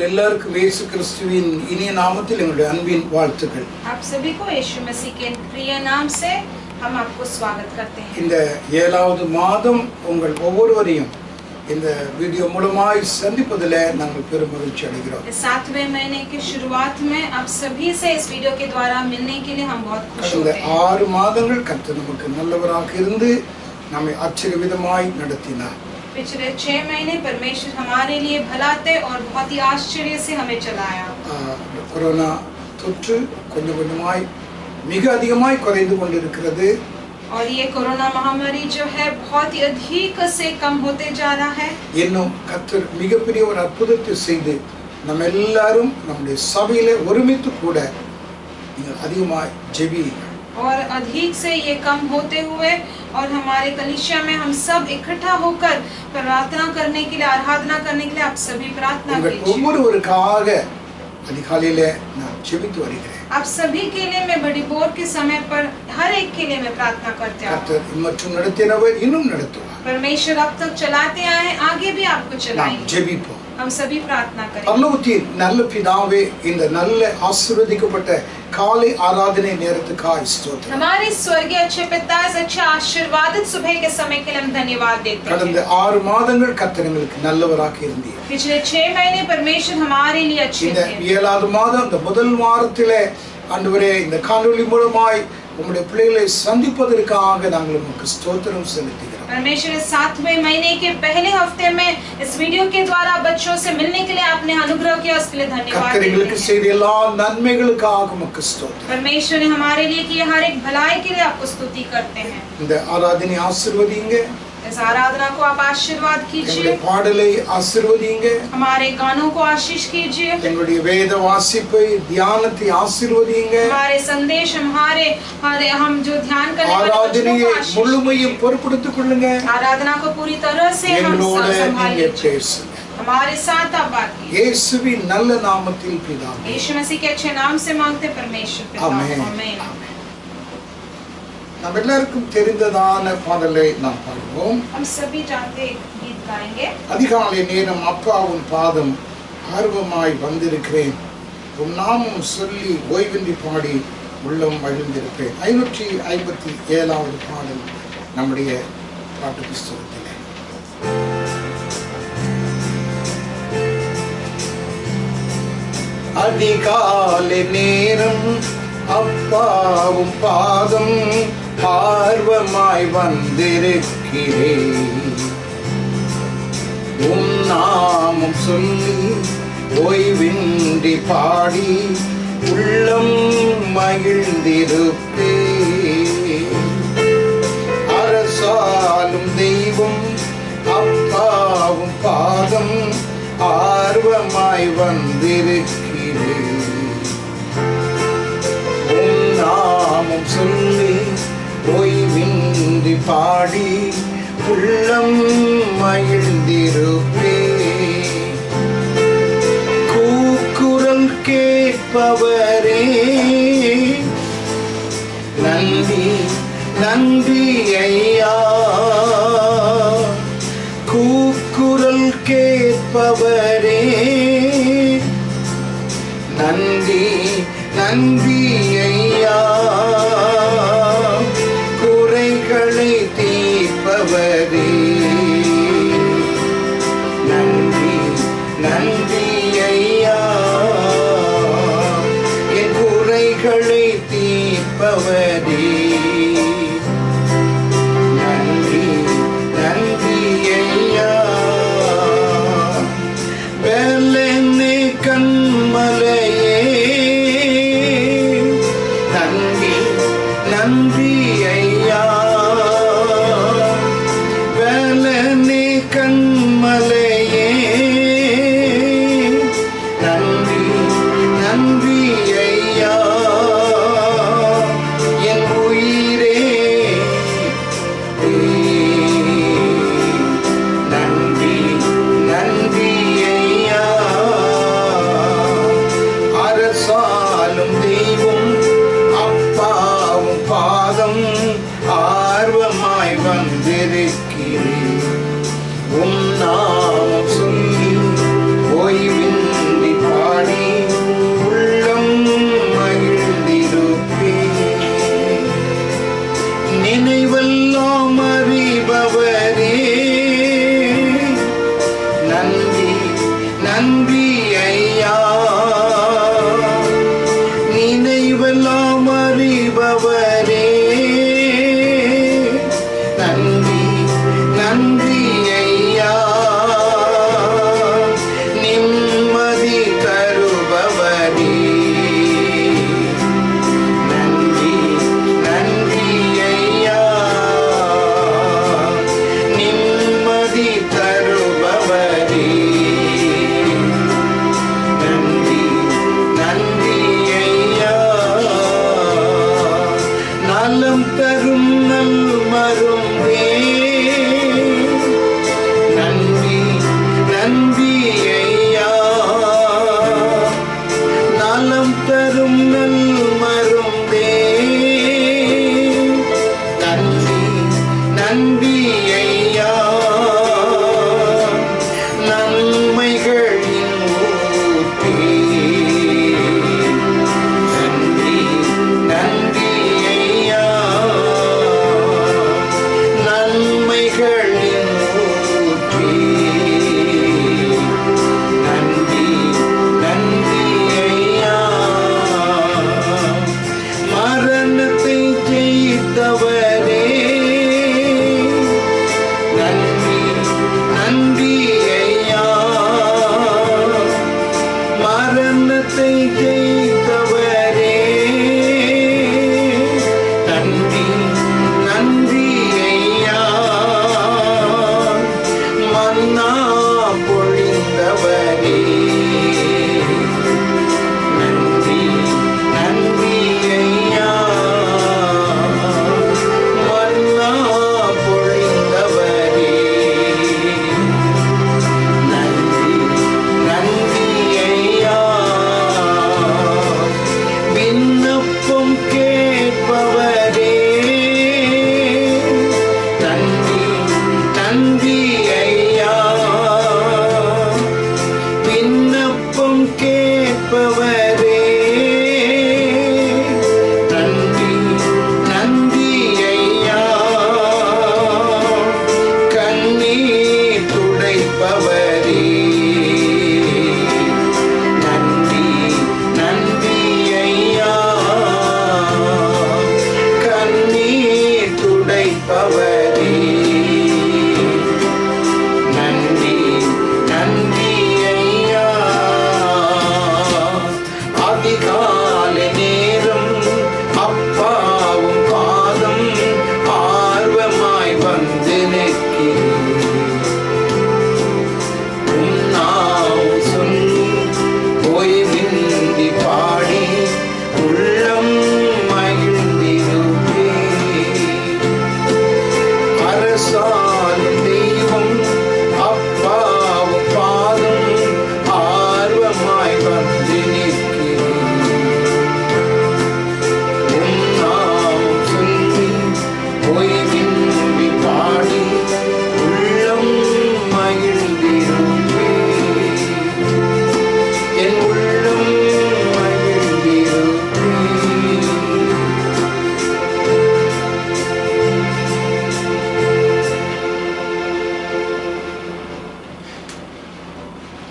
எல்லாருக்கும் இயேசு கிறிஸ்துவின் இனிய நாமத்தில் எங்களுடைய அன்பின் வாழ்த்துக்கள். आप सभी को यीशु मसीह के प्रिय नाम से हम आपको स्वागत करते हैं. இந்த 7வது மாதம் உங்கள் ஒவ்வொருவரையும் இந்த வீடியோ மூலமாய் சந்திப்பதிலே நாங்கள் பெரும் மகிழ்ச்சி அடைகிறோம். इस 7वें महीने की शुरुआत में आप सभी से इस वीडियो के द्वारा मिलने के लिए हम बहुत खुश होते हैं. 6 மாதங்கள் கர்த்தர் நமக்கு நல்லவராக இருந்து நம்மை ஆச்சரியவிதமாய் நடத்தினார். पिछले 6 महीने परमेश्वर हमारे लिए भला थे और बहुत ही आश्चर्य से हमें चलाया. கொரோனா தொற்று கொஞ்சம் கொஞ்சமாய் மிக அதிகமாய் குறைந்து கொண்டிருக்கிறது. और ये कोरोना महामारी जो है बहुत ही अधिक से कम होते जा रहा है. இன்னும் கர்த்தர் மிகப்பெரிய ஒரு அற்புதத்தை செய்து நம்ம எல்லாரும் நம்முடைய சபையிலே ஒருமித்து கூட நீங்கள் அதிகமாய் ஜெபியுங்கள். और अधिक से ये कम होते हुए और हमारे कलीसिया में हम सब इकट्ठा होकर प्रार्थना करने के लिए आराधना करने के लिए आप सभी प्रार्थना कीजिए. ஒவ்வொருவருக்காக அதிகாலையிலே நான் ஜெபித்து வருகிறேன். आप सभी के लिए मैं बड़ी बोर के समय पर हर एक के लिए मैं प्रार्थना करते हूँ. கர்த்தர் மற்றும் நடத்தினவர் இன்னும் நடத்துவார். परमेश्वर अब तक चलाते आए आगे भी आपको चलाएंगे. ஜெபிப்போம். हम सभी प्रार्थना करें. பரலோகத்தின் நல்ல பிதாவே, இந்த நல்ல ஆசீர்வதிக்கப்பட்ட காலை ஆராதனை நேரத்துக்காக ஸ்தோத்திரம். हमारे स्वर्गीय अच्छे पिता, इस अच्छे आशीर्वादित सुबह के समय के लिए हम धन्यवाद देते हैं. கடந்த 6 மாதங்கள் கர்த்தர் எங்களுக்கு நல்லவராக இருந்தீர். पिछले 6 महीने परमेश्वर हमारे लिए अच्छे இந்த थे. 7வது மாதம் இந்த முதல் வாரத்திலே ஆண்டவரே இந்த காணொளி மூலமாய் உம்முடைய பிள்ளைகளை சந்திப்பதற்காக நாங்கள் உமக்கு ஸ்தோத்திரம் செலுத்துகிறோம். परमेश्वर इस 7वें महीने के पहले हफ्ते में इस वीडियो के द्वारा बच्चों से मिलने के लिए आपने अनुग्रह किया, उसके लिए धन्यवाद கர்த்தர் देते எங்களுக்கு हैं. செய்த எல்லா நன்மைகளுக்காக உமக்கு ஸ்தோத்திரம். परमेश्वर ने हमारे लिए किए हर एक भलाई के लिए आपको स्तुति करते हैं. இந்த ஆராதனை ஆசீர்வதிங்க. इस आराधना को आप आशीर्वाद कीजिए. எங்களுடைய பாடலை ஆசீர்வதிங்க. हमारे गानों को आशीष कीजिए. எங்களுடைய வேத வாசிப்பை தியானத்தை ஆசீர்வதிங்க. हमारे संदेश हमारे हम जो ध्यान करने वाले बच्चों ஆராதனையை को आशीष முழுமையும் பொறுப்படுத்திக் கொள்ளுங்க. आराधना को पूरी तरह से हम எங்களோட संभाल நீங்க लीजिए. பேசுங்க. हमारे साथ आप बात कीजिए. இயேசுவின் நல்ல நாமத்தில் பிதாவே. यीशु मसीह के अच्छे नाम से मांगते परमेश्वर पिता. ஆமென். आमेन. நம்ம எல்லாருக்கும் தெரிந்ததான பாடலை நாம் பாடுவோம். हम सभी जानते गीत गाएंगे. அதிகாலை நேரம் அப்பா உன் பாதம் ஆர்வமாய் வந்திருக்கிறேன், உன் நாமம் சொல்லி ஓய்வின்றி பாடி உள்ளம் மகிழ்ந்திருப்பேன். 557வது பாடல் நம்முடைய பாட்டு புஸ்தகத்திலே. அதிகாலை நேரம் அப்பாவும் பாதம் ஆர்வமாய் வந்திருக்கிறேன், உன் நாமம் சொல்லி ஓய்வின்றி பாடி உள்ளம் மகிழ்ந்திருப்பேன். அரசாலும் தெய்வம் அப்பாவும் பாதம் ஆர்வமாய் வந்திருக்கிறேன், நாமம் சொல்லி ஓய்வின்றி பாடி உள்ளம் மகிழ்ந்திருப்பே. கூக்குரல் கேட்பவரே நன்றி நன்றி ஐயா, கூக்குரல் கேட்பவரே நன்றி நன்றி ஐயா, குறைகளை தீர்ப்பவரே நன்றி நன்றி ஐயா, என் குறைகளை தீர்ப்பவரே நன்றி நன்றி ஐயா. வெள்ளெண்ணே கண்மலையே நன்றி ஐயா, வேலனே கண்மலையே நன்றி நன்றி ஐயா, என் மரணத்தை ஜெயித்தவரே, நன்றி நன்றி ஐயா. மன்னா பொழிந்தவரே, நன்றி நன்றி ஐயா. மன்னா பொழிந்தவரே, நன்றி நன்றி ஐயா. விண்ணப்பம் கேட்பவரே, நன்றி நன்றி ஐயா. விண்ணப்பம் கேட்பவரே, நன்றி நன்றி ஐயா. கண்ணீர் துடைப்பவரே, நன்றி நன்றி ஐயா. கண்ணீர் துடைப்பவரே, நன்றி நன்றி ஐயா. அதிகாலை நேரம் அப்பாவும் பாதம் ஆர்வமாய் வந்து நிற்கிறேன். உன்னாவும் சொல்லி ஓய்வின்றி பாடி உள்ளம் மகிழ்ந்திருப்பே. அரசாளும் தெய்வம் அப்பாவும் பாதம் ஆர்வமாய் வந்து நிற்கிறேன். உன்னாவும் சொல்லி ஓய்வின்றி பாடி உள்ளம் மகிழ்ந்திருப்பே. என் உள்ளம் மகிழ்ந்திருப்பே.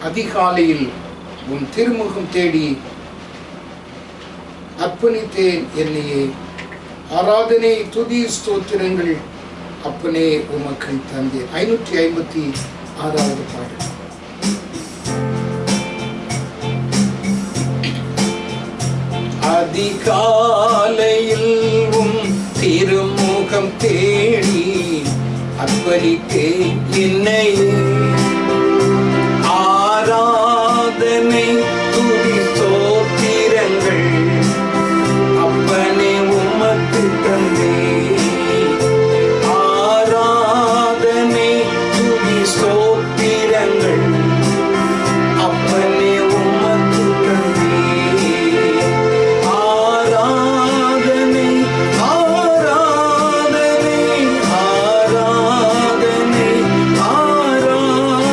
அதிகாலையில் உன் திருமுகம் தேடி அர்ப்பணித்தேன் என்னையே. ஆராதனை துதி ஸ்தோத்திரங்கள் அப்பனே உமக்கு தந்தேன். 556வது பாடல். அதிகாலையில் உம் திருமுகம் தேடி அர்ப்பணித்தேன் என்னையே. ஆராதனை துதி ஸ்தோத்திரங்கள் அப்பனே உமக்கு தந்தேன். ஆராதனை துதி ஸ்தோத்திரங்கள் அப்பனே உமக்கு தந்தேன். ஆராதனை ஆராதனை ஆராதனை ஆராதனை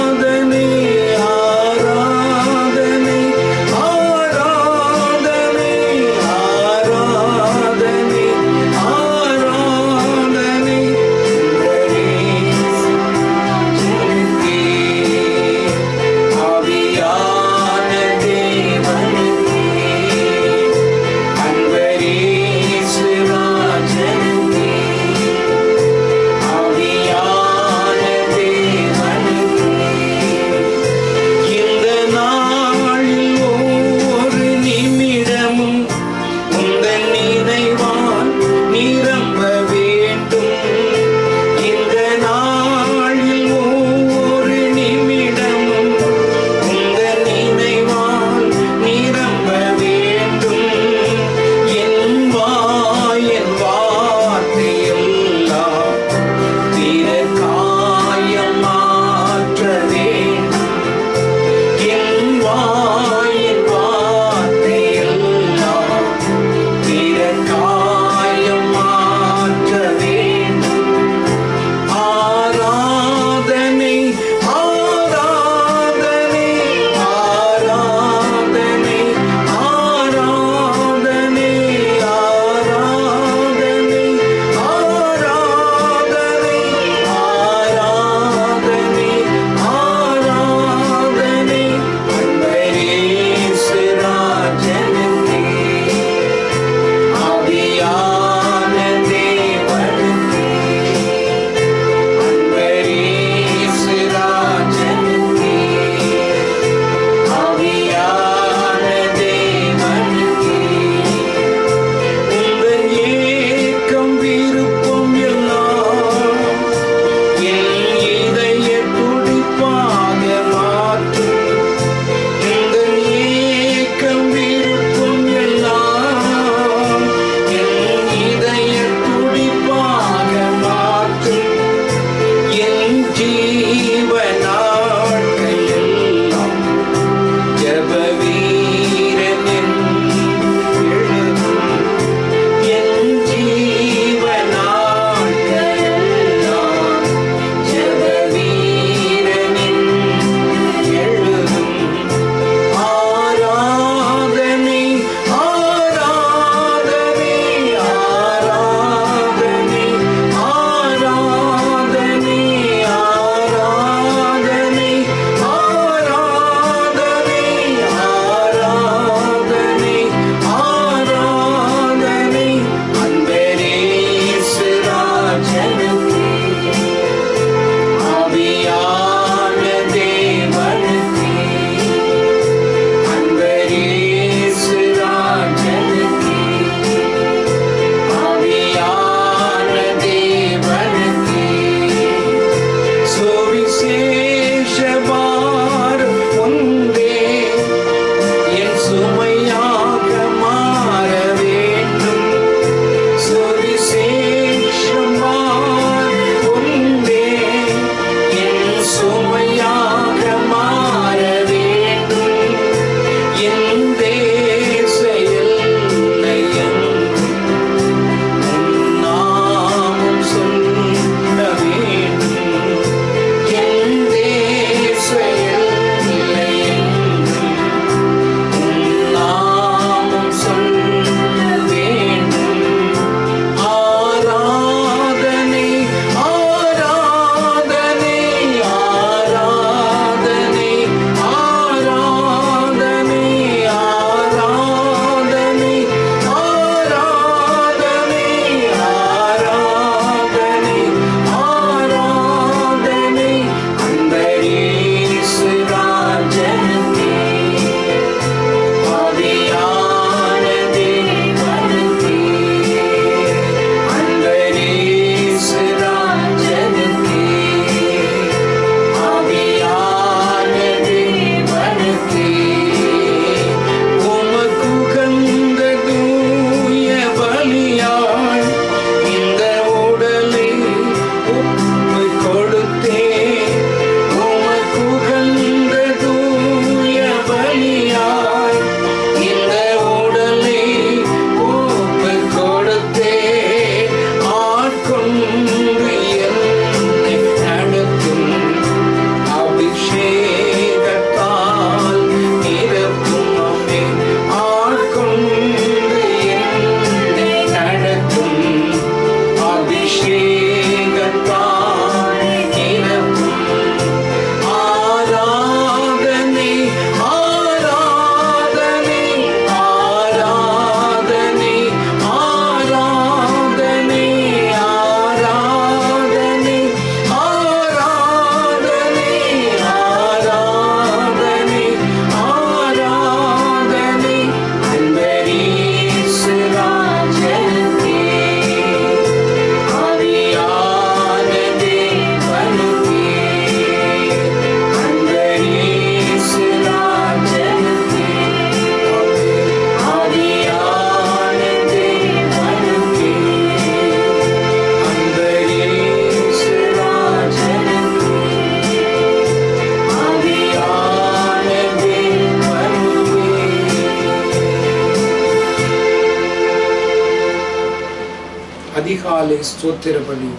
அதிகாலை ஸ்தோத்திர பலி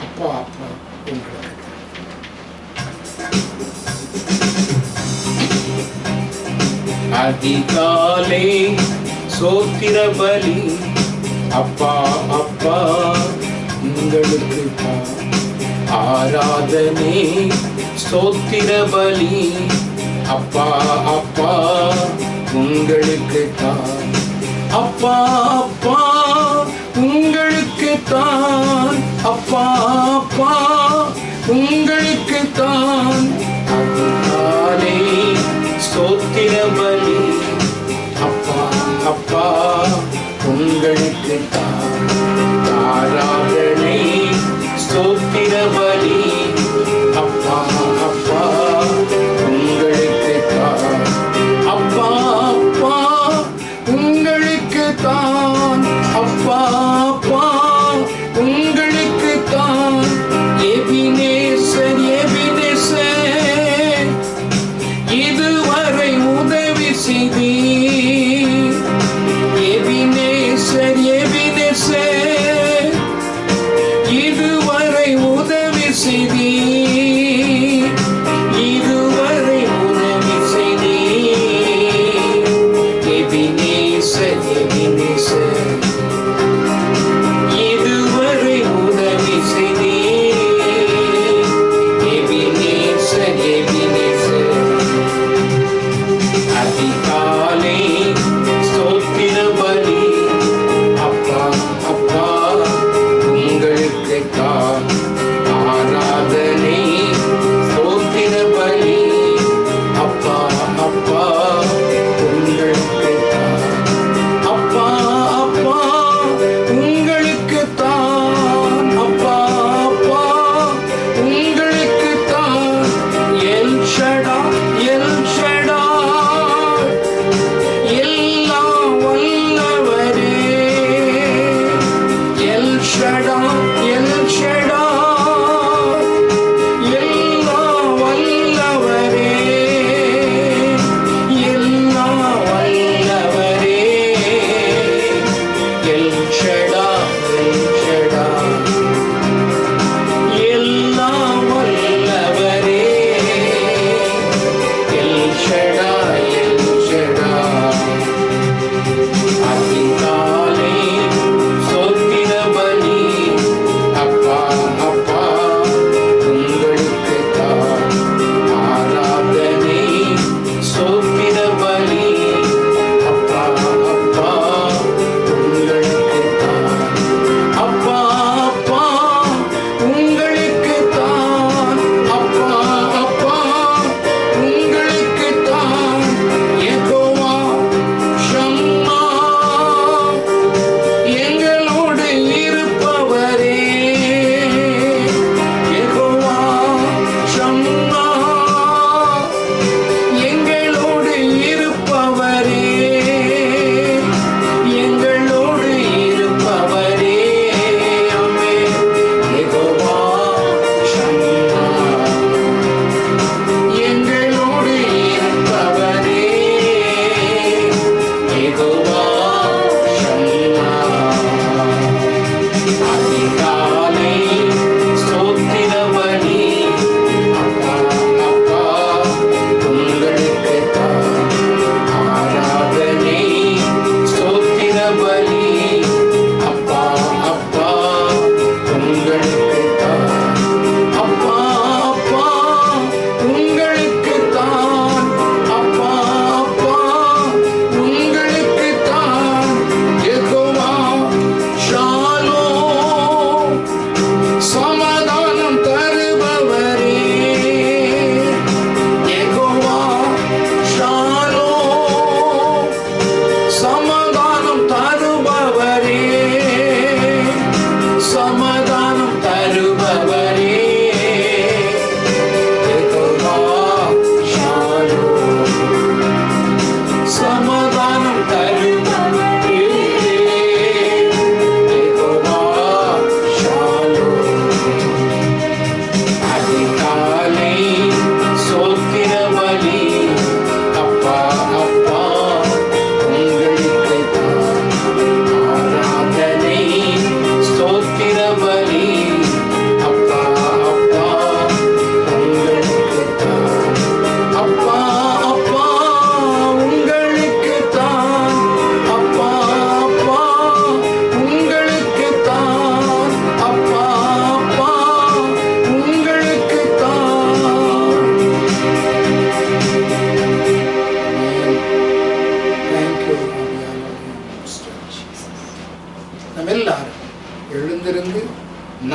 அப்பா அப்பா உங்களுக்கு. அதிகாலை ஸ்தோத்திர பலி அப்பா அப்பா உங்களுக்கு தான். ஆராதனை ஸ்தோத்திர பலி அப்பா அப்பா உங்களுக்கு தான். அப்பா அப்பா உங்களுக்கு தான். அப்பா அப்பா உங்களுக்கு தான். அதிகாலை ஸ்தோத்திர பலி அப்பா அப்பா உங்களுக்கு தான். ஆராதனை ஸ்தோத்திர பலி அப்பா அப்பா உங்களுக்கு தான். அப்பா அப்பா உங்களுக்கு தான். அப்பா அப்பா உங்களுக்கு தான். எபினேசர் எபினேசர் இதுவரை உதவி செய்தீர். எபினேசர் எபினேசர் இதுவரை உதவி செய்தீர். இதுவரை உதவி செய்தீர். எபினேசர் எபினேசர் இதுவரை உதவி செய்தீர். எபினேசர் எபினேசர் அதிகாலை ஸ்தோத்திர பலி அப்பா அப்பா உங்களுக்கு தான். ஆராதனை ஸ்தோத்திர பலி அப்பா அப்பா உங்களுக்கு தான். அப்பா அப்பா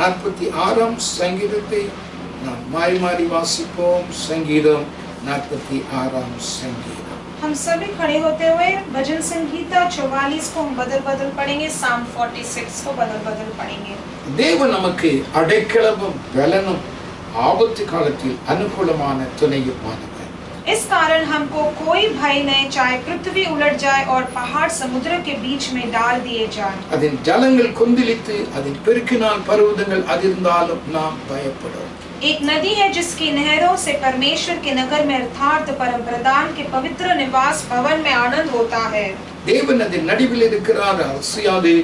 46 சங்கீதத்தை நாம் மாறி மாறி வாசிப்போம். சங்கீதம் 46 சங்கீதம். हम सभी खड़े होते हुए भजन संगीता 44 को हम बदल बदल पढ़ेंगे, साम 46 को बदल बदल पढ़ेंगे। தேவன் நமக்கு அடைக்கலமும் பலனும் ஆபத்து காலத்தில் அனுகூலமான துணையுமானவர். इस कारण हमको कोई भय नहीं, चाहे पृथ्वी उलट जाए और पहाड़ समुद्र के बीच में डाल दिए जाए। அதன் ஜலங்கள் கொந்தளித்து அதன் பெருக்கினால் பர்வதங்கள் அதிர்ந்தாலும் நாம் பயப்படும். एक नदी है जिसकी नहरों से परमेश्वर के नगर में अर्थात परम प्रधान के पवित्र निवास भवन में आनंद होता है। தேவன் அதன் நடுவில் இருக்கிறார். அசியாது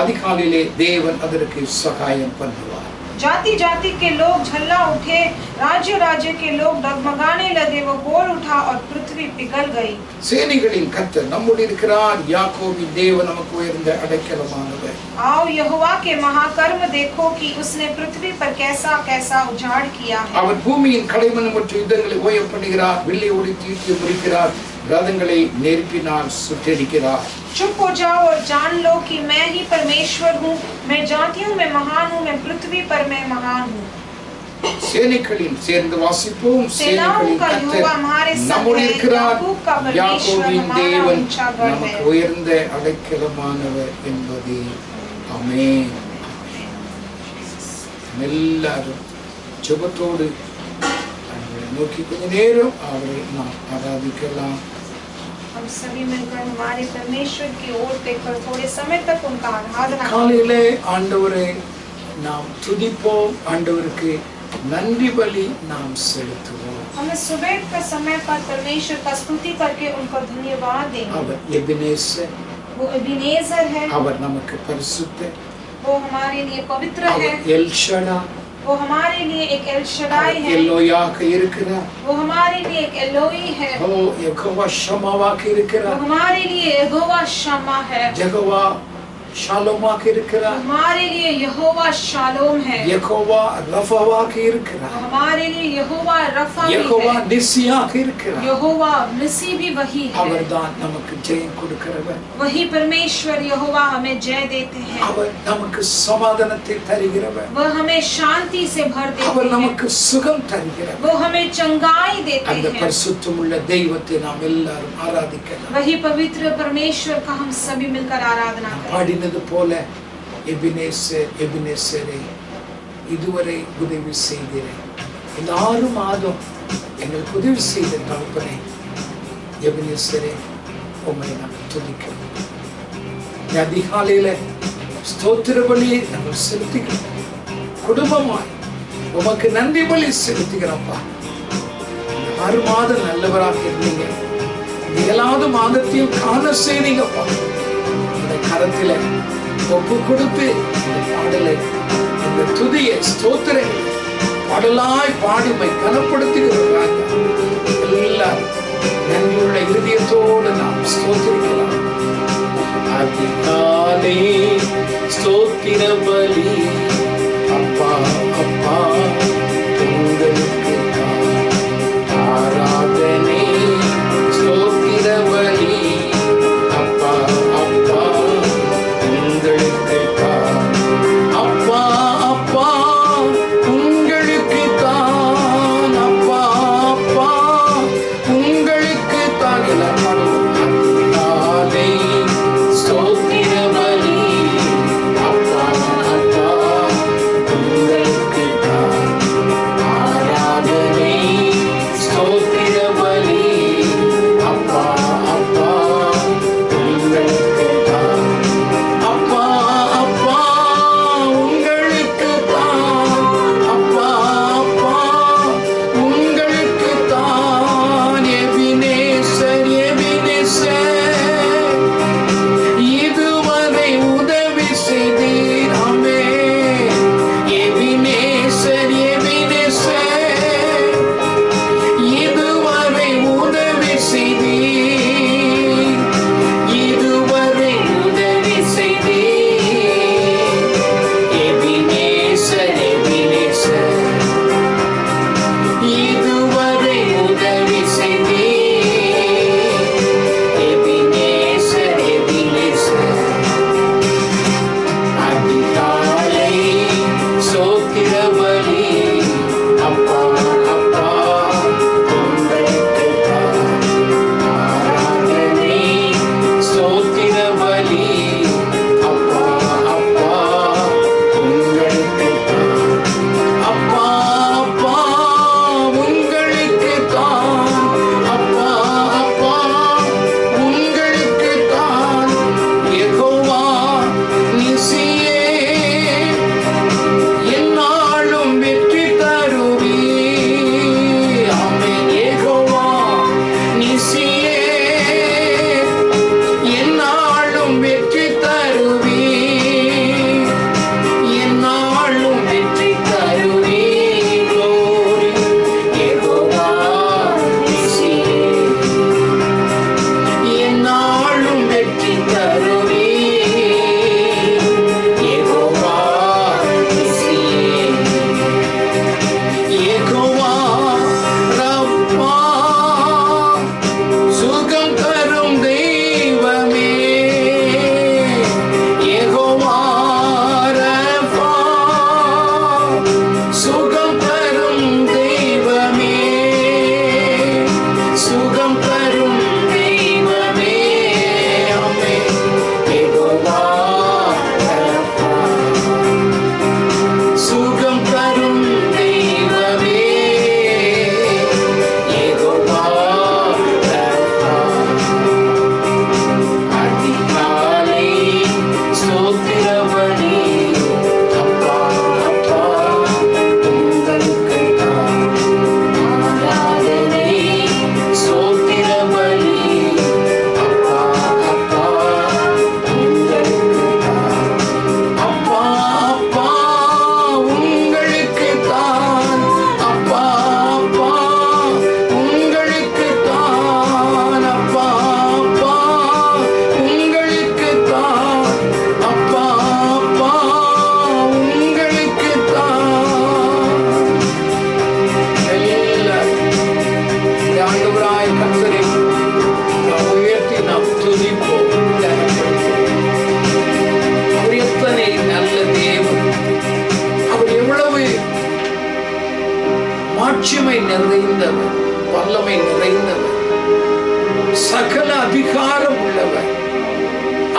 அதிகாலையிலே தேவன் அதற்கு சகாயம் பண்ணுவார். जाति जाति के लोग झल्ला उठे, राज्य राज्य के लोग डगमगाने लगे, वो बोल उठा और पृथ्वी पिघल गई। சேனைகளின் கர்த்தர் நம்முடைய இருக்கிறார். யாக்கோபின் தேவன் நமக்கு உயர்ந்த அடைக்கலமானவர். आओ यहोवा के महाकर्म देखो कि उसने पृथ्वी पर कैसा कैसा उजाड़ किया है। அவர் பூமியின் கடைமனம் மற்றும் யுத்தங்களை ஓயப்படுகிறார். வில்லை ஒடித்து யுத்தம் முடிக்கிறார். ரதங்களை நெருப்பினால் சுட்டெரிக்கிறார். चुप हो जाओ और जान लो कि मैं ही परमेश्वर हूँ, मैं जातियों में महान हूँ, मैं पृथ्वी पर मैं महान हूँ। சேனைகளின் சேர்ந்து வாசிப்போம். सेनाओं का यहोवा हमारे संग है, याकूब का परमेश्वर हमारा ऊंचा गढ़ है। நமக்கு உயர்ந்த அடைக்கலமானவர் என்பதே. ஆமென். எல்லாரும் ஜெபத்தோடு அவரை நோக்கி கொஞ்ச நேரம் அவரை நாம் ஆராதிக்கலாம். हम सभी मिलकर हमारे परमेश्वर की ओर देखकर थोड़े समय तक उनका आराधना करें। காலையிலே ஆண்டவரை நாம் துதிப்போம். ஆண்டவருக்கு நன்றி பலி நாம் செலுத்துவோம். हमें सुबह के समय पर परमेश्वर का स्तुति करके उनको धन्यवाद देंगे। அவர் எபினேசர், वो एबेनेजर है, அவர் நமக்கு பரிசுத்தர், वो हमारे लिए पवित्र है, அவர் எல் ஷடா, वो हमारे लिए एक एल शडाई है, எல்லோயாக இருக்கிறார். वो हमारे लिए एक एलोई है, ஓ யெகோவா ஷமாவாக वो இருக்கிறார். हमारे लिए यहोवा शमा है, யெகோவா ஷாலோமாக இருக்கிறார். हमारे लिए यहोवा शालोम है, யெகோவா ரஃபாவாக वो இருக்கிறார். हमारे लिए यहोवा रफा भी யெகோவா है, நிசியாக இருக்கிறார். यहोवा निसी भी वही है। அவர்தான் நமக்கு ஜெயம் கொடுக்கிறவர். वही परमेश्वर यहोवा हमें जय देते हैं, அவர் நமக்கு சமாதானத்தை தருகிறவர். वह हमें शांति से भर देते அவர் हैं, நமக்கு சுகம் தருகிறவர். वो हमें चंगाई देते அந்த हैं। பரிசுத்தமுள்ள தெய்வத்தை நாம் எல்லாரும் ஆராதிக்கலாம். वही पवित्र परमेश्वर का हम सभी मिलकर आराधना करें। பாடினது போல எபினேசர் எபினேசரே இதுவரை உதவி செய்கிறேன். இந்த 6 மாதம் எங்களுக்கு உதவி செய்த தகப்பனே எபினேசரே உம்மை நான் துதிக்கிறேன். இந்த அதிகாலையில ஸ்தோத்திர பலியை நாங்கள் செலுத்துகிறோம். குடும்பமாய் உமக்கு நன்றி பலி செலுத்துகிறோம்ப்பா. 6 மாதம் நல்லவராக இருந்தீங்க. 7வது மாதத்தையும் காண செய்தீங்கப்பா. கரத்தில ஒப்பு கொடுத்து இந்த பாடலை, இந்த துதியை, ஸ்தோத்திரங்களை பாடலாய் பாடிமை கனப்படுத்துகிறார். எல்லாரும் நன்றியுள்ள இருதயத்தோடு நாம் ஸ்தோத்திரிக்கலாம். அதிகாலை ஸ்தோத்திர பலி அப்பா அப்பா உங்களுக்கு ஆராதனை. ஸ்தோத்திர பலி அப்பா அப்பா உங்களுக்கு அப்பா அப்பா உங்களுக்கு தான். அப்பா அப்பா உங்களுக்கு தான். அதிகாலை ஸ்தோத்திர பலி அப்பா அப்பா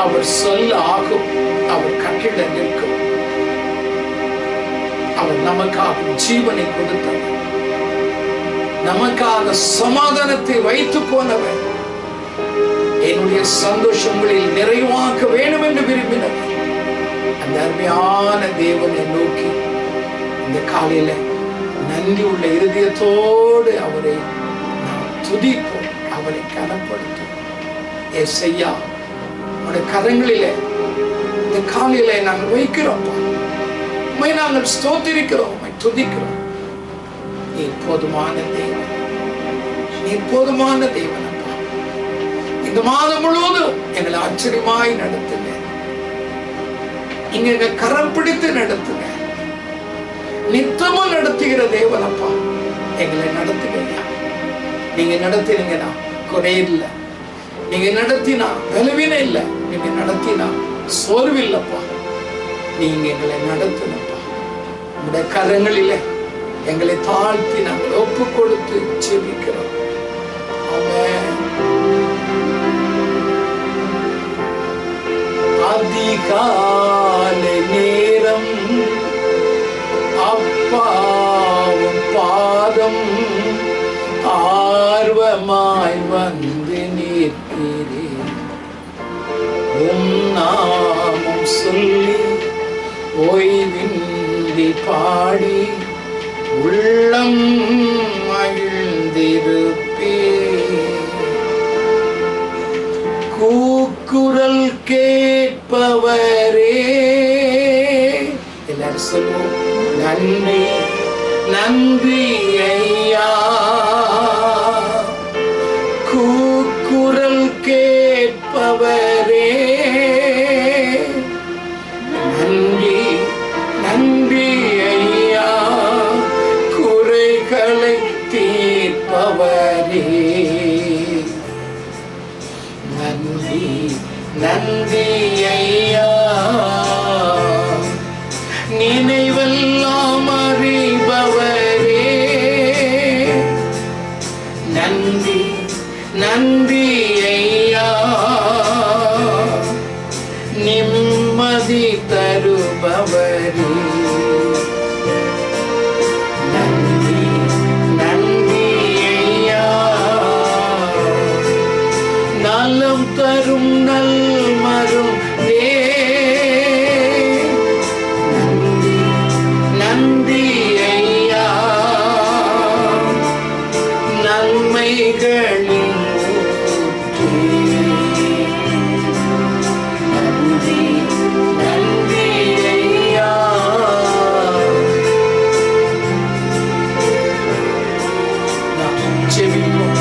அவர் சொல்ல ஆகும், அவர் கட்டிட நிற்கும். அவர் நமக்காக ஜீவனை கொடுத்தவர், நமக்காக சமாதானத்தை வைத்து போனவர், என்னுடைய சந்தோஷங்களில் நிறைவாக்க வேண்டும் என்று விரும்பினவர். அந்த அருமையான தேவனை நோக்கி இந்த காலையில நன்றி உள்ள இருதயத்தோடு அவரை நாம் துதிப்போம், அவரை கனப்படுத்தும். ஏசையா, உடைய கரங்களிலே இந்த காலையில நாங்கள் வைக்கிறோம், உம்மை நாங்கள் ஸ்தோத்திரிக்கிறோம், உம்மை துதிக்கிறோம். நீ போதுமான தேவன், நீ போதுமான தேவன். இந்த மாதம் முழுவதும் எங்களை ஆச்சரியமாய் நடத்துங்க, நீங்க எங்க கரம் பிடித்து நடத்துங்க, நித்தமும் நடத்துகிற தேவனப்பா, எங்களை நடத்துங்க. நீங்க நடத்தினீங்கன்னா குறையில்லை, நீங்க நடத்தினா பலவீனம் இல்லை, நீங்க நடத்தினா சோர்வில்லப்பா. நீங்க எங்களை நடத்தினப்பா, உங்களுடைய கரங்களில எங்களை தாழ்த்தி நாங்கள் ஒப்பு கொடுத்து ஜெபிக்கிறோம். ஆமென். அதிகாலை நேரம் அப்பாவும் பாதம் ஆர்வமாய் வந்து நிற்கிறேன். உம் நாமம் சொல்லி ஓய்வின்றி பாடி உள்ளம் மகிழ்ந்திருப்பேன். கூக்குரல் கேட்பவரே, எல்லாரும் சொல்லுவோம், நன்றி நன்றி ஐயா. கூக்குரல் கேட்பவரே, நன்றி நன்றி ஐயா. குறைகளை தீர்ப்பவரே, நன்றி நன்றி ஐயா. நினைவெல்லாம் அறிபவரே, நன்றி நன்றி ஐயா. நிம்மதி தருபவரே, நன்றி நன்றி ஐயா. நலம் தரும் நல் மருந்தே, நன்றி நன்றி ஐயா. நன்மைகளின் ஊற்றே, நன்றி நன்றி ஐயா. நாம் ஜெபிப்போம்.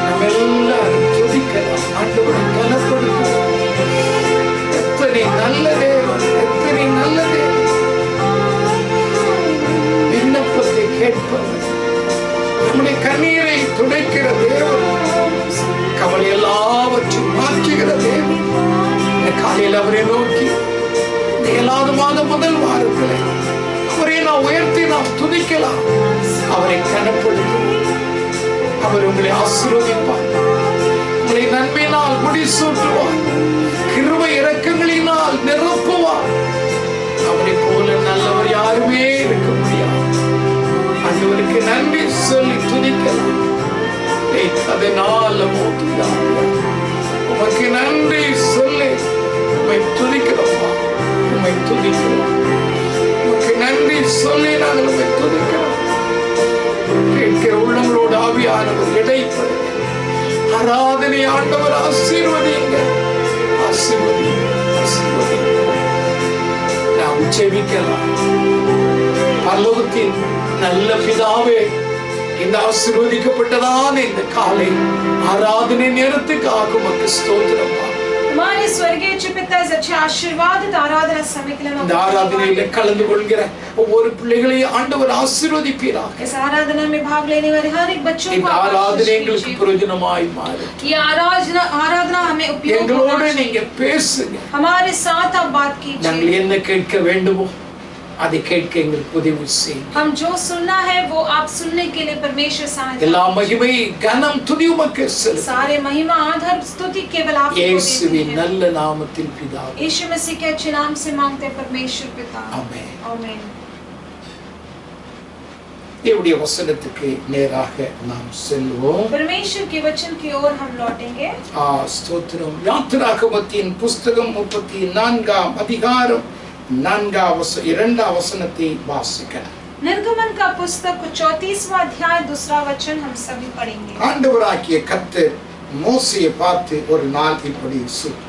நம்ம எல்லாரும் துதிக்கலாம், ஆண்டவரை கனப்படுத்துவோம். எத்தனை நல்ல தேவன், எத்தனை நல்ல தேவன். விண்ணப்பத்தை கேட்பவர், நம்முடைய கண்ணீரை துடைக்கிற தேவன், கவலை எல்லாவற்றையும் மாற்றுகிற தேவன். இந்த காலையில் அவரை நோக்கி இந்த 7வது மாதம் முதல் வாரத்தில் அவரை நாம் உயர்த்தி நாம் துதிக்கலாம், அவரை கனப்படுத்தும். அவர் உங்களை ஆசீர்வதிப்பார், உங்களை நன்மையினால் முடிசூட்டுவார், கிருபை இரக்கங்களினால் நிரப்புவார். அவரை போல நல்லவர் யாருமே இருக்க முடியாது. ஆண்டவருக்கு நன்றி சொல்லி துதிக்கலாம். அதனால உமக்கு நன்றி சொல்லி உம்மை துதிக்கிறோம், உம்மை துதிக்கிறோம். உமக்கு நன்றி சொல்லி நாங்கள் உம்மை துதிக்கிறோம். கேட்கிற உள்ளங்களோடு ஆவியானவர் இடைப்படு. ஆராதனை ஆண்டவர் ஆசீர்வதிங்க, ஆசீர்வதிங்க, ஆசீர்வதிங்க. நாம் ஜெபிக்கலாம். பரலோகத்தின் நல்ல பிதாவே, இந்த ஆசீர்வதிக்கப்பட்டதான இந்த காலை ஆராதனை நேரத்துக்காக உமக்கு ஸ்தோத்திரம். हमारे स्वर्गीय पिता इस अच्छे आशीर्वादित आराधना समय के लिए இந்த ஆராதனையில கலந்து கொள்கிற ஒவ்வொரு பிள்ளைகளையும் ஆண்டவர் ஆசீர்வதிப்பீராக. इस आराधना में भाग लेने वाले हर एक बच्चों को இந்த ஆராதனை எங்களுக்கு பிரயோஜனமாய் மாறு. ये आराधना हमें उपयोग எங்களோடு நீங்க பேசுங்க. हमारे साथ आप बात कीजिए. நாங்கள் என்ன கேட்க வேண்டுமோ அதை கேட்க எங்களுக்கு உதவி செய்யும். हम जो सुनना है वो आप सुनने के लिए परमेश्वर सहायता எல்லா மகிமை கனம் துதி உமக்கு செலுத்துகிறோம். सारे महिमा आधार स्तुति केवल आपको देते இயேசுவின் हैं. நல்ல நாமத்தில் பிதாவே. यीशु मसीह के अच्छे नाम से मांगते हैं परमेश्वर पिता. ஆமென். आमीन. தேவனுடைய வசனத்துக்கு நேராக நாம் செல்வோம். परमेश्वर के वचन की ओर हम लौटेंगे. ஸ்தோத்திரம். யாத்திராகமத்தின் புஸ்தகம் 34ஆம் அதிகாரம் 2ஆம் வசனத்தை வாசிக்கலாம். निर्गमन का पुस्तक 34वां अध्याय 2रा वचन हम सभी पढ़ेंगे. ஆண்டவராகிய கர்த்தர் மோசேயை பார்த்து ஒரு நாள் இப்படி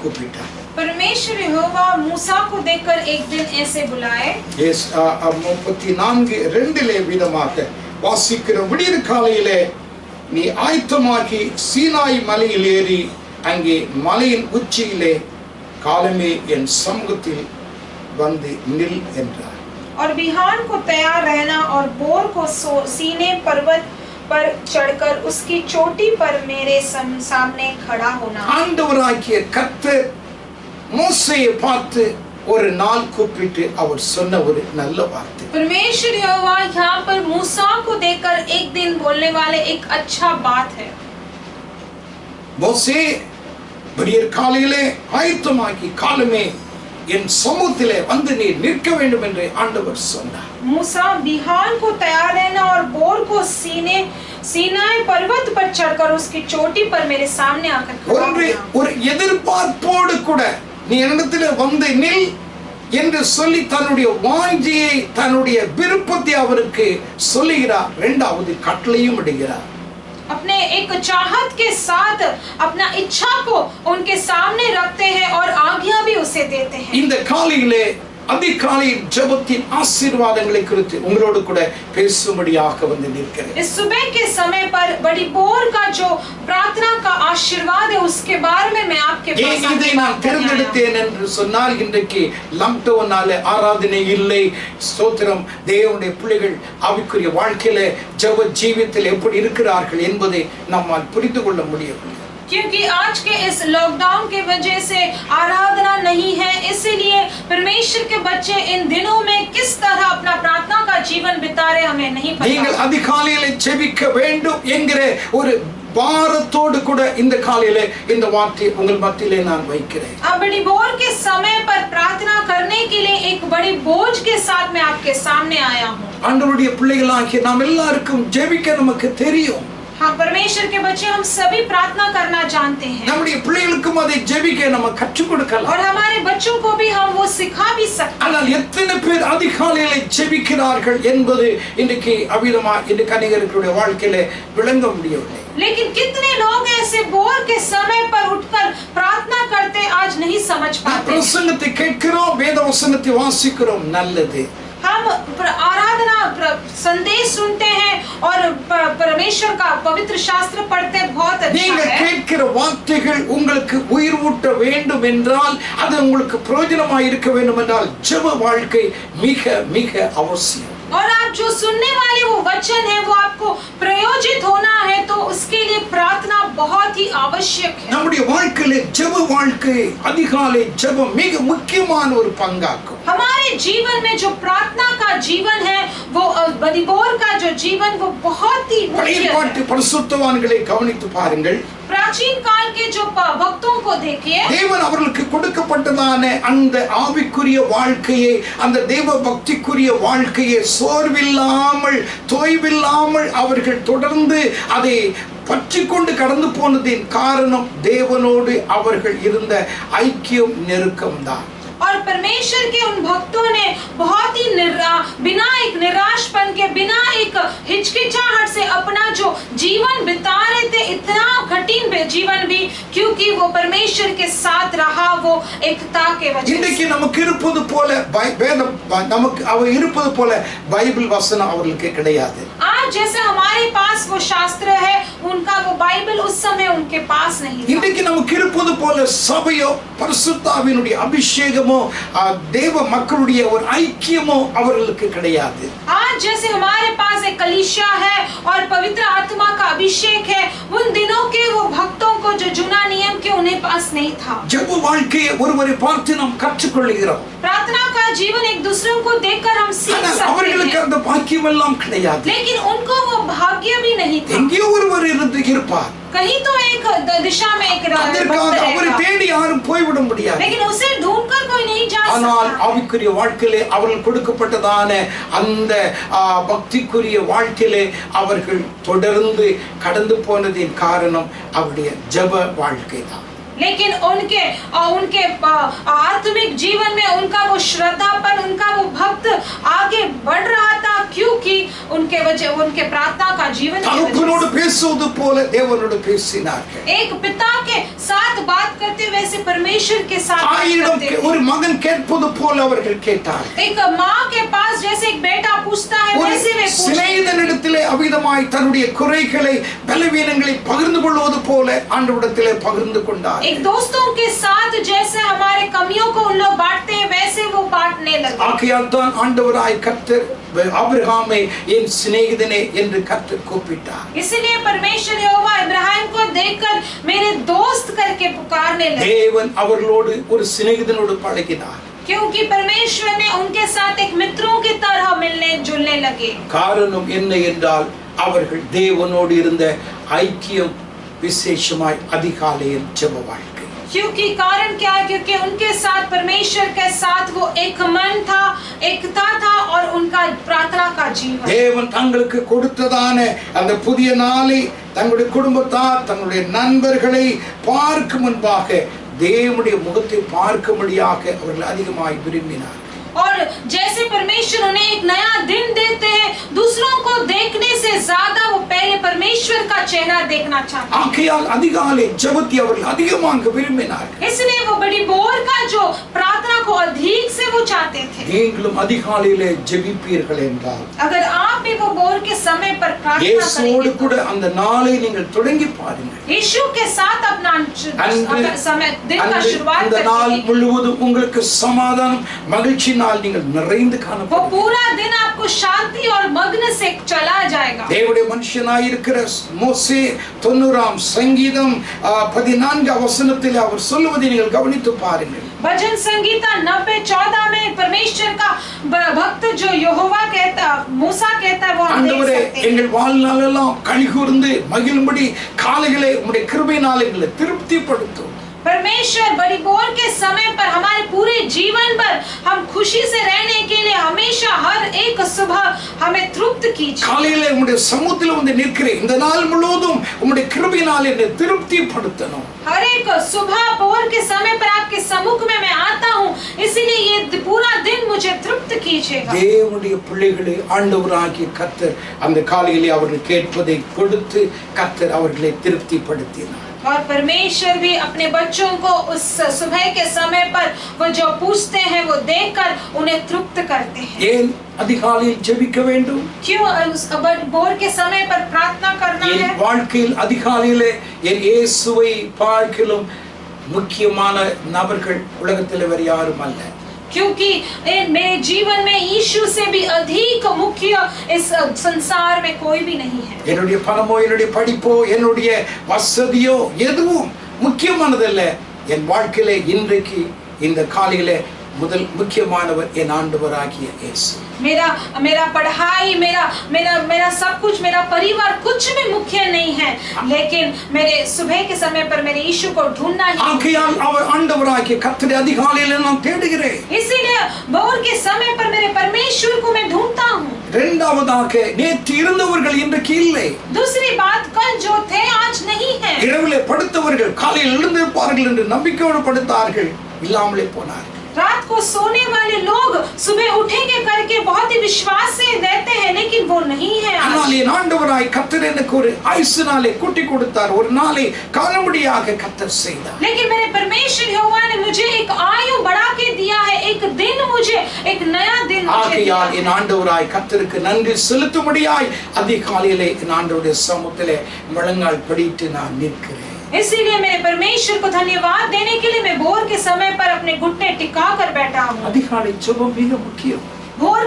கூப்பிட்டார். परमेश्वर यहोवा मूसा को देखकर एक दिन ऐसे बुलाए. 34:2 விதமாக வாசிக்கிறோம். விடியற் காலையிலே நீ ஆயத்தமாகி சீனாய் மலையில் ஏறி அங்கே மலையின் உச்சியிலே காலமே என் சமூகத்தில் வந்து நில் என்றார். और बिहान को तैयार रहना और बोर को सीने पर्वत पर चढ़कर उसकी चोटी पर मेरे सामने खड़ा होना. ஆண்டவராகிய கர்த்தர் மோசேயை பார்த்து ஒரு நாள் கூப்பிட்டு அவர் சொன்ன ஒரு நல்ல வார்த்தை. परमेश्वर यहोवा यहाँ पर मूसा को देखकर एक दिन बोलने वाले एक अच्छा बात है. மோசே விடியற் காலையிலே ஆயத்தமாகி காலமே என் சமூகத்திலே வந்து நீ நிற்க வேண்டும் என்று ஆண்டவர் சொன்னார். मूसा बिहान को तैयार रहना और बोर को सीनाई पर्वत पर चढ़कर उसकी चोटी पर मेरे सामने आकर खड़ा होना. ஒரு எதிர்பார்ப்போடு கூட நீ என்னிடத்திலே வந்து நில் என்று சொல்லி தன்னுடைய வாஞ்சியை தன்னுடைய விருப்பத்தை அவருக்கு சொல்லுகிறார். இரண்டாவது கட்டளையும் இடுகிறார். अपने एक चाहत के साथ अपना इच्छा को उनके सामने रखते हैं और आज्ञा भी उसे देते हैं. இந்த காலையிலே அதிகாலையின் ஜெபத்தின் ஆசீர்வாதங்களை குறித்து உங்களோடு கூட பேசும்படியாக வந்து நிற்கிறேன். इस सुबह के समय पर बड़ी बोर का जो प्रार्थना का आशीर्वाद है उसके बारे में मैं आपके पास இதை நான் தேர்ந்தெடுத்தேன் என்று சொன்னால் இன்றைக்கு லாக்டவுனால ஆராதனை இல்லை. ஸ்தோத்திரம். தேவனுடைய பிள்ளைகள் ஆவிக்குரிய வாழ்க்கையில ஜெப ஜீவியத்தில் எப்படி இருக்கிறார்கள் என்பதை நம்மால் புரிந்து கொள்ள முடியும். क्योंकि आज के इस लॉकडाउन के वजह से आराधना नहीं है, इसीलिए परमेश्वर के बच्चे इन दिनों में किस तरह अपना प्रार्थना का जीवन बिता रहे हमें नहीं पता. நீங்கள் அதிகாலையிலே ஜெபிக்க வேண்டும் என்கிற ஒரு பாரத்தோடு கூட இந்த காலையிலே இந்த வார்த்தை உங்கள் மத்தியிலே நான் வைக்கிறேன். अब बड़ी बोर के समय पर प्रार्थना करने के लिए एक बड़ी बोझ के साथ मैं आपके सामने आया हूँ. ஆண்டவருடைய பிள்ளைகளாகிய நாம் எல்லாருக்கும் ஜெபிக்க நமக்கு தெரியும். हाँ, परमेश्वर के बच्चे हम सभी प्रार्थना करना जानते हैं. நம்முடைய பிள்ளைகளுக்கும் அதை ஜெபிக்க நம்ம கற்றுக் கொடுக்கலாம். और हमारे बच्चों को भी हम वो सिखा भी सकते हैं. ஆனால் எத்தனை பேர் அதிகாலையிலே ஜெபிக்கிறார்கள் என்பது இன்றைக்கு அவிதமா இந்த கன்னிகர்களுடைய வாழ்க்கையிலே விளங்க முடியவில்லை. लेकिन कितने लोग ऐसे बोर के समय पर उठकर प्रार्थना करते आज नहीं समझ पाते. பிரசங்கத்தை கேட்கிறோம், வேத வசனத்தை வாசிக்கிறோம், நல்லது. हम आराधना संदेश सुनते हैं और परमेश्वर का पवित्र शास्त्र पढ़ते हैं, बहुत अच्छा நீங்கள் है. கேட்கிற வார்த்தைகள் உங்களுக்கு உயிர் ஊட்ட வேண்டும் என்றால் அது உங்களுக்கு பிரயோஜனமாக இருக்க வேண்டும் என்றால் ஜெப வாழ்க்கை மிக மிக அவசியம். और आप जो सुनने वाले वो वचन है वो आपको प्रयोजित होना है तो उसके लिए प्रार्थना बहुत ही आवश्यक है. நம்முடைய வாழ்க்கையிலே ஜெப வாழ்க்கை அதிகாலை ஜெபம் மிக முக்கியமான ஒரு பங்காகும். हमारे जीवन में जो प्रार्थना का जीवन है वो बदिबोर का जो जीवन वो बहुत ही मुख्य है. பரிசுத்தவான்களை கவனித்து பாருங்கள். प्राचीन काल के जो भक्तों को देखिए, தேவன் அவர்களுக்கு கொடுக்கப்பட்டதான அந்த ஆவிக்குரிய வாழ்க்கையை அந்த தேவ பக்திக்குரிய வாழ்க்கையை சோர்வில்லாமல் தோய்வில்லாமல் அவர்கள் தொடர்ந்து அதை பற்றிக்கொண்டு கடந்து போனதின் காரணம் தேவனோடு அவர்கள் இருந்த ஐக்கியம் நெருக்கம்தான். और परमेश्वर के उन भक्तों ने बहुत ही बिना एक निराशपन के बिना एक हिचकिचाहट से अपना जो जीवन बिता रहे थे, इतना कठिन जीवन भी, क्योंकि वो परमेश्वर के साथ रहा, वो एकता के वजह से. இன்றைக்கு நமக்கு இருப்பது போல வேதம் நமக்கு அவர் இருப்பது போல பைபிள் வசனம் அவர்களுக்கு கிடையாது. आज जैसे हमारे पास वो शास्त्र है, उनका वो बाइबल उस समय उनके पास नहीं था. இன்றைக்கு நமக்கு இருப்பது போல சபையோ பரிசுத்தாவினுடைய அபிஷேகமோ தேவ மக்களுடைய ஒரு ஐக்கியமோ அவர்களுக்கு கிடையாது. आज जैसे हमारे पास एक कलीसिया है और पवित्र आत्मा का अभिषेक है, उन दिनों के वो भक्तों को जो जुना नियम के उन्हें पास नहीं था. ஜெப வாழ்க்கையை ஒருவரை பார்த்து நாம் கற்றுக்கொள்கிறோம். प्रार्थना का जीवन एक दूसरे को देखकर हम सीख ஆனால் सकते அவர்களுக்கு हैं, அந்த பாக்கியம் எல்லாம் கிடையாது. लेकिन उनको वो भाग्य भी नहीं था। எங்கேயோ ஒருவர் இருப்பார், कहीं तो एक दिशा में एक அதற்காக भक्त அவரை रहेगा, தேடி யாரும் போய்விட முடியாது. लेकिन उसे ढूंढकर कोई नहीं जा ஆனால் सकता। ஆவிக்குரிய வாழ்க்கையிலே அவர்கள் கொடுக்கப்பட்டதான அந்த பக்திக்குரிய வாழ்க்கையிலே அவர்கள் தொடர்ந்து கடந்து போனதின் காரணம் அவருடைய ஜெப வாழ்க்கை தான். लेकिन उनके आत्मिक जीवन में उनका वो श्रद्धापन, उनका वो भक्त आगे बढ़ रहा था, क्योंकि उनके प्रार्थना का जीवन की वजह தகப்பனோடு से। பேசுவது போல தேவனோடு பேசினார்கள். एक पिता के साथ बात करते वैसे परमेश्वर के साथ बात தாயிடம் करते थे। ஒரு மகன் கேட்பது போல அவர்கள் கேட்டார்கள். एक माँ के पास जैसे एक बेटा पूछता है ஒரு वैसे वे पूछते थे। சிநேகிதனிடத்திலே அவிதமாய் தன்னுடைய குறைகளை பலவீனங்களை பகிர்ந்து கொள்வது போல ஆண்டவரிடத்திலே பகிர்ந்து கொண்டார். एक दोस्तों के साथ जैसे हमारे कमियों को उन लोग बांटते हैं वैसे वो बांटने लगे। ஆகையால் தான் ஆண்டவராய் கர்த்தர் ஆபிரகாமை என் சிநேகிதனே என்று கர்த்தர் கூப்பிட்டார். इसलिए परमेश्वर यहोवा इब्राहिम को देखकर मेरे दोस्त करके पुकारने लगे, தேவன் அவர்களோடு ஒரு சிநேகிதனோடு பழகினார். क्योंकि परमेश्वर ने उनके साथ एक मित्रों की तरह मिलने जुलने लगे। காரணம் என்ன என்றால் அவர்கள் தேவனோடு இருந்த ஐக்கியம் விசேஷமாய் அதிகாலையில் ஜெப வாழ்க்கை. क्योंकि कारण क्या है? क्योंकि उनके साथ परमेश्वर के साथ वो एक मन था, एकता था और उनका प्रार्थना का जीवन। தேவன் தங்களுக்கு கொடுத்ததான அந்த புதிய நாளை தங்களுடைய குடும்பத்தார் தங்களுடைய நண்பர்களை பார்க்கும் முன்பாக தேவனுடைய முகத்தை பார்க்கும்படியாக அவர்கள் அதிகமாய் விரும்பினார். और जैसे परमेश्वर उन्हें एक नया दिन देते हैं, दूसरों को देखने से ज्यादा वो पहले परमेश्वर का चेहरा देखना चाहते हैं। ஆகையால் அதிகாலை ஜெபத்தை அவர்கள் அதிகமாக விரும்பினார். इसलिए वो बड़ी बोर का जो प्रार्थना को अधिक से वो चाहते थे। நீங்களும் அதிகாலையிலே ஜெபிப்பீர்கள் என்றால் अगर आप भी वो बोर के समय पर प्रार्थना இயேசுவோடு करेंगे, கூட அந்த நாளை நீங்கள் தொடங்கி பாருங்கள். यीशु के साथ अपना समय दिन का शुरुआत அந்த நாள் करेंगे, முழுவதும் உங்களுக்கு சமாதானம் மகிழ்ச்சியினால் நீங்கள் நிறைந்து वो காணப்படுவீர்கள். पूरा दिन आपको शांति और मग्न से चला जाएगा। தேவனுடைய மனுஷனாயிருக்கிற மோசே 90ஆம் சங்கீதம் 14 வசனத்தில் அவர் சொல்லுவதை நீங்கள் கவனித்து பாருங்கள். भजन संगीता 90:14 में परमेश्वर का भक्त जो यहोवा कहता, मूसा कहता है, वो हम देख ஆண்டவரே सकते हैं। எங்கள் வாழ்நாளெல்லாம் களிகூர்ந்து மகிழும்படி காலைகளை உம்முடைய கிருபையினால் எங்களை திருப்திப்படுத்தும். परमेश्वर बड़ी बोर के समय पर हमारे पूरे जीवन पर हम खुशी से रहने के लिए हमेशा हर एक सुबह हमें तृप्त कीजिए। காலையிலே உம்முடைய சமூகத்தில் வந்து நிற்கிறேன். இந்த நாள் முழுவதும் உம்முடைய கிருபையினால் என்னை திருப்திப்படுத்தணும். हर एक सुबह बोर के समय पर आपके सम्मुख में मैं आता हूँ, इसीलिए ये पूरा दिन मुझे तृप्त कीजिएगा। தேவனுடைய பிள்ளைகளை ஆண்டவராகிய கர்த்தர் அந்த காலையிலே அவர்கள் கேட்பதை கொடுத்து கர்த்தர் அவர்களை திருப்திப்படுத்தினார். और परमेश्वर भी अपने बच्चों को उस सुबह के समय पर वो जो पूछते हैं वो देकर उन्हें तृप्त करते हैं। ஏன் அதிகாலையில் ஜெபிக்க வேண்டும்? क्यों उस बोर के समय पर प्रार्थना करना है? என் வாழ்க்கையில் அதிகாலையிலே என் இயேசுவை பார்க்கிலும் முக்கியமான நபர்கள் உலகத்தில் வேறு யாரும் அல்ல. क्योंकि मेरे जीवन में यीशु से भी अधिक मुख्य इस संसार में कोई भी नहीं है। என்னுடைய பணமோ என்னுடைய படிப்போ என்னுடைய வசதியோ எதுவும் முக்கியமானதல்ல. என் வாழ்க்கையிலே இன்றைக்கு இந்த காலையிலே முதல் முக்கியமானவர் என் ஆண்டவராகிய இயேசு. मेरा पढ़ाई, मेरा सब कुछ, मेरा परिवार कुछ भी मुख्य नहीं है, लेकिन मेरे सुबह के समय पर मेरे यीशु को ढूंढना ही। ஆகையால் அவர் ஆண்டவராகிய கர்த்தரை அதிகாலையிலே நான் தேடுகிறேன். इसीलिए भोर के समय पर मेरे परमेश्वर को मैं ढूंढता हूँ। இரண்டாவதாக நேற்று இருந்தவர்கள் இன்றைக்கு இல்லை. दूसरी बात, कल जो थे आज नहीं है। இரவிலே படுத்தவர்கள் காலையில் எழுந்திருப்பார்கள் என்று நம்பிக்கையோடு படுத்தார்கள், இல்லாமலே போனார்கள். रात को सोने वाले लोग सुबह उठेंगे करके बहुत ही विश्वास से रहते हैं, लेकिन वो नहीं है आज। ஆனால் என் ஆண்டவராய் கர்த்தர் எனக்கு ஒரு ஆயுசு நாளை கூட்டி கொடுத்தார், ஒரு நாளை காணும்படியாக கர்த்தர் செய்தார். लेकिन मेरे परमेश्वर यहोवा ने मुझे एक आयु बढ़ा के दिया है, एक दिन मुझे, एक नया दिन मुझे दिया ஆகையால் है। என் ஆண்டவராய் கர்த்தருக்கு நன்றி செலுத்தும்படியாய் அதிகாலையிலே என் ஆண்டவருடைய சமூகத்திலே முழங்கால் படிட்டு நான் நிற்கிறேன். इसीलिए मेरे परमेश्वर को धन्यवाद देने के लिए मैं भोर के समय पर अपने घुटने टिका कर बैठा हूँ। அதிகாலை ஜெபம் மிக முக்கியம். भोर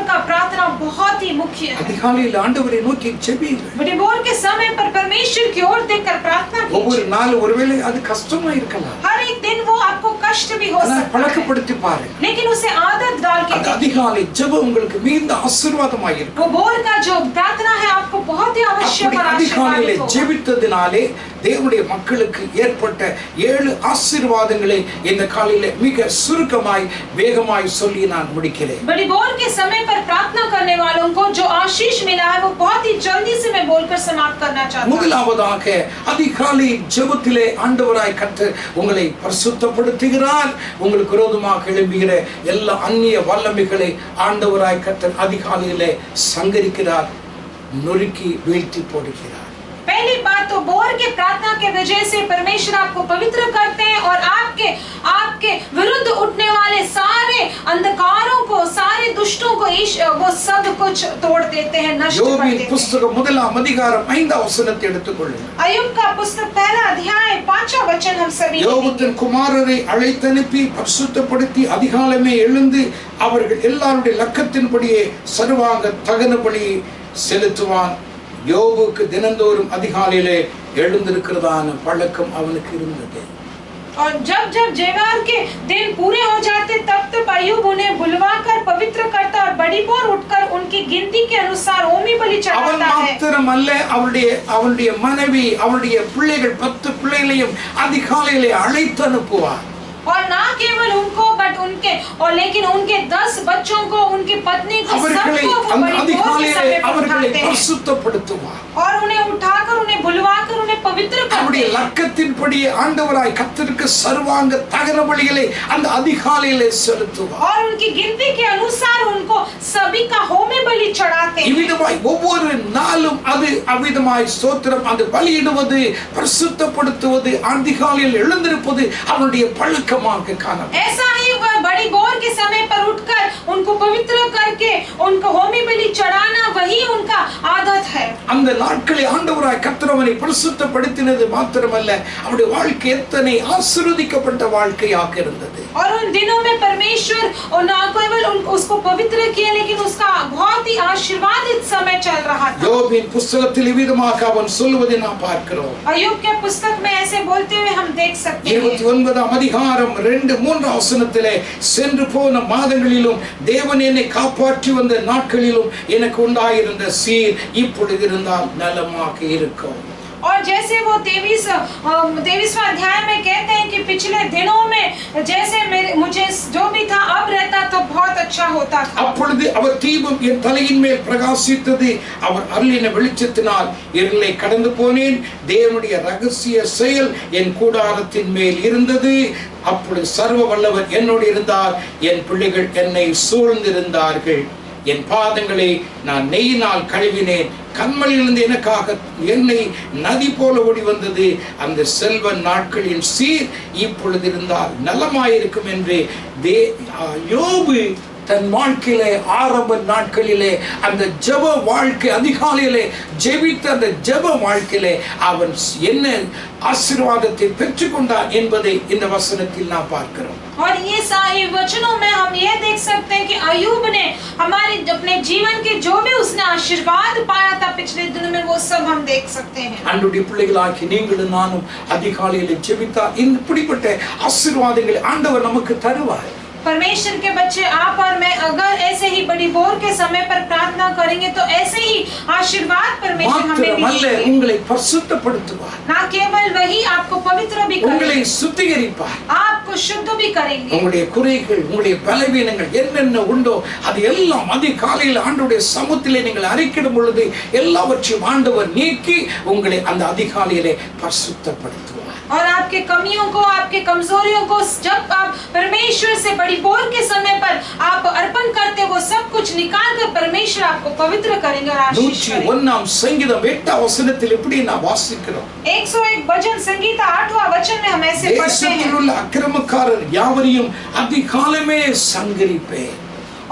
का प्रार्थना बहुत ही मुख्य है। அதிகாலையில் ஆண்டவரை நோக்கி ஜெபியுங்கள். बड़ी भोर के समय पर परमेश्वर की ओर देखकर प्रार्थना ஒவ்வொரு कीजिए। நாள் ஒருவேளை அது கஷ்டமா இருக்கலாம். हर एक दिन वो आपको कष्ट भी हो ஆனா सकता है, பழக்கப்படுத்தி பாருங்க. लेकिन उसे आदत डाल के அந்த देखिए। அதிகாலை ஜெபம் உங்களுக்கு மிகுந்த ஆசீர்வாதமாக இருக்கும். वो भोर का जो प्रार्थना है आपको बहुत ही आवश्यक அப்படி और அதிகாலையிலே आशीर्वादित होगा। ஜெபித்ததினாலே தேவனுடைய மக்களுக்கு ஏற்பட்ட 7 ஆசீர்வாதங்களை இந்த காலையிலே மிக சுருக்கமாய் வேகமாய் சொல்லி நான் முடிக்கிறேன். बड़ी भोर के समय पर प्रार्थना करने वालों को जो आशीष मिला है वो बहुत ही जल्दी से मैं बोलकर समाप्त करना चाहता हूँ। முதலாவதாக அதிகாலை ஜெபத்திலே ஆண்டவராய் கர்த்தர் உங்களை பரிசுத்தப்படுத்துகிறார். உங்களுக்கு விரோதமாக எழும்புகிற எல்லா அந்நிய வல்லமைகளை ஆண்டவராய் கர்த்தர் அதிகாலையிலே சங்கரிக்கிறார், நொறுக்கி வீழ்த்தி போடுகிறார். पहली बात तो भोर के प्रार्थना के वजह से परमेश्वर आपको पवित्र करते हैं और आपके विरुद्ध उठने वाले सारे अंधकारों को, सारे दुष्टों को वो सब कुछ तोड़ देते हैं, नष्ट कर யோபின் देते हैं। புஸ்தகம் 1ஆம் அதிகாரம் 5ஆம் வசனத்தை எடுத்துக்கொள்ளுங்கள். अय्यूब का पुस्तक 1 अध्याय 5वां वचन हम सभी யோபத்தின் குமாரரை அழைத்தனுப்பி பரிசுத்தப்படுத்தி அதிகாலமே எழுந்து அவர்கள் எல்லாருடைய லக்கத்தின்படியே சர்வாங்க தகன பலி செலுத்துவான். யோபுக்கு தினந்தோறும் அதிகாலையிலே எழுந்திருக்கிறதான பழக்கம் அவனுக்கு இருந்தது. और जब जेवार के दिन पूरे हो जाते तब अय्यूब उन्हें बुलवाकर पवित्र करता और बड़ी भोर उठकर उनकी गिनती के अनुसार होमी बलि அவன் चढ़ाता है। மாத்திரமல்ல, அவனுடைய மனைவி, அவனுடைய பிள்ளைகள் 10 பிள்ளைகளையும் அதிகாலையிலே அழைத்து அனுப்புவார். और ना केवल उनको बट उनके और लेकिन उनके 10 बच्चों को, उनकी पत्नी को, அவர்களை सबको वो அந்த बड़ी भोर के அதிகாலையிலே समय पर அவர்களை उठाते हैं பரிசுத்தப்படுத்துவார். और उन्हें उठाकर, उन्हें बुलवाकर, उन्हें पवित्र करते அவருடைய हैं। லக்கத்தின்படி ஆண்டவராய் கர்த்தருக்கு சர்வாங்க தகன பலிகளை அந்த அதிகாலையிலே செலுத்துவார். और उनकी गिनती के अनुसार उनको सभी का होमी बलि चढ़ाते हैं। இவ்விதமாய் ஒவ்வொரு நாளும் அது அவ்விதமாய் ஸ்தோத்திரம், அந்த பலியிடுவது, பரிசுத்தப்படுத்துவது, அதிகாலையில் எழுந்திருப்பது அவனுடைய பழக்கமாக காணப்படும். ऐसा ही वह बड़ी भोर के समय पर उठकर उनको पवित्र करके उनको होमी बलि चढ़ाना वही उनका आदत है। அந்த நாட்களை ஆண்டவராய் கர்த்தர் அவனை பரிசுத்தப்படுத்தினது மாத்திரமல்ல, அவருடைய வாழ்க்கை எத்தனை ஆசீர்வதிக்கப்பட்ட வாழ்க்கையாக இருந்தது. और उन दिनों में परमेश्वर और ना केवल उसको पवित्र किया लेकिन उसका बहुत ही आशीर्वादित समय चल रहा था। யோபின் புஸ்தகத்தில் இவ்விதமாக அவன் சொல்வதை நாம் பார்க்கிறோம். अय्यूब के पुस्तक में ऐसे बोलते हुए हम देख सकते हैं। 29ஆம் அதிகாரம் 2-3 வசனத்திலே, சென்று போன மாதங்களிலும் தேவன் என்னை காப்பாற்றி வந்த நாட்களிலும் எனக்கு உண்டாயிருந்த சீர் இப்பொழுது இருந்தால் நலமாக இருக்கும். और जैसे वो 23वां अध्याय में कहते हैं कि पिछले दिनों में जैसे मुझे जो भी था अब रहता तो बहुत अच्छा होता था। அப்பொழுது அவர் தீபம் என் தலையின் மேல் பிரகாசித்தது, அவர் அருளின வெளிச்சத்தினால் இருளை கடந்து போனேன். தேவனுடைய ரகசிய செயல் என் கூடாரத்தின் மேல் இருந்தது. அப்பொழுது சர்வ வல்லவர் என்னோடு இருந்தார், என் பிள்ளைகள் என்னை சூழ்ந்திருந்தார்கள். என் பாதங்களை நான் நெய்யினால் கழுவினேன், கண்மலிலிருந்து எனக்காக எண்ணெய் நதி போல ஓடி வந்தது. அந்த செல்வ நாட்களின் சீர் இப்பொழுது இருந்தால் நலமாயிருக்கும் என்று யோபு தன் வாழ்க்கையிலே ஆரம்ப நாட்களிலே அந்த ஜெப வாழ்க்கை, அதிகாலையிலே ஜெபித்த அந்த ஜெப வாழ்க்கையிலே அவன் என்ன ஆசீர்வாதத்தை பெற்றுக்கொண்டான் என்பதை இந்த வசனத்தில் நாம் பார்க்கிறோம். और ये सारे वचनों में हम ये देख सकते हैं कि अय्यूब ने हमारे अपने जीवन के जो भी उसने आशीर्वाद पाया था पिछले दिनों में वो सब हम देख सकते हैं। ஆண்டவருடைய பிள்ளைகளாகி நீங்களும் நானும் அதிகாலையிலே ஜெபித்தால் இப்படிப்பட்ட ஆசீர்வாதங்களை ஆண்டவர் நமக்கு தருவார். परमेश्वर के बच्चे आप और मैं अगर ऐसे ही बड़ी भोर के समय पर प्रार्थना करेंगे तो ऐसे ही आशीर्वाद परमेश्वर हमें மாத்திரமல்ல, देंगे। உங்களை பரிசுத்தப்படுத்துவார், ना केवल वही आपको पवित्र भी உங்களை करेंगे, சுத்திகரிப்பார். आपको शुद्ध भी करेंगे। உங்களுடைய குறைகள், உங்களுடைய பலவீனங்கள் என்னென்ன உண்டோ அது எல்லாம் அதிகாலையில் ஆண்டவருடைய சமூகத்திலே நீங்கள் அறிக்கையிடும் பொழுது எல்லாவற்றையும் ஆண்டவர் நீக்கி உங்களை அந்த அதிகாலையிலே பரிசுத்தப்படுத்துவார். और आपके कमियों को, आपके कमजोरियों को जब आप परमेश्वर से बड़ी भोर के समय पर आप अर्पण करते वो सब कुछ निकाल कर परमेश्वर आपको पवित्र करेंगे और आशीष करेंगे। 101ஆம் சங்கீதம் 8ஆம் வசனத்தில் இப்படி நான் வாசிக்கிறோம். 101 भजन संगीता 8वां वचन में हम ऐसे पढ़ते हैं। தேசத்தில் உள்ள அக்கிரமக்காரர் யாவரையும் அதிகாலமே சங்கரிப்பேன்.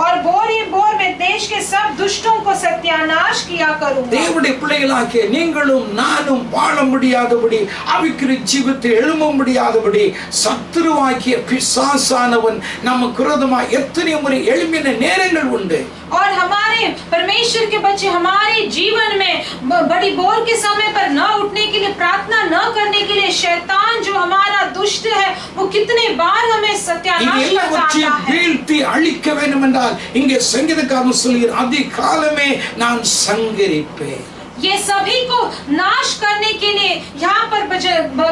और बोर में देश के सब दुष्टों को सत्यानाश किया करूंगा। தேவனுடைய பிள்ளைகளாகிய நீங்களும் நானும் வாழ முடியாதபடி ஆவிக்குரிய ஜீவிதத்தில் எழும்ப முடியாதபடி சத்துருவாகிய பிசாசானவன் நமக்கு விரோதமாய் எத்தனை முறை எழும்பின நேரங்கள் உண்டு. और हमारे परमेश्वर के बच्चे हमारे जीवन में बड़ी बोर के समय पर न उठने के लिए, प्रार्थना न करने के लिए शैतान जो हमारा दुष्ट है वो कितने बार हमें सत्यानाश करता है। வீழ்த்தி அழிக்க வேண்டும் என்றால் இங்கே சங்கீதக்காரன் சொல்கிறார், அதிகாலமே நான் சங்கரிப்பேன். ये सभी को नाश करने के लिए यहाँ पर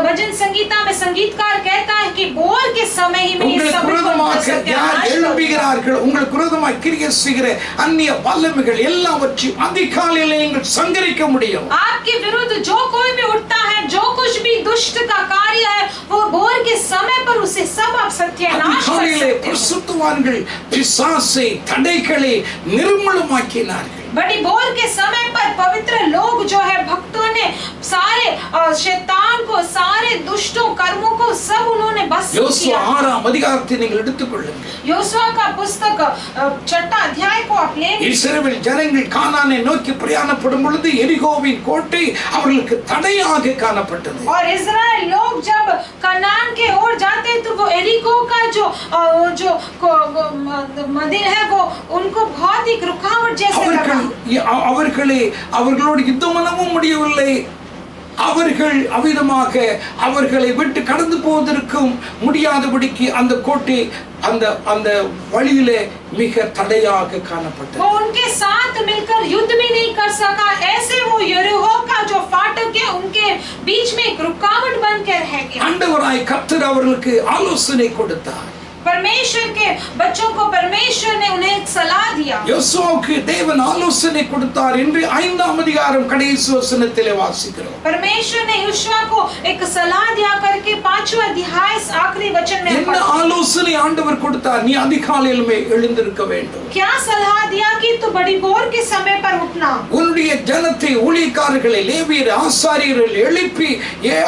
भजन संगीता में संगीतकार कहता है कि बोर के समय ही में ये सभी को सत्यानाश எழும்புகிறார்கள். உங்களுக்கு விரோதமாய் கிரியை செய்கிற அந்நிய வல்லமைகள் எல்லாவற்றையும் அதிகாலையிலே நீங்கள் சங்கரிக்க முடியும். आपके विरुद्ध जो कोई भी उठता है, जो कुछ भी दुष्ट का कार्य है, वो बोर के समय पर उसे सब आप सत्यानाश कर सकते हैं। பரிசுத்தவான்கள் பிசாசை தடைகளை நிர்மூலமாக்கினார்கள். बड़ी बोर के समय पर पवित्र लोग जो है भक्तों ने सारे शैतान को, सारे दुष्टों कर्मों को सब उन्होंने बस किया। யோசுவா 6ஆம் அதிகாரத்தை நீங்கள் எடுத்துக்கொள்ளுங்கள். योशुआ का पुस्तक 6 अध्याय को आप ले लीजिए। இஸ்ரவேல் ஜனங்கள் கானானை நோக்கி பிரயாணப்படும் பொழுது எரிகோவின் கோட்டை அவர்களுக்கு தடையாக காணப்பட்டது. और इजराइल लोग जब कनान के ओर जाते तो वो एरिको का जो मंदिर है वो उनको बहुत ही रुकावट जैसे लगा। அவர்களோடு யுத்தம் பண்ணவும் முடியவில்லை. அவர்கள் அவிதமாக அவர்களை விட்டு கடந்து போவதற்கும் முடியாதபடிக்கு அந்த கோட்டை அந்த வழியிலே மிக தடையாக காணப்பட்டது. वो उनके साथ मिलकर युद्ध भी नहीं कर सका, ऐसे वो यरीहो का जो फाटक है उनके बीच में एक रुकावट बनकर रह गया। ஆண்டவராய் கர்த்தர் அவர்களுக்கு ஆலோசனை கொடுத்தார். परमेश्वर के बच्चों को परमेश्वर ने उन्हें एक सलाह दिया। யோசுவாவுக்கு தேவன் ஆலோசனை கொடுத்தார் என்று 5ஆம் அதிகாரம் கடைசி வசனத்திலே வாசிக்கிறோம். परमेश्वर ने योशुआ को एक सलाह दिया करके 5वां अध्याय आखिरी वचन में என்ன ஆலோசனை ஆண்டவர் கொடுத்தார்? நீ அதிகாலையிலே எழுந்திருக்க வேண்டும். क्या सलाह दिया कि तू बड़ी बोर के समय पर उठना, உன்னுடைய ஜனத்தை ஊழியக்காரர்களை லேவியர் ஆசாரியர்கள் எழுப்பி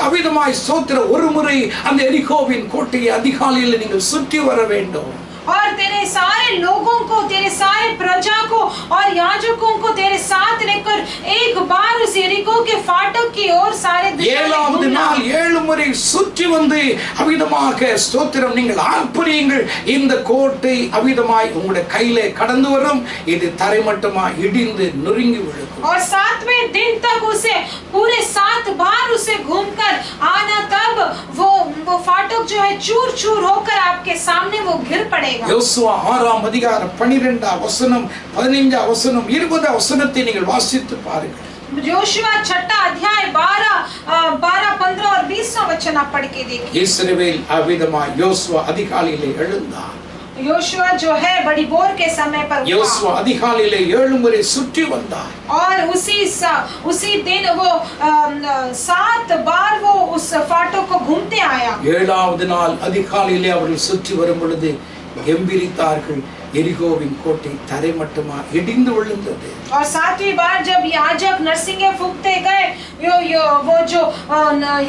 அவிதமாய் ஸ்தோத்திர ஒரு முறை அந்த எரிகோவின் கோட்டையை அதிகாலையில் நீங்கள் சுற்றி வர வேண்டும். और तेरे सारे लोगों को, तेरे सारे प्रजा को और याजकों को तेरे साथ लेकर एक बार उस यरीको के फाटक की ओर सारे ஏழாவது நாள் 7 முறை சுற்றி வந்து அவிதமாக ஸ்தோத்திரம் நீங்கள் ஆர்ப்பரியுங்கள். இந்த கோட்டை அவிதமாய் உங்களுடைய கையிலே கடந்து வரும். இது தரைமட்டமாய் இடிந்து நொறுங்கி விழும். और 7वें दिन तक उसे पूरे 7 बार उसे घूमकर आना, तब वो फाटक जो है चूर चूर होकर आपके सामने वो गिर पड़ेगा। யோசுவா 6ஆம் அதிகாரம் 12ஆம் வசனம் 15ஆம் வசனம் 20ஆம் வசனத்தை நீங்கள் வாசித்து பாருங்கள். योशुआ 6 अध्याय 12, 15 और 20वां वचन आप पढ़ के देखिए। இஸ்ரவேல் அவிதமாய் யோசுவா அதிகாலையிலே எழுந்தார். योशुआ जो है बड़ी बोर के समय पर उठा। யோசுவா அதிகாலையிலே 7 முறை சுற்றி வந்தார். और उसी दिन वो 7 बार वो उस फाटक को घूमते आया। 7வது நாள் அதிகாலையிலே அவர்கள் சுற்றி வரும் பொழுது கம்பீரித்தார்கள். எரிகோவின் கோட்டை தரைமட்டமா இடிந்து விழுந்தது. और 7वीं बार जब याजक नरसिंगे फूंकते गए, वो जो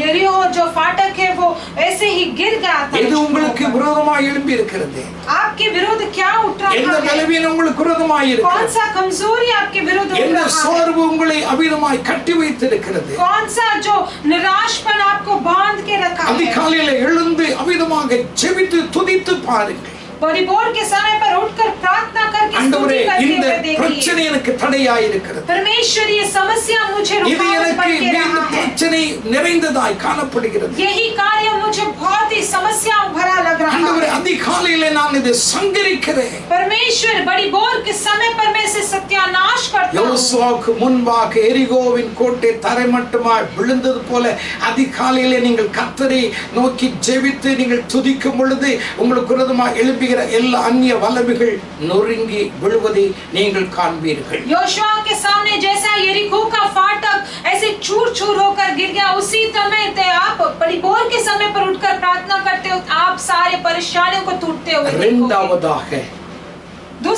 यरीहो जो फाटक है वो ऐसे ही गिर गया था। இது உங்களுக்கு விரோதமாய் எழும்பி இருக்கிறது? आपके विरुद्ध क्या उठ रहा है? என்ன பலவீனம் உங்களுக்கு விரோதமாய் இருக்கிறது? कौन सा कमजोरी आपके विरुद्ध उठ என்ன रहा है? சோர்வு उங்களை அவிதமாய் கட்டி வைத்திருக்கிறது? कौन सा जो निराशपन आपको बांध के रखा है? அதிகாலையிலே எழுந்து அவிதமாக ஜெபித்து துதித்து பாருங்கள். बड़ी बोर के समय पर उठकर प्रार्थना करके स्तुति करते இந்த हुए देखिए। பிரச்சனை எனக்கு தடையாய் இருக்கிறது. परमेश्वर ये समस्या मुझे இது रुकावट बन எனக்கு के रहा இந்த है। பிரச்சனை நிறைந்ததாய் காணப்படுகிறது. यही कार्य मुझे बहुत ही समस्याओं भरा लग रहा ஆண்டவரே है। அதிகாலையிலே நான் இதை சங்கரிக்கிறேன். परमेश्वर बड़ी बोर के समय पर मैं इसे सत्यानाश करता हूँ। யோசுவாவுக்கு முன்பாக எரிகோவின் கோட்டை தரைமட்டமாய் விழுந்தது போல அதிகாலையிலே நீங்கள் கர்த்தரை நோக்கி ஜெபித்து நீங்கள் துதிக்கும் பொழுது உங்களுக்கு விரோதமாய் எழும்பி எல்லா அந்நிய வல்லமைகள் நொறுங்கி விழுவதை நீங்கள் காண்பீர்கள். योशुआ के सामने जैसा यरीको का फाटक ऐसे चूर चूर होकर गिर गया, उसी समय आप बड़ी बोर के समय पर उठकर प्रार्थना करते हो, आप सारे परेशानियों को टूटते हुए இரண்டாவதாக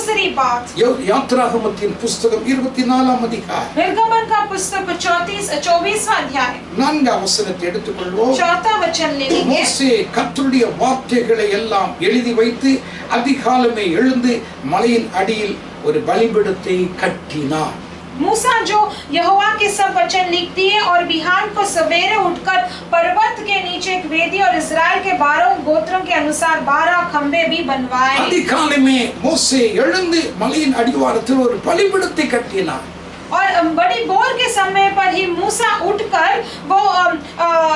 दूसरी बात, யாத்திராகமத்தின் புஸ்தகம் 24ஆம் அதிகாரம் निर्गमन का पुस्तक 24वां अध्याय 4ஆம் வசனத்தை எடுத்துக்கொள்வோம். 4था वचन ले लेंगे। மோசே கர்த்தருடைய வார்த்தைகளை எல்லாம் எழுதி வைத்து அதிகாலமே எழுந்து மலையின் அடியில் ஒரு பலிபீடத்தை கட்டினார். मूसा जो यहोवा के सब वचन लिख दिए और बिहान को सवेरे उठकर पर्वत के नीचे एक वेदी और इस्राएल के 12 गोत्रों के अनुसार 12 खंबे भी बनवाए। அதிகாலமே மோசே எழுந்து மலையின் அடிவாரத்தில் ஒரு பலிபீடத்தை கட்டினார். और बड़ी बोर के समय पर ही मूसा उठकर वो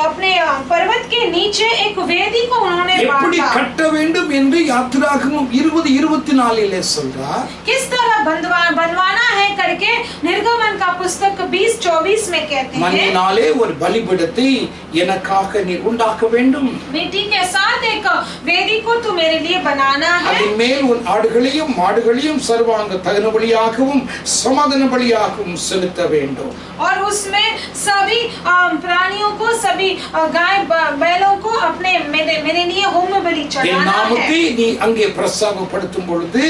अपने पर्वत के नीचे एक वेदी को उन्होंने எப்படி बांधा। கட்ட வேண்டும் என்று யாத்திராகமம் 20:24 சொல்றார். किस तरह बनवाना है करके निर्गमन का पुस्तक 20:24 में कहते हैं, மண்ணினாலே ஒரு பலிபீடத்தை எனக்காக நீ உண்டாக்க வேண்டும். मिट्टी के साथ एक वेदी को तू मेरे लिए बनाना है। அதன் மேல் உன் ஆடுகளையும் மாடுகளையும் சர்வாங்க தகன பலியாகவும் சமாதான பலியாகவும் செலுத்த வேண்டும். और उसमें सभी प्राणियों को, सभी गाय बैलों को अपने मेरे लिए होम बलि என் चढ़ाना நாமத்தை है। நீ அங்கே பிரஸ்தாபப்படுத்தும் பொழுது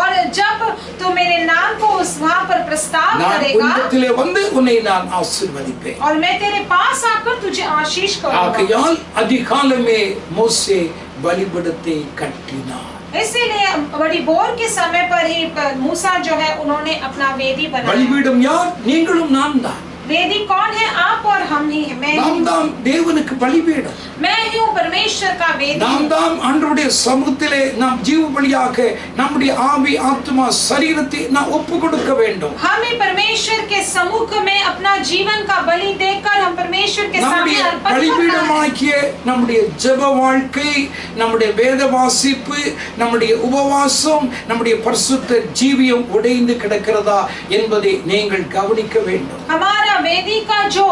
और जब तू मेरे नाम को उस वहां पर प्रस्ताव நான் करेगा உன்னிடத்திலே வந்து உன்னை நான் ஆசீர்வதிப்பேன். और मैं तेरे पास आकर तुझे आशीष करूंगा। ஆகையால் அதிகாலமே மோசே பலிபீடத்தை கட்டினார். इसीलिए बड़ी बोर के समय पर ही मूसा जो है उन्होंने अपना वेदी बनाया। பலிபீடம் யார்? நீங்களும் நான் தான். वेदी कौन है? आप और हम ही है। मैं நாம் தான் தேவனுக்கு பலிபீடம். मैं ही हूँ परमेश्वर का वेदी। நாம் தான் ஆண்டவருடைய சமூகத்திலே நாம் ஜீவ பலியாக நம்முடைய ஆவி ஆத்மா சரீரத்தை நாம் ஒப்பு கொடுக்க வேண்டும். हम ही परमेश्वर के सम्मुख में अपना जीवन का बलि देकर हम परमेश्वर के सामने நம்முடைய अर्पण करना है। பலிபீடமாகிய நம்முடைய ஜெப வாழ்க்கை, நம்முடைய வேத வாசிப்பு, நம்முடைய உபவாசம், நம்முடைய பரிசுத்த ஜீவியம் உடைந்து கிடக்கிறதா என்பதை நீங்கள் கவனிக்க வேண்டும். हमारा वेदी का जो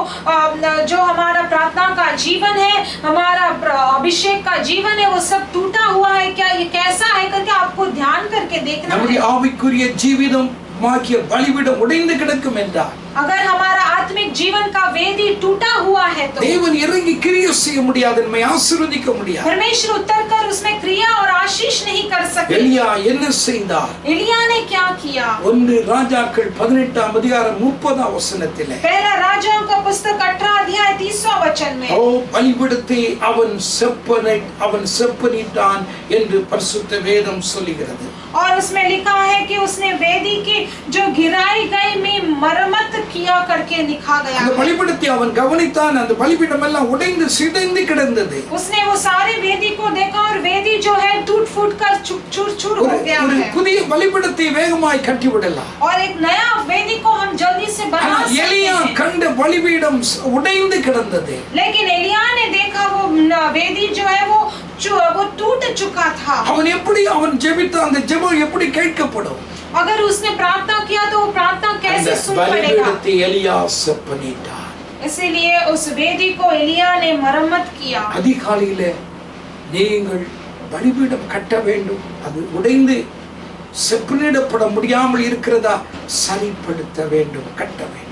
हमारा प्रार्थना का जीवन है, हमारा अभिषेक का जीवन है, वो सब टूटा हुआ है क्या? ये कैसा है करके आपको ध्यान करके देखना நம்முடைய है। ஆவிக்குரிய ஜீவிதம் மாகிய பலிபீடம் உடைந்து கிடக்கும் என்றால் अगर हमारा आत्मिक जीवन का वेदी टूटा हुआ है तो தேவன் இறங்கி கிரியை செய்ய முடியாது, நம்மை ஆசீர்வதிக்க முடியாது. परमेश्वर उतर कर उसमें क्रिया और आशीष नहीं कर सकते। எலியா என்ன செய்தார்? एलिया ने क्या किया? 1 ராஜாக்கள் 18ஆம் அதிகாரம் 30ஆம் வசனத்திலே पहला राजाओं का पुस्तक 18 अध्याय 30वां वचन में பலிபீடத்தை அவன் செப்பனிட்டான் என்று பரிசுத்த வேதம் சொல்லுகிறது. और उसमें लिखा है कि उसने वेदी की जो गिराई गई में मरम्मत किया करके लिखा गया அந்த है। பலிபீடத்தை அவன் கவனித்தான். அந்த பலிபீடம் எல்லாம் உடைந்து சிதைந்து கிடந்தது. उसने वो सारे वेदी को देखा और वेदी जो है टूट फूट कर चूर हो गया ஒரு है। புதிய பலிபீடத்தை வேகமாய் கட்டிவிடலாம். और एक नया वेदी को हम जल्दी से बना ஆனா सकते எலியா हैं। கண்ட பலிபீடம் உடைந்து கிடந்தது. लेकिन एलिया ने देखा वो वेदी जो है वो टूट चुका था। அவன் ஜெபித்த அந்த ஜெபம் எப்படி கேட்கப்படும்? अगर उसने प्रार्थना किया तो वो प्रार्थना कैसे सुन पड़ेगा? பலிபீடத்தை எலியா செப்பனிட்டான். इसीलिए उस वेदी को एलिया ने मरम्मत किया। அதிகாலையிலே நீங்கள் பலிபீடம் கட்ட வேண்டும். அது உடைந்து செப்பனிடப்பட முடியாமல் இருக்கிறதா சரிப்படுத்த வேண்டும், கட்ட வேண்டும்.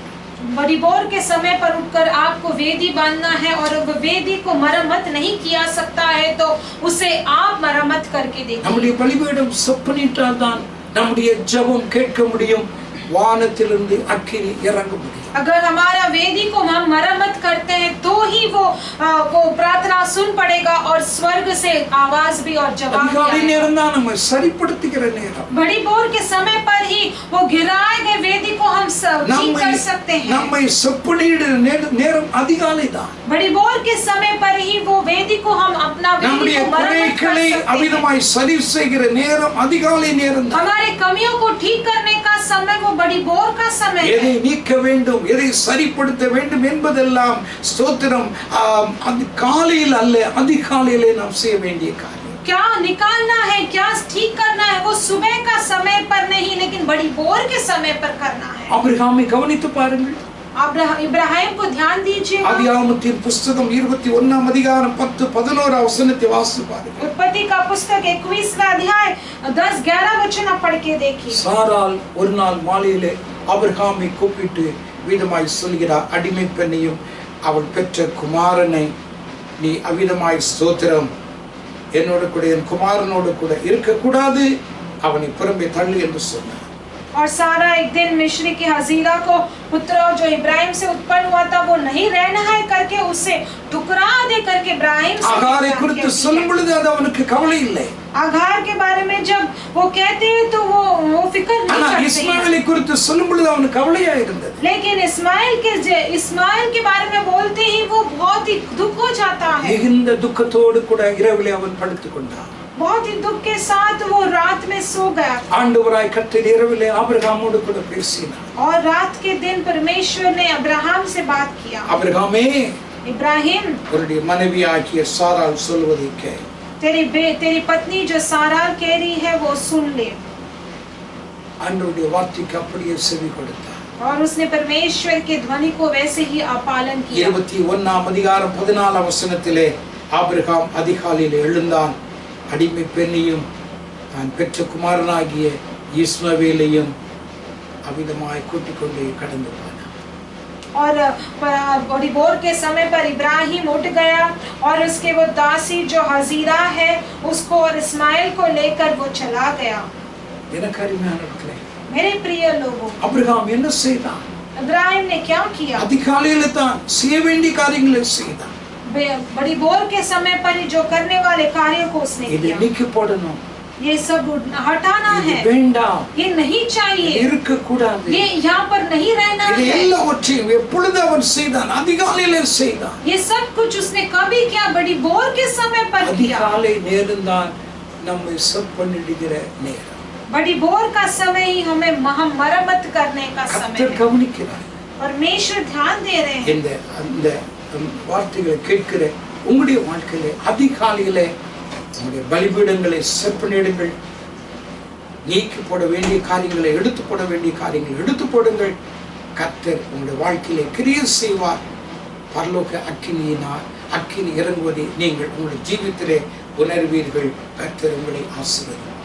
बड़ी बोर के समय पर उठकर आपको वेदी बांधना है और वेदी को मरम्मत नहीं किया सकता है तो उसे आप मरम्मत करके देखिए। நம்முடைய பலிபீடம் செப்பனிட்டால்தான் நம்முடைய ஜெபம் கேட்க முடியும், வானத்திலிருந்து அக்கினி இறங்க முடியும். अगर हमारा वेदी को हम मरम्मत करते हैं तो ही वो प्रार्थना सुन पड़ेगा और स्वर्ग से आवाज भी और जवाब भी அதிகாலை आएगा। நேரம் தான் நம்ம சரிப்படுத்திக்கிற நேரம். बड़ी बोर के समय पर ही वो गिराए गए वेदी को हम ठीक कर सकते हैं। நம்மை செப்பனிடுற நேரம் அதிகாலை தான். बड़ी बोर के समय पर ही वो वेदी को हम अपना वेदी நம்முடைய को मरम्मत कर குறைகளை सकते हैं। அவிதமாய் சரி செய்கிற நேரம் அதிகாலை நேரம் தான். हमारे कमियों को ठीक करने का समय वो बड़ी बोर का समय எதை है। நீக்க வேண்டும், எதை சரிப்படுத்த வேண்டும் என்பதெல்லாம் ஸ்தோத்திரம் அது காலையில் அல்ல, அதிகாலையிலே நாம் செய்ய வேண்டிய காரியம். क्या निकालना है, क्या ठीक करना है, वो सुबह का समय पर नहीं लेकिन बड़ी बोर के समय पर करना है। ஆபிரகாமை கவனித்து பாருங்கள். इब्राहिम को ध्यान दीजिए। ஆதியாகமத்தின் புஸ்தகம் 21ஆம் அதிகாரம் 10-11 வசனத்தை வாசித்து பாருங்கள். उत्पत्ति का पुस्तक 21वां अध्याय 10-11 वचन आप पढ़ के देखिए। சாராள் ஒரு நாள் மாலையிலே ஆபிரகாமை கூப்பிட்டு விதமாய் சொல்கிறார், அடிமை பெண்ணையும் அவள் பெற்ற குமாரனை நீ அவிதமாய் ஸ்தோத்திரம் என்னோட கூட என் குமாரனோடு கூட இருக்கக்கூடாது, அவனை புறம்பே தள்ளு என்று சொன்னார். और सारा एक दिन मिस्री की हजीरा को पुत्र जो इब्राहिम से उत्पन्न हुआ था वो नहीं रहना है करके उसे ठुकरा दे करके इब्राहिम से ஆகாரை குறித்து சொல்லும் பொழுது அது அவனுக்கு கவலை இல்லை. आगार के बारे में जब वो कहते हैं तो वो फिक्र नहीं ஆனா करते हैं। இஸ்மாவேலை குறித்து சொல்லும் பொழுது அவனுக்கு கவலையா இருந்தது. लेकिन इस्माइल के बारे में बोलते ही वो बहुत ही दुख हो जाता है। மிகுந்த துக்கத்தோடு கூட இரவிலே அவன் படுத்துக் கொண்டான். बहुत ही दुख के साथ वो रात में सो गया ஆண்டவராய் கர்த்தர் இரவிலே ஆபிரகாமோடு கூட பேசினார். और रात के दिन परमेश्वर ने अब्राहम से बात किया, ஆபிரகாமே, इब्राहिम உன்னுடைய மனைவியாகிய சாராள் சொல்வதை கேள். तेरी पत्नी जो साराल कह रही है वो सुन ले। ஆண்டவருடைய வார்த்தைக்கு அப்படியே செவி கொடுத்தார். और उसने परमेश्वर के ध्वनि को वैसे ही पालन किया। 21ஆம் அதிகாரம் 14ஆம் வசனத்திலே ஆபிரகாம் அதிகாலையில் எழுந்தான், அடிமை பெண்ணையும் தான் பெற்ற குமாரனாகிய இஸ்மவேலையும் அவிதமாய் கூட்டிக் கொண்டு கடந்து போனான். और बड़ी भोर के समय पर इब्राहिम उठ गया और उसके वो दासी जो हजीरा है उसको और इस्माइल को लेकर वो चला गया। எனக்கு அருமையானவர்களே, मेरे प्रिय लोगों, ஆபிரகாம் என்ன செய்தான்? इब्राहिम ने क्या किया? அதிகாலையில தான் செய்ய வேண்டிய காரியங்களை செய்தான். बड़ी भोर के समय पर ही जो करने वाले कार्यों को उसने இதை किया। நீக்கி போடணும், ये सब हटाना இது है, வேண்டாம், ये नहीं चाहिए, இருக்க கூடாது. ये यहाँ पर नहीं रहना இது है। எல்லாவற்றையும் எப்பொழுது அவன் செய்தான்? அதிகாலையில செய்தான். ये सब कुछ उसने कभी किया? बड़ी भोर के समय पर किया। அதிகாலை நேரம் தான் நம்மை செப்பனிடுகிற நேரம். बड़ी भोर का समय ही हमें मरम्मत करने का समय கர்த்தர் है। கவனிக்கிறார். परमेश्वर ध्यान दे रहे हैं। இந்த அந்த வார்த்தைகளை கேட்கிற உங்களுடைய வாழ்க்கையிலே அதிகாலையிலே உங்களுடைய பலிபீடங்களை செப்பனிடுங்கள். நீக்கி போட வேண்டிய காரியங்களை எடுத்து போட வேண்டிய காரியங்களை எடுத்து போடுங்கள். கர்த்தர் உங்களுடைய வாழ்க்கையிலே கிரியை செய்வார். பரலோக அக்கினியினால் அக்கினி இறங்குவதை நீங்கள் உங்களுடைய ஜீவிதத்திலே உணர்வீர்கள். கர்த்தர் உங்களை ஆசீர்வதிப்பார்.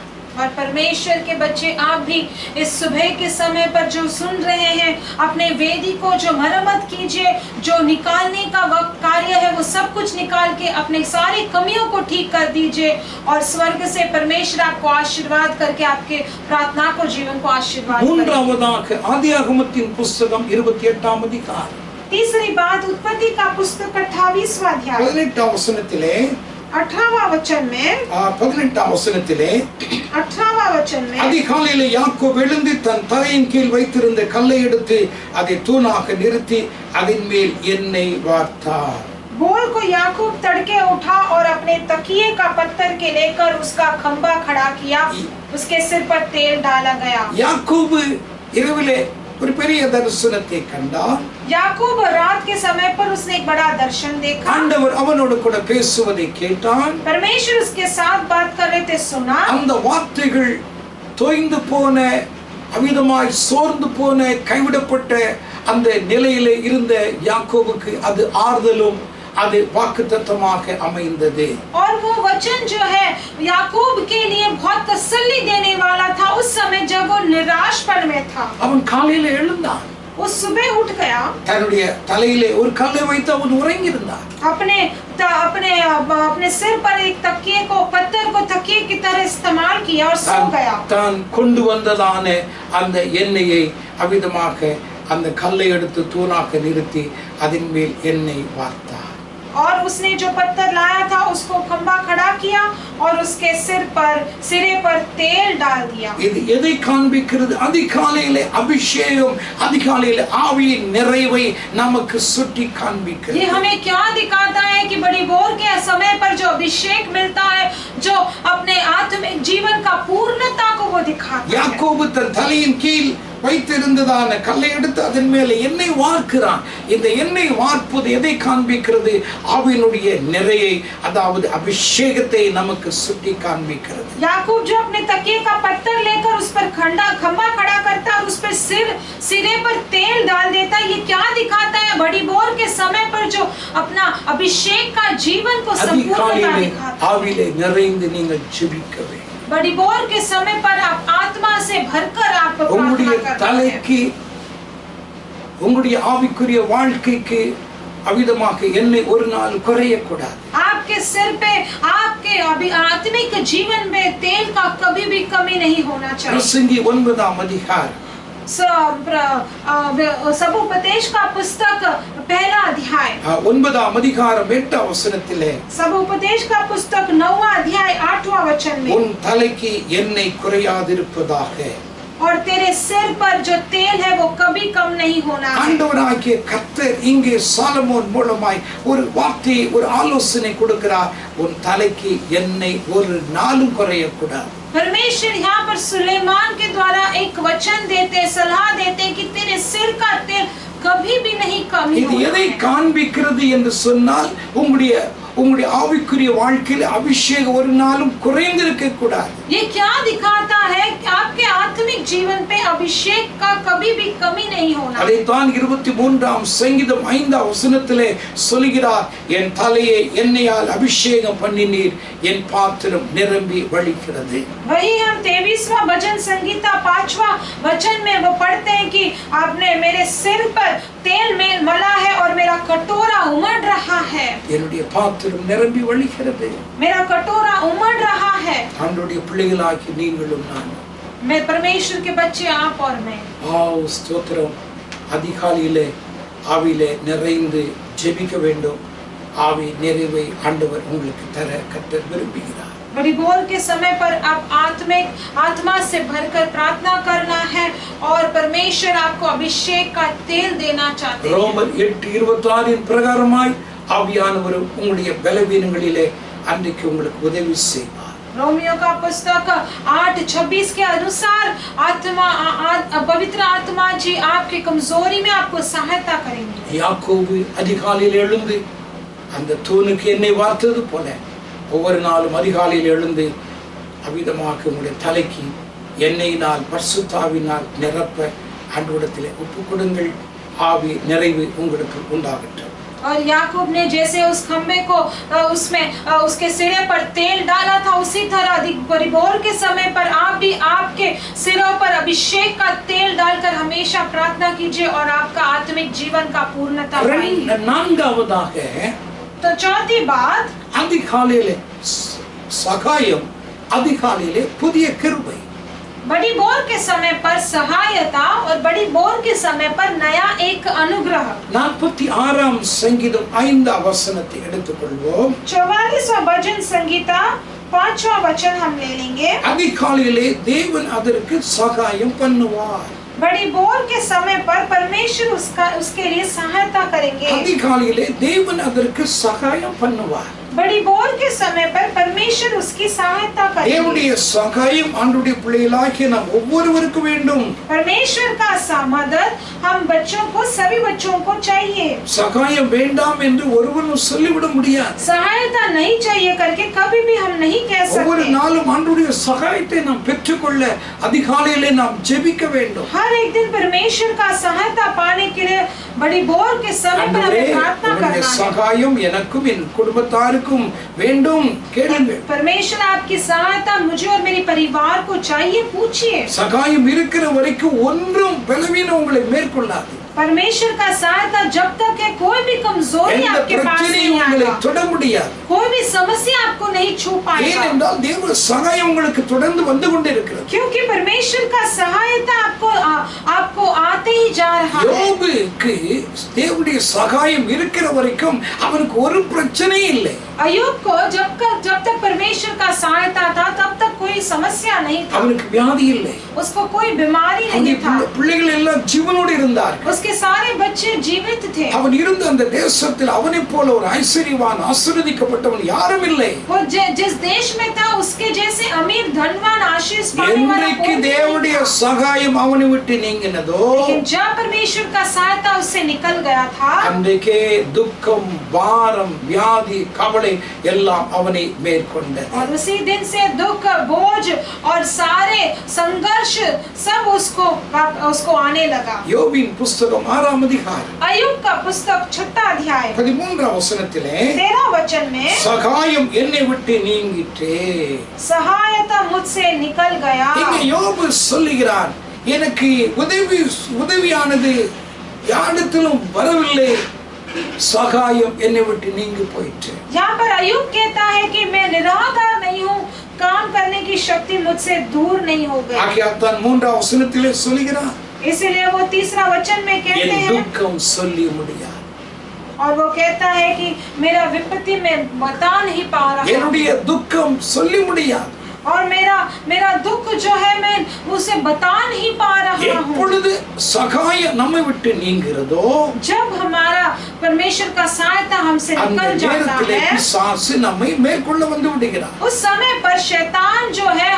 और परमेश्वर के बच्चे, आप भी इस सुबह के समय पर जो सुन रहे हैं, अपने वेदी को जो मरम्मत कीजिए, जो निकालने का वक्त कार्य है वो सब कुछ निकाल के अपने सारी कमियों को ठीक कर दीजिए और स्वर्ग से परमेश्वर आपको आशीर्वाद करके आपके प्रार्थना को जीवन को आशीर्वाद करें। மூன்றாவதாக ஆதியாகமத்தின் புஸ்தகம் 28ஆம் அதிகாரம் तीसरी बात, उत्पत्ति का पुस्तक 28वां अध्याय 18ஆம் வசனத்திலே 18वां वचन में 18ஆம் வசனத்திலே 18वां वचन में அதிகாலையிலே யாக்கோபு எழுந்து தன் தலையின் கீழ் வைத்திருந்த கல்லை எடுத்து அதை தூணாக நிறுத்தி அதன் மேல் எண்ணெய் வார்த்தார். बोल को याकूब तड़के उठा और अपने तकिए का पत्थर के लेकर उसका खंबा खड़ा किया, उसके सिर पर तेल डाला गया। யாக்கோபு இரவிலே ஒரு பெரிய தரிசனத்தை கண்டார். याकूब रात के समय पर उसने एक बड़ा दर्शन देखा। ஆண்டவர் அவனோடு கூட பேசுவதை கேட்டான். परमेश्वर उसके साथ बात कर रहे थे, सुना। அந்த வார்த்தைகள் தோய்ந்து போன, அமிதமாய் சோர்ந்து போன, கைவிடப்பட்ட அந்த நிலையிலே இருந்த யாக்கோபுக்கு அது ஆறுதலும் அது வாக்குத்தத்தமாக அமைந்தது. और वो वचन जो है याकूब के लिए बहुत तसल्ली देने वाला था उस समय जब वो निराशपन में था। அவன் காலையில எழுந்தான். वो सुबह उठ गया, தன்னுடைய தலையிலே ஒரு கல்லை வைத்து அவன் உறங்கியிருந்தான். अपने सिर पर एक तकिए को, पत्थर को तकिए की तरह इस्तेमाल किया और सो गया। தான் கொண்டு வந்ததான அந்த எண்ணெயை அவிதமாக அந்த கல்லை எடுத்து தூணாக நிறுத்தி அதன் மேல் எண்ணெய் வார்த்தார். और उसने जो पत्थर लाया था उसको खंबा खड़ा किया और उसके सिरे पर तेल डाल दिया। இது எதை காண்பிக்கிறது? அதிகாலையிலே அபிஷேகம், அதிகாலையிலே ஆவியின் நிறைவை நமக்கு சுட்டி காண்பிக்கிறது. ये हमें क्या दिखाता है कि बड़ी भोर के समय पर जो अभिषेक मिलता है, जो अपने आत्मिक जीवन का पूर्णता को वो दिखाता है। யாக்கோபு தன் தலையின் கீழ் வைத்திருந்ததான கல்லை எடுத்து அதன் மேலே எண்ணெய் வார்க்கிறான். இந்த எண்ணெய் வார்ப்பது எதை காண்பிக்கிறது? ஆவியினுடைய நிறையை, அதாவது அபிஷேகத்தை நமக்கு சுட்டி காண்பிக்கிறது. याकूब जो अपने तकिए का पत्थर लेकर उस पर खंबा खड़ा करता और उस पर सिरे पर तेल डाल देता, ये क्या दिखाता है? बड़ी भोर के समय पर जो अपना अभिषेक का जीवन को संपूर्णता दिखाता है। ஆவியிலே நிறைந்து நீங்கள் ஜெபிக்க வேண்டும். बड़ी भोर के समय पर आप आत्मा से भरकर आप உங்களுடைய प्रार्थना करते हैं। தலைக்கு, உங்களுடைய ஆவிக்குரிய வாழ்க்கைக்கு அவிதமாக எண்ணெய் ஒரு நாள் குறையக்கூடாது. आपके आपके सिर पे, आपके अभी आत्मिक जीवन में तेल का कभी भी कमी नहीं होना चाहिए। பிரசங்கி 9ஆம் அதிகாரம் सबोपदेश का पुस्तक पहला अध्याय 9ஆம் அதிகாரம் 8ஆம் வசனத்திலே, सबोपदेश का पुस्तक 9वां अध्याय 8वां वचन में, உன் தலைக்கு எண்ணெய் குறையாதிருப்பதாக, और तेरे सिर पर जो तेल है वो कभी कम नहीं होना है। ஆண்டவராகிய கர்த்தர் இங்கே சாலமோன் மூலமாய் ஒரு வார்த்தையை, ஒரு ஆலோசனை கொடுக்கிறார். உன் தலைக்கு எண்ணெய் ஒரு நாளும் குறையக்கூடாது. परमेश्वर यहाँ पर सुलेमान के द्वारा एक वचन देते, सलाह देते कि तेरे सिर का तेल कभी भी नहीं कमी இது होना எதை है। காண்பிக்கிறது என்று சொன்னால், உங்களுடைய ஆவிக்குரிய வாழ்க்கையில் அபிஷேகம் ஒரு நாளும் குறைந்திருக்க கூடாது. ये क्या दिखाता है कि आपके आत्मिक जीवन पे अभिषेक का कभी भी कमी नहीं होना। அதைத்தான் 23ஆம் சங்கீதம் 5ஆம் வசனத்திலே சொல்கிறார், என் தலையை எண்ணெயால் அபிஷேகம் பண்ணினீர், என் பாத்திரம் நிரம்பி வழிகிறது. वही हम 23वां भजन संगीता 5वां वचन में वो पढ़ते हैं कि आपने मेरे सिर पर तेल में मला है और मेरा कटोरा उमड़ रहा है। என்னுடைய பாத்திரம் நிரம்பி வழிகிறது. मेरा कटोरा उमड़ रहा है। ஆண்டவருடைய பிள்ளைகளாகி நீங்களும் நானும், मैं परमेश्वर के बच्चे आप और मैं, ஸ்தோத்திரம், அதிகாலையிலே ஆவியிலே நிறைந்து ஜெபிக்க வேண்டும். ஆவி நிறைவை ஆண்டவர் உங்களுக்கு தர கர்த்தர் விரும்புகிறார். बड़ी भोर के समय पर आप आत्मा से भरकर प्रार्थना करना है और परमेश्वर आपको अभिषेक का तेल देना चाहते हैं। ரோமர் 8:26 பிரகாரமாய் ஆவியானவர் உங்களுடைய பலவீனங்களிலே அன்றைக்கு உங்களுக்கு உதவி செய்வார். रोमियो का पुस्तक 8:26 के अनुसार पवित्र आत्मा जी आपकी कमजोरी में आपको सहायता करेंगे। யாக்கோபு அதிகாலையில் எழுந்து அந்த தூணுக்கு எண்ணெய் வார்த்தது போல ஒவ்வொரு நாளும் அதிகாலையில் எழுந்து அவிதமாக உங்களுடைய தலைக்கு எண்ணெயினால் பரிசுத்தாவினால் நிரப்ப ஆண்டவரிடத்திலே ஒப்புக் கொடுங்கள். ஆவி நிறைவு உங்களுக்கு உண்டாகட்டும். और याकूब ने जैसे उस खम्बे को उसमें उसके सिरे पर तेल डाला था, उसी तरह अधिक परिभोर के समय पर आप भी आपके सिरों पर अभिषेक का तेल डालकर हमेशा प्रार्थना कीजिए और आपका आत्मिक जीवन का पूर्णता पाएंगे। நான்காவதாக, तो चौथी बात, அதிகாலையிலே சகாயம், அதிகாலையிலே புதிய கிருபை. बड़ी बोर के समय पर सहायता और बड़ी बोर के समय पर नया एक अनुग्रह। 46ஆம் சங்கீதம் 5ஆம் வசனத்தை எடுத்துக்கொள்வோம். 44वां भजन संगीता 5वां वचन हम ले लेंगे। அதிகாலையிலே தேவன் அதற்கு சகாயம் பண்ணுவார். बड़ी बोर के समय पर परमेश्वर उसके लिए सहायता करेंगे। அதிகாலையிலே தேவன் அதற்கு சகாயம் பண்ணுவார். बड़ी बोर के समय पर परमेश्वर उसकी सहायता करेंगे। தேவனுடைய சகாயம் ஆண்டவருடைய பிள்ளைகளாகிய நாம் ஒவ்வொருவருக்கும் வேண்டும். परमेश्वर का मदद हम बच्चों को, सभी बच्चों को चाहिए। சகாயம் வேண்டாம் என்று ஒருவரும் சொல்லிவிட முடியாது. सहायता नहीं चाहिए करके कभी भी हम नहीं कह ஒவ்வொரு सकते। நாளும் ஆண்டவருடைய சகாயத்தை நாம் பெற்றுக்கொள்ள அதிகாலையிலே நாம் ஜெபிக்க வேண்டும். हर एक दिन परमेश्वर का सहायता पाने के लिए बड़ी बोर के समय पर हमें प्रार्थना करना है। சகாயம் எனக்கும் என் குடும்பத்தாருக்கும் வேண்டும், கேளுங்கள். परमेश्वर आपकी सहायता मुझे और मेरे परिवार को चाहिए, पूछिए। சகாயம் இருக்கிற வரைக்கும் ஒன்றும் பலவீனம் உங்களை மேற்கொள்ளாது. परमेश्वर का सहायता जब तक है, कोई भी कमजोरी எந்த आपके पास பிரச்சனையும் नहीं உங்களை आएगा, தொட முடியாது. कोई भी समस्या आपको नहीं छू पाएगा, ஏனென்றால் தேவ சகாயம் உங்களுக்கு தொடர்ந்து வந்து கொண்டிருக்கிறது. क्योंकि परमेश्वर का सहायता आपको आते ही जा रहा है। யோபுக்கு தேவனுடைய சகாயம் இருக்கிற வரைக்கும் அவனுக்கு ஒரு பிரச்சனையும் இல்லை. अय्यूब को जब तक परमेश्वर का सहायता था तब तक कोई समस्या नहीं था, அவனுக்கு வியாதி இல்லை. उसको कोई बीमारी नहीं था, பிள்ளைகள் எல்லாம் ஜீவனோடு இருந்தார். उसके सारे बच्चे जीवित थे। அவன் இருந்த அந்த தேசத்தில் அவனை போல ஒரு ஐஸ்வர்யவான் ஆசீர்வதிக்கப்பட்டவன் யாரும் இல்லை. वो जिस देश में था उसके जैसे अमीर धनवान आशीष पाने वाला என்றைக்கு कोई नहीं தேவனுடைய था। சகாயம் அவனை விட்டு நீங்கினதோ, लेकिन जब परमेश्वर का सहायता उससे निकल गया था, அன்றைக்கே துக்கம், பாரம், வியாதி, கவலை எல்லாம் அவனை மேற்கொண்டது. और उसी दिन से दुख, बोझ और सारे संघर्ष सब उसको आने लगा। யோபின் புஸ்தகம் 6ஆம் அதிகாரம் अय्यूब का पुस्तक 6वां अध्याय 13ஆம் வசனத்திலே 13 वचन में, சகாயம் என்னை விட்டு நீங்கிற்றே. सहायता मुझसे निकल गया। இங்கே யோபு சொல்லுகிறான், எனக்கு உதவியானது யாரிடத்திலும் வரவில்லை, சகாயம் என்னை விட்டு நீங்கி போயிற்று. यहाँ पर अय्यूब कहता है कि मैं निराधार नहीं हूँ, काम करने की शक्ति मुझसे दूर नहीं हो गई। ஆகையால் தான் 3ஆம் வசனத்திலே சொல்கிறார், इसीलिए वो 3रा वचन में कहते என் हैं துக்கம் சொல்லி முடியாது. और वो कहता है कि मेरा विपत्ति में बता नहीं पा रहा, என்னுடைய துக்கம் சொல்லி முடியாது. और मेरा दुख जो है मैं उसे बता नहीं पा रहा हूँ। எப்பொழுது சகாயம் நம்மை விட்டு நீங்கிறதோ जब हमारा परमेश्वर का सहायता हमसे அந்த निकल जाता நேரத்திலே है, பிசாசு நம்மை மேற்கொள்ள வந்து விடுகிறார். उस समय पर शैतान जो है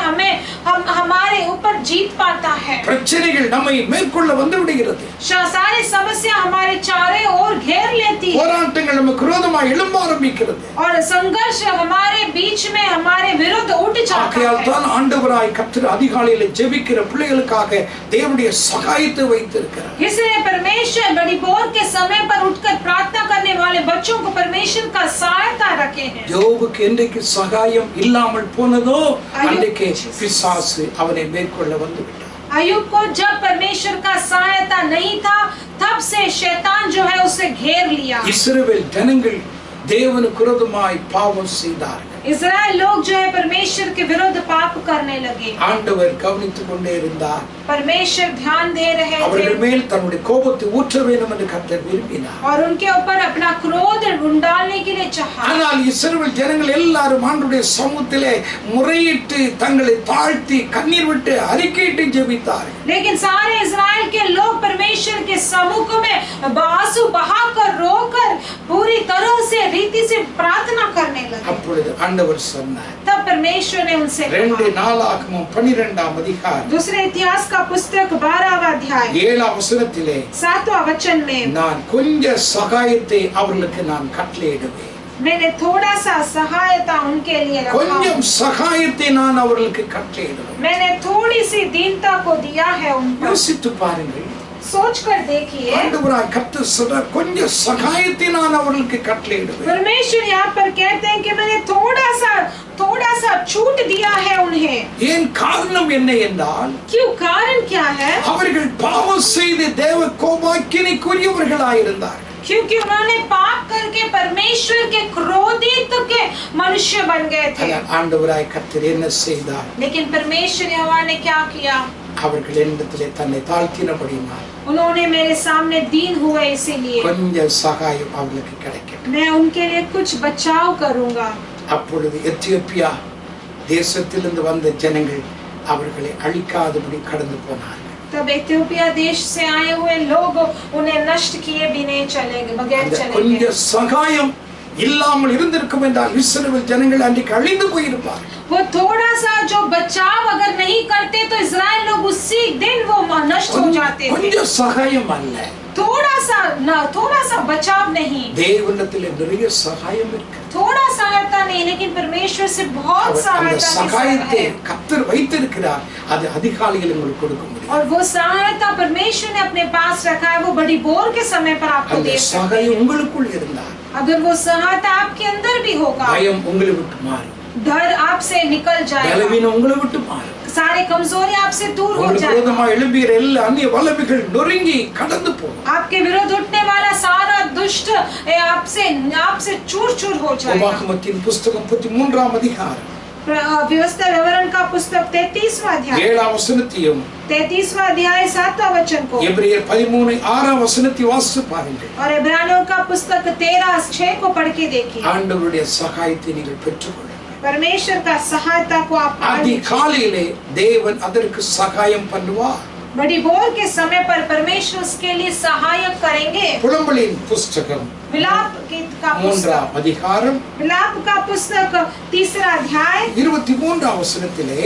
हमारे ऊपर जीत पाता है। பிரச்சனைகள் நம்மை மேற்கொள்ள வந்து விடுகிறது. सारी समस्या हमारे चारों ओर घेर लेती है, போராட்டங்கள் நமக்கு விரோதமாக எழும்ப ஆரம்பிக்கிறது. और संघर्ष हमारे बीच में हमारे विरुद्ध उठ जाता है। ஆகையால் தான் ஆண்டவராய் கர்த்தர் அதிகாலையில் ஜெபிக்கிற பிள்ளைகளுக்காக தேவனுடைய சகாயத்தை வைத்திருக்கிறார். इसलिए परमेश्वर बड़ी भोर के समय पर उठकर प्रार्थना करने वाले बच्चों को परमेश्वर का सहायता रखे हैं। யோபுக்கு என்றைக்கு சகாயம் இல்லாமல் போனதோ அன்றைக்கு பிசாசு அவனை மேற்கொள்ள வந்து விட்டார். अय्यूब को जब परमेश्वर का सहायता नहीं था, तब से शैतान जो है उसे घेर लिया। இஸ்ரவேல் ஜனங்கள் தேவனுக்கு விரோதமாய் பாவம் செய்தார்கள். इज़राइल लोग जो है परमेश्वर के विरुद्ध पाप करने लगे। ஆண்டவர் கவனித்துக் கொண்டே இருந்தார். परमेश्वर ध्यान दे रहे அவர்கள் थे மேல் தன்னுடைய கோபத்தை ஊற்ற வேண்டும் என்று கர்த்தர் விரும்பினார். और उनके ऊपर अपना क्रोध डालने के लिए चाहा। ஆனால் இஸ்ரவேல் ஜனங்கள் எல்லாரும் ஆண்டவருடைய சமூகத்திலே முறையிட்டு தங்களை தாழ்த்தி கண்ணீர் விட்டு அறிக்கையிட்டு ஜெபித்தார்கள். लेकिन सारे इज़राइल के लोग परमेश्वर के सम्मुख में आंसू बहाकर रोकर पूरी तरह से रीति से प्रार्थना करने लगे। அப்பொழுது ஆண்டவர் சொன்னார், तब परमेश्वर ने उनसे 2 நாளாகமம் 12ஆம் அதிகாரம் दूसरे इतिहास का पुस्तक 12वां अध्याय 7ஆம் வசனத்திலே 7वां वचन में, நான் கொஞ்ச சகாயத்தை அவர்களுக்கு நான் கட்டளையிடுவேன். मैंने थोड़ा सा सहायता उनके लिए रखा, கொஞ்சம் சகாயத்தை நான் அவர்களுக்கு கட்டளையிடுவேன். मैंने थोड़ी सी दीनता को दिया है उन पर। யோசித்து பாருங்கள், सोच कर देखिए, ஆண்டவராய் கர்த்தர் சொல்றார், கொஞ்சம் சகாயத்தை நான் அவர்களுக்கு கட்டளையிடுவேன். परमेश्वर यहाँ पर कहते हैं कि मैंने थोड़ा सा छूट दिया है उन्हें। ஏன் காரணம் என்ன என்றால், क्यों? कारण क्या है? அவர்கள் பாவம் செய்து தேவ கோபாக்கினைக்குரியவர்களாயிருந்தார்கள். क्योंकि उन्होंने पाप करके परमेश्वर के क्रोधित के मनुष्य बन गए थे। ஆண்டவராய் கர்த்தர் என்ன செய்தார்? लेकिन परमेश्वर यहोवा ने क्या किया? அவர்கள் என்னிடத்திலே தன்னை தாழ்த்தினபடியினால் उन्होंने मेरे सामने दीन हुए, इसीलिए கொஞ்சம் சகாயம் அவர்களுக்கு கிடைக்கும். मैं उनके लिए कुछ बचाव करूंगा। அப்பொழுது எத்தியோப்பியா தேசத்திலிருந்து வந்த ஜனங்கள் அவர்களை அழிக்காதபடி கடந்து போனார்கள். तब इथियोपिया देश से आए हुए लोग उन्हें नष्ट किए भी नहीं चले बगैर चले கொஞ்ச गए। சகாயம் இல்லாமல் இருந்திருக்கும் என்றால் இஸ்ரவேல் ஜனங்கள் அன்றைக்கு அழிந்து போயிருப்பார்கள். वो थोड़ा सा जो बचाव अगर नहीं करते तो इज़राइल लोग उसी दिन वो नष्ट हो जाते थे। கொஞ்ச சகாயம் அல்ல, थोड़ा सा बचाव नहीं, தேவனிடத்திலே நிறைய சகாயம் இருக்கு. थोड़ा सहायता नहीं, लेकिन परमेश्वर से बहुत அந்த सहायता சகாயத்தை है। கர்த்தர் வைத்திருக்கிறார். அது அதிகாலையில் உங்களுக்கு கொடுக்க முடியும். और वो सहायता परमेश्वर ने अपने पास रखा है, वो बड़ी भोर के समय पर आपको அந்த दे सकता है। சகாயம் உங்களுக்குள் இருந்தால் अगर वो सहायता आपके अंदर भी होगा, பயம் உங்களை விட்டு மாறும், डर आपसे निकल जाएगा, பலவீனம் उங்களை விட்டு மாறும். सारे कमजोरी आपसे दूर हो உங்களுக்கு जाएगा। விரோதமாக எழும்பிற எல்லா அந்நிய வல்லமைகள் நொறுங்கி கடந்து போகும். आपके विरुद्ध उठने वाला सारा दुष्ट आपसे चूर चूर हो जाएगा। உபாகமத்தின் புஸ்தகம் 33ஆம் அதிகாரம் व्यवस्था विवरण का पुस्तक 33वां अध्याय 7ஆம் வசனத்தையும் 33वां अध्याय 7वां वचन को எபிரேயர் 13 6ஆம் வசனத்தை வாசித்து பாருங்கள். और इब्रानियों का पुस्तक 13:6 को पढ़ के देखिए। ஆண்டவருடைய சகாயத்தை நீங்கள் பெற்றுக்கொள்ளுங்கள். परमेश्वर का सहायता को आप அதிகாலையிலே தேவன் அதற்கு சகாயம் பண்ணுவார். बड़ी भोर के समय पर परमेश्वर उसके लिए सहायक करेंगे। புலம்பலின் புஸ்தகம் विलाप गीत का 3ஆம் पुस्तक அதிகாரம் विलाप का पुस्तक 3रा अध्याय 23ஆம் வசனத்திலே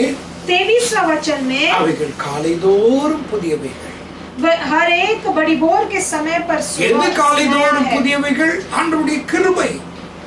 23वां वचन में, அவைகள் காலைதோறும் புதியவைகள். हर एक बड़ी भोर के समय पर எது காலைதோறும் नया है। புதியவைகள்? ஆண்டவருடைய கிருபை.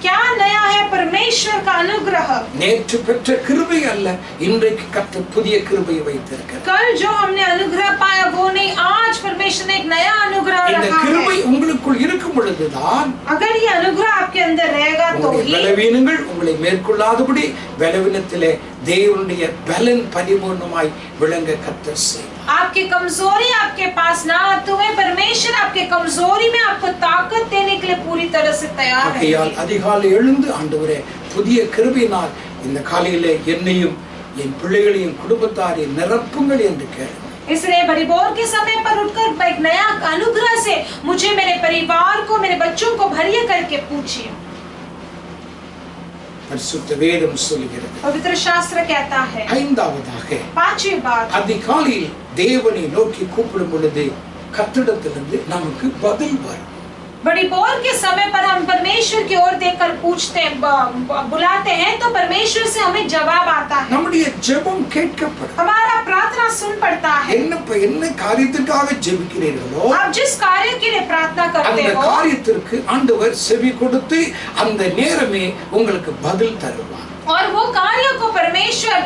क्या नया है? परमेश्वर का अनुग्रह। நேற்று பெற்ற கிருபை அல்ல, இன்றைக்கு கர்த்தர் புதிய கிருபையை வைத்திருக்கிறார். कल जो हमने अनुग्रह पाया वो नहीं, आज परमेश्वर ने एक नया अनुग्रह இந்த रखा கிருபை है। உங்களுக்குள் இருக்கும் பொழுதுதான் अगर ये अनुग्रह आपके अंदर रहेगा तो உங்களுடைய ही பலவீனங்கள் உங்களை மேற்கொள்ளாதபடி பலவீனத்திலே தேவனுடைய பலன் பரிபூர்ணமாய் விளங்க கர்த்தர் செய்வார். आपकी कमजोरी आपके पास ना आते हुए परमेश्वर आपके कमजोरी में आपको ताकत देने के लिए पूरी तरह से तैयार है। ஆகையால் அதிகாலை எழுந்து ஆண்டவரே புதிய கிருபையினால் இந்த காலையிலே என்னையும் என் பிள்ளைகளையும் குடும்பத்தாரையும் நிரப்புங்கள் என்று கேளுங்கள். इसलिए बड़ी भोर के समय पर उठकर एक नया अनुग्रह से मुझे, मेरे परिवार को, मेरे बच्चों को भरिए करके पूछिए। பரிசுத்த வேதம் சொல்கிறது. पवित्र शास्त्र कहता है, ஐந்தாவதாக पांचवी बात, அதிகாலையில் தேவனை நோக்கி கூப்பிடும் பொழுது கர்த்தரிடத்திலிருந்து நமக்கு பதில் வரும். बड़ी भोर के समय पर हम परमेश्वर की ओर देखकर पूछते बुलाते हैं तो परमेश्वर से हमें जवाब आता है, நம்முடைய ஜெபம் கேட்கப்படும். हमारा प्रार्थना सुन पड़ता है। என்ன காரியத்திற்காக ஜெபிக்கிறீர்களோ आप जिस कार्य के लिए प्रार्थना करते அந்த हो, காரியத்திற்கு ஆண்டவர் செவி கொடுத்து அந்த நேரமே உங்களுக்கு பதில் தருவார். और वो कार्य को परमेश्वर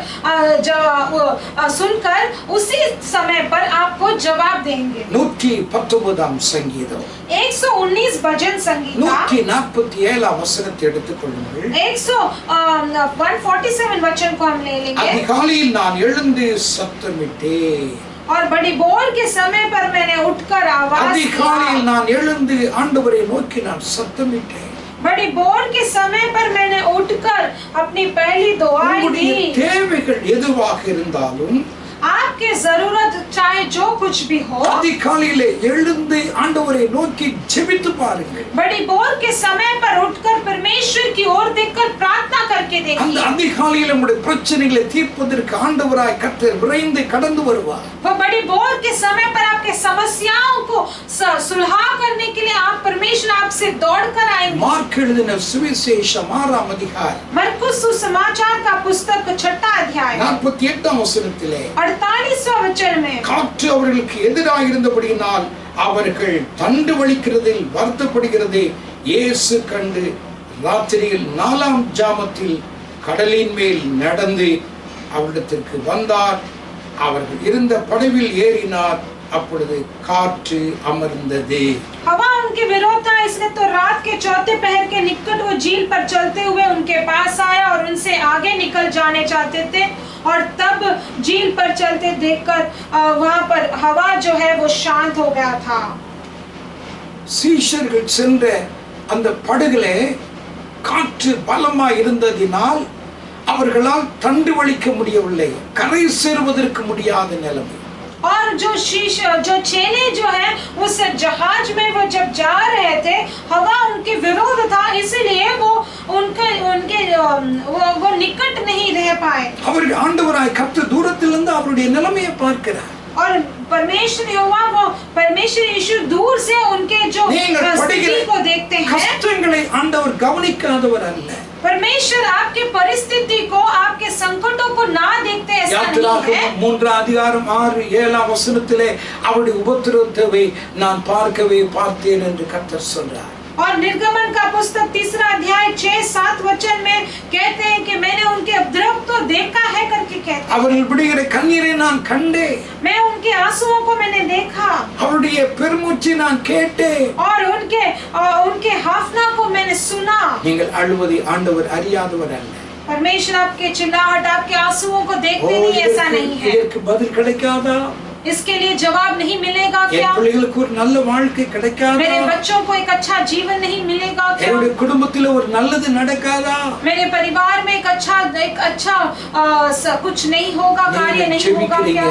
सुनकर उसी समय पर आपको जवाब देंगे। 119 சங்கீதம் 119 भजन संगीता 147 வசனத்தை எடுத்துக் கொள்ளுங்கள். 147 वचन को हम ले लेंगे। அதிகாலையில் நான் எழுந்து சத்தமிட்டேன். और बड़ी भोर के समय पर मैंने उठकर आवाज அதிகாலையில் दिया। நான் எழுந்து ஆண்டவரை நோக்கி நான் சத்தமிட்டேன். बड़ी भोर के समय पर मैंने उठकर अपनी पहली दुआएं உங்களுடைய दी। தேவைகள் எதுவாக இருந்தாலும் आपके जरूरत चाहे जो कुछ भी हो, அதிகாலையிலே எழுந்து ஆண்டவரை நோக்கி ஜெபித்து பாருங்கள். बड़ी भोर के समय पर उठकर परमेश्वर की ओर देखकर प्रार्थना करके அந்த देखिए। அதிகாலையில் நம்முடைய பிரச்சனைகளை தீர்ப்பதற்கு ஆண்டவராய் கர்த்தர் விரைந்து கடந்து வருவார். वो बड़ी भोर के समय पर आपके समस्याओं को सुलझा करने के लिए आप परमेश्वर आपसे दौड़ कर आएंगे। மார்க் எழுதின சுவிசேஷம் 6ஆம் அதிகாரம் मरकुस सुसमाचार का पुस्तक 6वां अध्याय 48ஆம் வசனத்திலே 48वां वचन में, காற்று அவர்களுக்கு எதிராக இருந்தபடியினால் அவர்கள் தண்டு வலிக்கிறதில் வருத்தப்படுகிறதை இயேசு கண்டு ராத்திரியில் 4ஆம் ஜாமத்தில் கடலின் மேல் நடந்து அவரிடத்திற்கு வந்தார். அவர்கள் இருந்த படவில் ஏறினார். அப்பொழுது காற்று அமர்ந்தது. हवा उनके विरोध था, इसलिए तो रात के चौथे पहर के निकट वो झील पर चलते हुए उनके पास आया और उनसे आगे निकल जाने चाहते थे। और तब झील पर चलते देखकर वहां पर हवा जो है वो शांत हो गया था। சீஷர்கள் சென்ற அந்த படகுலே காற்று பலமாய் இருந்ததினால் அவர்களால் தண்டு வலிக்க முடியவில்லை. கரை சேருவதற்கு முடியாத நிலைமை. और जो चेले जो है उस जहाज में वो जब जा रहे थे, हवा उनके विरोध था, इसलिए वो वो निकट नहीं रह पाए। அவர்கள் ஆண்டவராய் கர்த்தர் தூரத்திலிருந்து அவருடைய நிலைமையை பார்க்கிறார். और परमेश्वर यीशु दूर से उनके जो स्थिति को देखते हैं। கஷ்டங்களை ஆண்டவர் கவனிக்காதவர் அல்ல. परमेश्वर आपके परिस्थिति को, आपके संकटों को ना देखते ऐसा नहीं है। 3 அதிகாரம் 6-7 வசனத்திலே அவருடைய உபத்திரவத்தை நான் பார்த்தேன் என்று கர்த்தர் சொல்றார். और निर्गमन का पुस्तक 3 अध्याय 6-7 वचन में कहते हैं कि मैंने उनके उपद्रव तो देखा है करके कहते हैं। அவர்கள் விடுகிற கண்ணீரை நான் கண்டேன். मैं उनके आंसुओं को मैंने देखा। அவருடைய பெருமூச்சை நான் கேட்டேன். और उनके हाफना को मैंने सुना। நீங்கள் அழுவதை ஆண்டவர் அறியாதவர் அல்ல. परमेश्वर आपके चिल्लाहट, आपके आंसुओं को देखते नहीं, ऐसा नहीं है। இதற்கு பதில் கிடைக்காதா? इसके लिए जवाब नहीं मिलेगा क्या? என் பிள்ளைகளுக்கு ஒரு நல்ல வாழ்க்கை கிடைக்காதா? मेरे बच्चों को एक अच्छा जीवन नहीं मिलेगा क्या? என்னுடைய குடும்பத்தில் ஒரு நல்லது நடக்காதா? मेरे परिवार में एक अच्छा कुछ नहीं होगा, कार्य नहीं होगा क्या?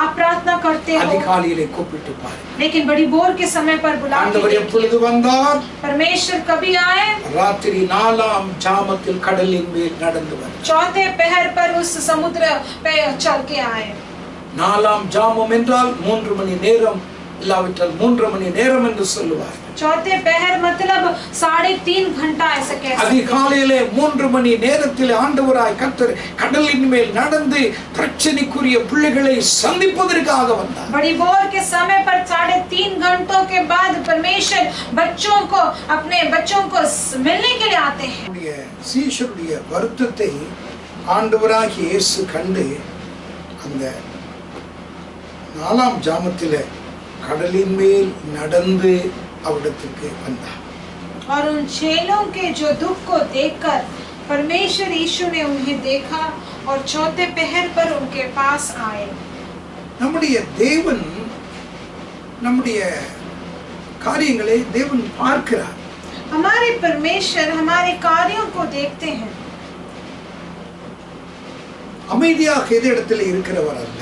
आप प्रार्थना करते हो, அதிகாலையிலே கூப்பிட்டு பாருங்க. लेकिन बड़ी भोर के समय पर बुलाते ஆண்டவர் हैं। எப்பொழுது வந்தார்? परमेश्वर कभी आए? ராத்திரி 4ஆம் ஜாமத்தில் கடலின் மேல் நடந்து வந்தார். चौथे पहर पर उस समुद्र पे चल के आए। 4ஆம் ஜாமம் என்றால் 3 மணி நேரம், இல்லாவிட்டால் 3 மணி நேரம் என்று சொல்லுவார். चौथे पहर मतलब 3.5 घंटा ऐसे कह सकते हैं। அதிகாலையிலே 3 மணி நேரத்தில் ஆண்டவராய் கர்த்தர் கடலின் மேல் நடந்து பிரச்சனைக்குரிய பிள்ளைகளை சந்திப்பதற்காக வந்தார். बड़ी भोर के समय पर 3.5 घंटों के बाद परमेश्वर अपने बच्चों को मिलने के लिए आते हैं। சீஷருடைய வருத்தத்தை ஆண்டவராகிய இயேசு கண்டு அந்த 4ஆம் ஜாமத்திலே கடலின் மேல் நடந்து அவரிடத்திற்கு வந்தார். और उन चेलों के जो दुख को देखकर परमेश्वर यीशु ने उन्हें देखा और चौथे पहर पर उनके पास आए। நம்முடைய தேவன் நம்முடைய காரியங்களை தேவன் பார்க்கிறார். हमारे परमेश्वर हमारे कार्यों को देखते हैं. அமைதியாக எது இடத்துல இருக்கிறவர் அல்ல.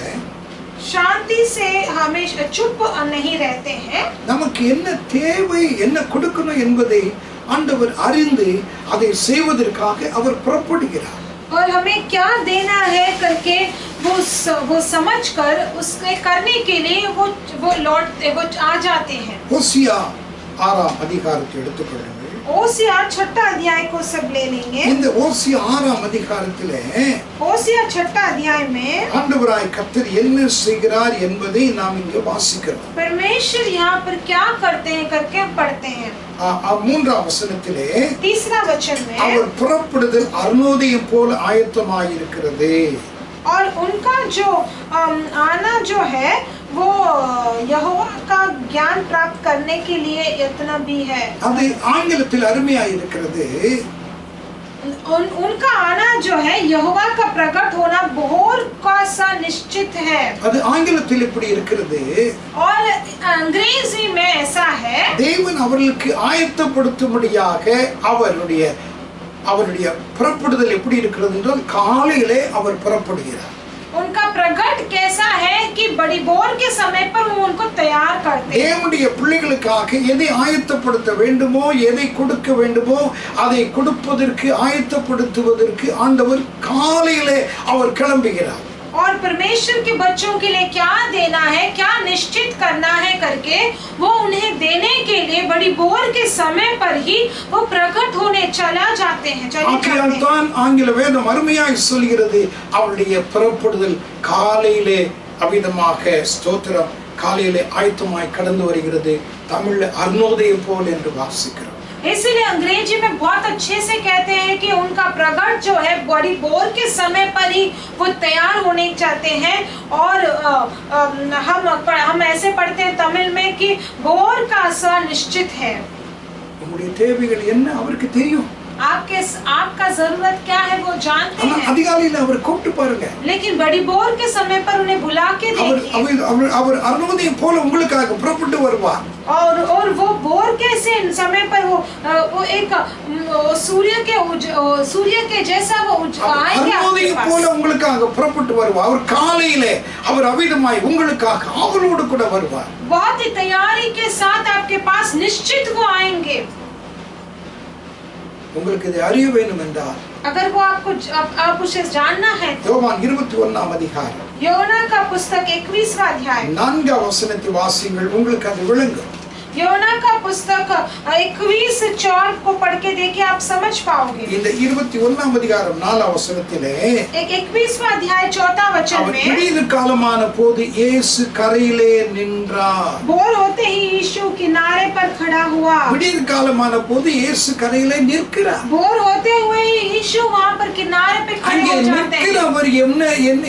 शांति से हमेशा चुप नहीं रहते हैं. நமக்கு என்ன தேவை, என்ன கொடுக்கணும் என்பதை ஆண்டவர் அறிந்து அதை செய்வதற்காக அவர் புறப்படுகிறார். और हमें क्या देना है करके वो समझकर उसके करने के लिए वो आ जाते हैं. ஓசியா 6ஆம் அதிகாரத்தை எடுத்துக்கொள்ளுங்கள். ஓசியா 6 अध्याय को सब ले लेंगे. இந்த ஓசியா 6ஆம் அதிகாரத்திலே ஓசியா 6 अध्याय में ஆண்டவராய் கர்த்தர் என்ன செய்கிறார் என்பதை நாம் இங்கே வாசிக்கிறோம். परमेश्वर यहाँ पर क्या करते हैं करके पढ़ते हैं. 3ஆம் வசனத்திலே 3रा वचन में அவர் புறப்படுதல் அருணோதயம் போல ஆயத்தமாயிருக்கிறது. और उनका जो आना जो है वो यहोवा का ज्ञान प्राप्त करने के लिए यत्न भी है. அது ஆங்கிலத்தில் அருமையாயிருக்கிறது. उनका आना जो है यहोवा का प्रकट होना बहुत का सा निश्चित है. அது ஆங்கிலத்தில் இப்படி இருக்கிறது. और अंग्रेजी में ऐसा है. தேவன் அவர்களுக்கு ஆயத்தப்படுத்தும்படியாக அவருடைய புறப்படுதல் எப்படி இருக்கிறது என்றால் காலையிலே அவர் புறப்படுகிறார். उनका प्रकट कैसा है कि बड़ी बोर के समय पर वो उनको तैयार करते हैं. தேவனுடைய பிள்ளைகளுக்காக எதை ஆயத்தப்படுத்த வேண்டுமோ, எதை கொடுக்க வேண்டுமோ அதை கொடுப்பதற்கு ஆயத்தப்படுத்துவதற்கு ஆண்டவர் காலையிலே அவர் கிளம்புகிறார். और परमेश्वर के बच्चों के लिए क्या देना है, क्या निश्चित करना है करके वो उन्हें देने के लिए बड़ी बोर के समय पर ही वो प्रकट होने चला जाते हैं. தான் ஆங்கில வேதம் அருமையாய் சொல்கிறது, அவருடைய புறப்படுதல் காலையிலே அவிதமாக ஸ்தோத்திரம் காலையிலே ஆயத்தமாய் கடந்து வருகிறது. தமிழ்ல அருணோதயம் போல் என்று வாசிக்கிறோம். इसलिए अंग्रेजी में बहुत अच्छे से कहते हैं कि उनका प्रकट जो है बड़ी बोर के समय पर ही वो तैयार होने चाहते हैं. और हम ऐसे पढ़ते हैं तमिल में कि बोर का सा निश्चित है. உங்களுடைய தேவைகள் என்ன அவருக்கு தெரியும். आपका जरूरत क्या है वो जानते हैं. அதிகாலையில அவர் கூப்பிட்டு பாருங்க. लेकिन बड़ी बोर के समय पर उन्हें बुला के देखिए. அவர் அருணோதயம் போல உங்களுக்காக புறப்பட்டு வருவார். और वो बोर के समय पर वो एक सूर्य के जैसा वो आएंगे. அருணோதயம் போல உங்களுக்காக புறப்பட்டு வருவார். அவர் காலையிலே அவர் அவிதமாய் உங்களுக்காக ஆவலோடு கூட வருவார். बहुत ही तैयारी के साथ आपके पास निश्चित वो आएंगे. உங்களுக்கு இது அறிய வேண்டும் என்றால் अगर वो आप उसे जानना है तो யோவான் 21ஆம் அதிகாரம் योना का पुस्तक 21वां अध्याय 4ஆம் வசனத்தை வாசியுங்கள், உங்களுக்கு அது விளங்கும். योना का पुस्तक 21:4 को पढ़ के देखिए, आप समझ पाओगे. இந்த 21ஆம் அதிகாரம் 4ஆம் வசனத்திலே 21वां अध्याय 4वां वचन में விடியற் காலமான போது இயேசு கரையிலே நின்றார். बोर होते ही यीशु किनारे पर खड़ा हुआ. விடியற் காலமான போது இயேசு கரையிலே நிற்கிறார். बोर होते हुए यीशु वहां पर किनारे पे खड़े हो जाते हैं. அவர்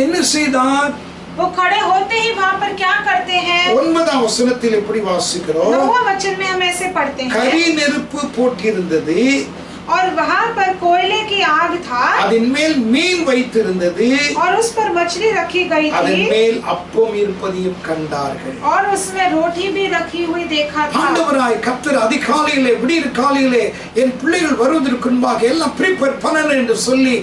என்ன செய்தார்? वो खड़े होते ही वहां पर क्या करते हैं? 9ஆம் வசனத்தில் எப்படி வாசிக்கிறோம்? 9वां वचन में हम ऐसे पढ़ते हैं. கரி நெருப்பு போட்டிருந்தது. और वहां पर कोयले की आग था. அதன் மேல் மீன் வைத்திருந்தது. और उस पर मछली रखी गई थी. அதன் மேல் அப்பம் இருப்பதையும் கண்டார்கள். और उसमें रोटी भी रखी हुई देखा था. ஆண்டவராய் கர்த்தர் அதிகாலையிலே விடியற் காலையிலே என் பிள்ளைகள் வருவதற்கு முன்பாக எல்லாம் ப்ரிப்பேர் பண்ணணும் என்று சொல்லி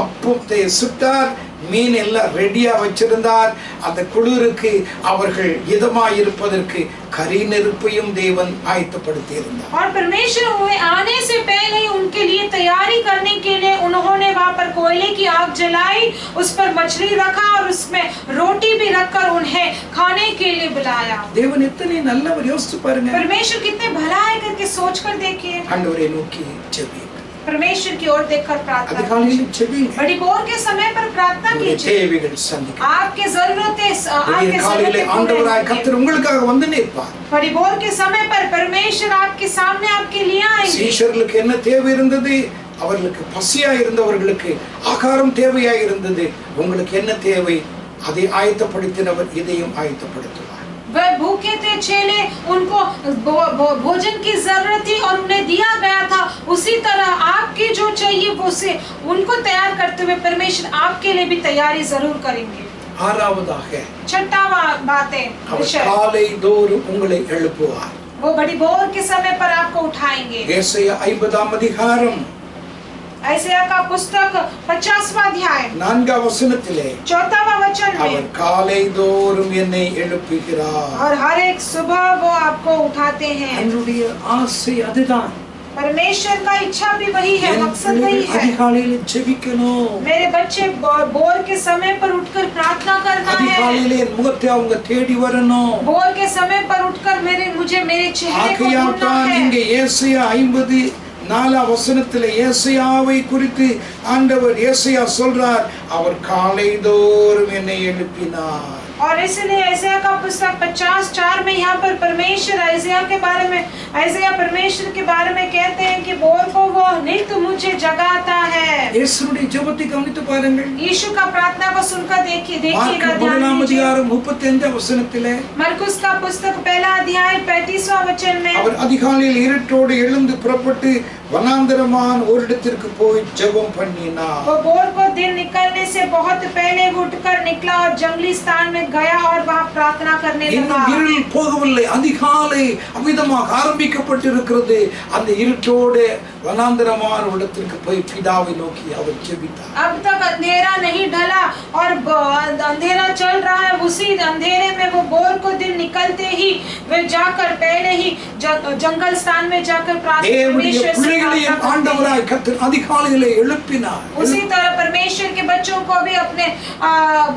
அப்பத்தை சுட்டார். மீன் எல்லாம் ரெடியா வச்சிருந்தார். அந்த குளிருக்கு அவர்கள் இதமாய் இருப்பதற்கு கரி நெருப்பையும் தேவன் ஆயத்தப்படுத்தி இருந்தார். और परमेश्वर हुए आने से पहले ही उनके लिए तैयारी करने के लिए उन्होंने वहां पर कोयले की आग जलाई, उस पर मछली रखा और उसमें रोटी भी रखकर उन्हें खाने के लिए बुलाया. தேவன் எத்தனை நல்லவர், யோசிச்சு பாருங்க. परमेश्वर कितने भला है करके सोच कर देखिए. ஆண்டவரை நோக்கி ஜெபியுங்கள். परमेश्वर की ओर देखकर प्रार्थना அதிகாலையில் ஜெபியுங்கள். बड़ी बोर के समय पर प्रार्थना कीजिए. தேவைகள் சந்திக்க आपके जरूरतें आपके காலையிலே ஆண்டவராய் கர்த்தர் உங்களுக்காக வந்து நிற்பார். बड़ी बोर के समय पर परमेश्वर आपके सामने आपके लिए आएंगे. சீஷர்களுக்கு என்ன தேவை இருந்தது? அவர்களுக்கு பசியா இருந்தவர்களுக்கு ஆகாரம் தேவையா இருந்தது. உங்களுக்கு என்ன தேவை? அதை ஆயத்தப்படுத்தினவர் இதையும் ஆயத்தப்படுத்துவார். वह भूखे थे, चेले उनको भोजन की जरूरत थी और उन्हें दिया गया था. उसी तरह आपकी जो चाहिए वो से उनको तैयार करते हुए परमेश्वर आपके लिए भी तैयारी जरूर करेंगे. ஆறாவதாக छठा बातें அவர் विषय, காலை தோறும் உங்களை எழுப்புவார். वो बड़ी भोर के समय पर आपको उठाएंगे। ஏசாயா 50ஆம் அதிகாரம் ऐसाया का पुस्तक 50वां अध्याय 4ஆம் வசனத்திலே 4वां वचन அவர் में, காலை தோறும் என்னை எழுப்புகிறார். और हर एक सुबह वो आपको उठाते हैं। என்னுடைய ஆசை அதுதான். परमेश्वर का इच्छा भी वही है, என் मकसद वही பிள்ளைகள் है। அதிகாலையில ஜெபிக்கணும். मेरे बच्चे बोर के समय पर उठकर प्रार्थना करना है। அதிகாலையில என் முகத்தை அவங்க தேடி வரணும். बोर के समय पर उठकर मुझे मेरे चेहरे को ஆகையால் ढूंढना தான் है। இங்கே ஏசாயா 54ஆம் வசனத்திலே ஏசாயாவை குறித்து ஆண்டவர் ஏசாயா சொல்றார், அவர் காலை தோறும் என்னை எழுப்பினார். और इसलिए ऐसाया का पुस्तक 50:4 में यहाँ पर परमेश्वर ऐसाया के बारे में, ऐसाया परमेश्वर के बारे में कहते हैं कि बोर को वो नित्य मुझे जगाता है। இயேசுவுடைய ஜெபத்தை கவனித்து பாருங்கள். यीशु का प्रार्थना को सुनकर देखिएगा, மார்க் ध्यान 1ஆம் दीजिए। அதிகாரம் 35ஆம் வசனத்திலே मरकुस का पुस्तक 1 अध्याय 35वां वचन में, அவர் அதிகாலையில் இருட்டோடு எழுந்து புறப்பட்டு வனாந்தரமான ஒரு இடத்திற்கு போய் ஜெபம் பண்ணினார். वो बोर को दिन निकलने से बहुत पहले उठकर निकला और जंगली स्थान में गया और वहाँ प्रार्थना करने लगा। இன்னும் இருள் போகவில்லை, அதிகாலை அமிதமாக ஆரம்பிக்கப்பட்டிருக்கிறது. அந்த இருட்டோடு வனாந்தரமான இடத்திற்கு போய் பிதாவை நோக்கி அவர் ஜெபித்தார். अब तक अंधेरा नहीं ढला और अंधेरा चल रहा है। उसी अंधेरे में वो बोर को दिन निकलते ही वे जाकर पहले ही जंगल स्थान में जाकर தேவனுடைய பிள்ளைகளையும் ஆண்டவராய் கர்த்தர் அதிகாலையிலே எழுப்பினார். उसी तरह परमेश्वर के बच्चों को भी अपने